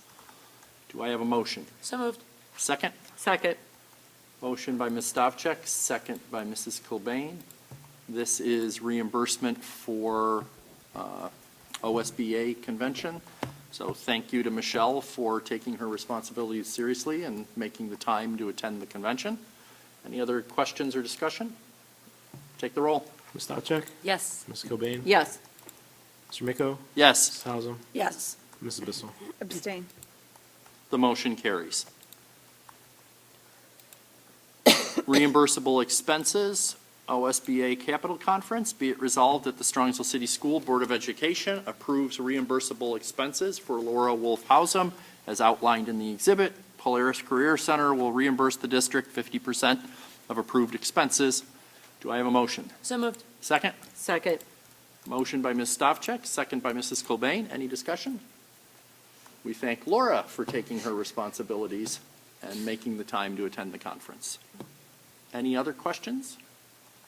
Do I have a motion? So moved. Second? Second. Motion by Ms. Stavcek, second by Mrs. Cobain. This is reimbursement for OSBA convention. So thank you to Michelle for taking her responsibilities seriously and making the time to attend the convention. Any other questions or discussion? Take the roll. Ms. Stavcek? Yes. Ms. Cobain? Yes. Mr. Miko? Yes, Ms. Hausum? Yes. Mrs. Bissell? Abstain. the motion carries. Reimbursable expenses, OSBA Capital Conference. Be it resolved that the Strongsville City School Board of Education approves reimbursable expenses for Laura Wolf-Hausum as outlined in the exhibit. Polaris Career Center will reimburse the district 50% of approved expenses. Do I have a motion? So moved. Second? Second. Motion by Ms. Stavcek, second by Mrs. Cobain. Any discussion? We thank Laura for taking her responsibilities and making the time to attend the conference. Any other questions?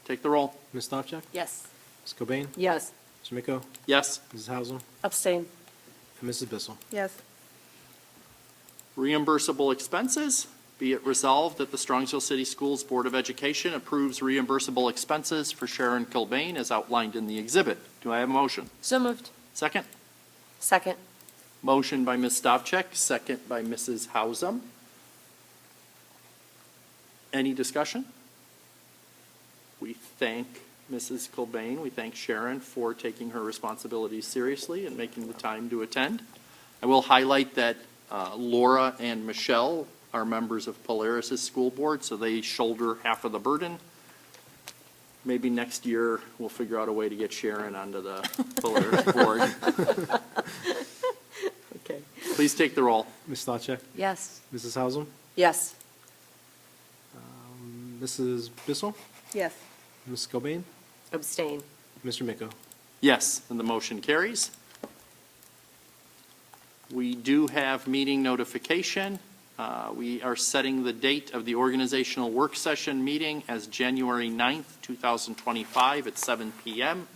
Take the roll. Ms. Stavcek? Yes. Ms. Cobain? Yes. Mr. Miko? Yes. Mrs. Hausum? Abstain. And Mrs. Bissell? Yes. Reimbursable expenses. Be it resolved that the Strongsville City Schools Board of Education approves reimbursable expenses for Sharon Kilbane as outlined in the exhibit. Do I have a motion? So moved. Second? Second. Motion by Ms. Stavcek, second by Mrs. Hausum. Any discussion? We thank Mrs. Cobain, we thank Sharon for taking her responsibilities seriously and making the time to attend. I will highlight that Laura and Michelle are members of Polaris' school board, so they shoulder half of the burden. Maybe next year, we'll figure out a way to get Sharon onto the Polaris board. Okay. Please take the roll. Ms. Stavcek? Yes. Mrs. Hausum? Yes. Mrs. Bissell? Yes. Ms. Cobain? Abstain. Mr. Miko? Yes, and the motion carries. We do have meeting notification. We are setting the date of the organizational work session meeting as January 9th, 2025 at 7 p.m.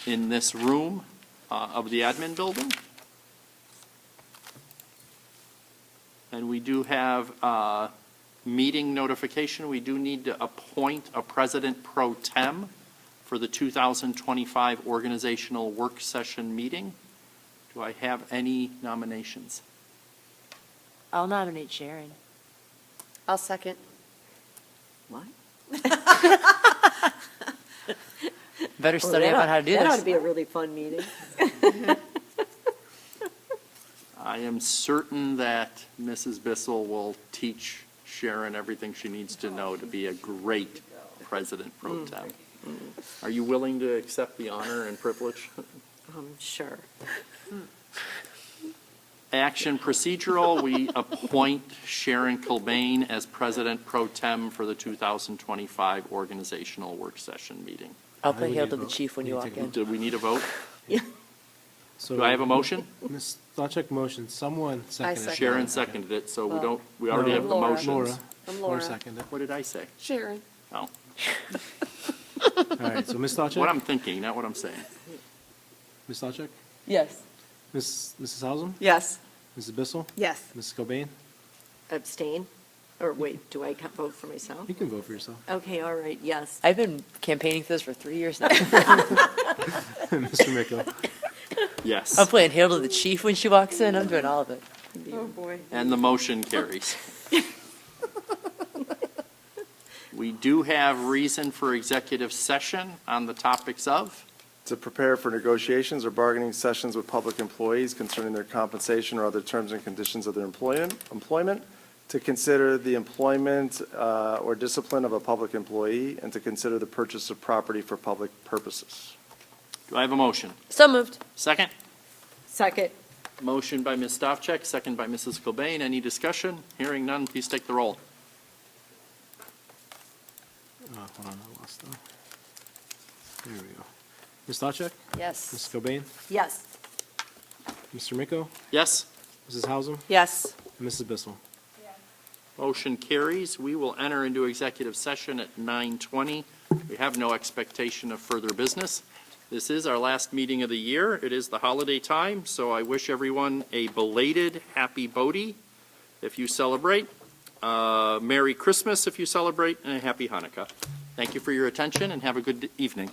in this room of the admin building. And we do have meeting notification. We do need to appoint a president pro tem for the 2025 organizational work session meeting. Do I have any nominations? I'll nominate Sharon. I'll second. What? Better study up on how to do That ought this. to be a really fun meeting. I am certain that Mrs. Bissell will teach Sharon everything she needs to know to be a great president pro tem. Are you willing to accept the honor and privilege? Sure. Action procedural, we appoint Sharon Cobain as president pro tem for the 2025 organizational work session meeting. I'll I play would hail need to a the vote. chief when you walk in. Do we need a vote? So Do I have a motion? Ms. Stavcek motion, someone seconded. second. Sharon seconded it, so we Well, don't, we already No, have the Laura. motions. Laura. I'm Laura Laura. seconded. What did I say? Sharon. Oh, All right, so Ms. Stavcek? what I'm thinking, not what I'm saying. Ms. Stavcek? Yes. Mrs. Hausum? Yes. Mrs. Bissell? Yes. Mrs. Cobain? Abstain? Or wait, do I vote for myself? You can vote for yourself. Okay, all right, yes. I've been campaigning for this for 3 years now. Mr. Miko? Yes. I'm playing hail to the chief when she walks in. I'm doing all of it. Oh, boy. And the motion carries. We do have reason for executive session on the topics of, To prepare for negotiations or bargaining sessions with public employees concerning their compensation or other terms and conditions of their employment, to consider the employment or discipline of a public employee, and to consider the purchase of property for public purposes. do I have a motion? So moved. Second? Second. Motion by Ms. Stavcek, second by Mrs. Cobain. Any discussion? Hearing none, please take the roll. Hold on, I lost that. There we go. Ms. Stavcek? Yes. Mrs. Cobain? Yes. Mr. Miko? Yes? Mrs. Hausum? Yes. And Mrs. Bissell? Motion carries. We will enter into executive session at 9:20. We have no expectation of further business. This is our last meeting of the year. It is the holiday time, so I wish everyone a belated Happy Bodhi if you celebrate, Merry Christmas if you celebrate, and a Happy Hanukkah. Thank you for your attention and have a good evening.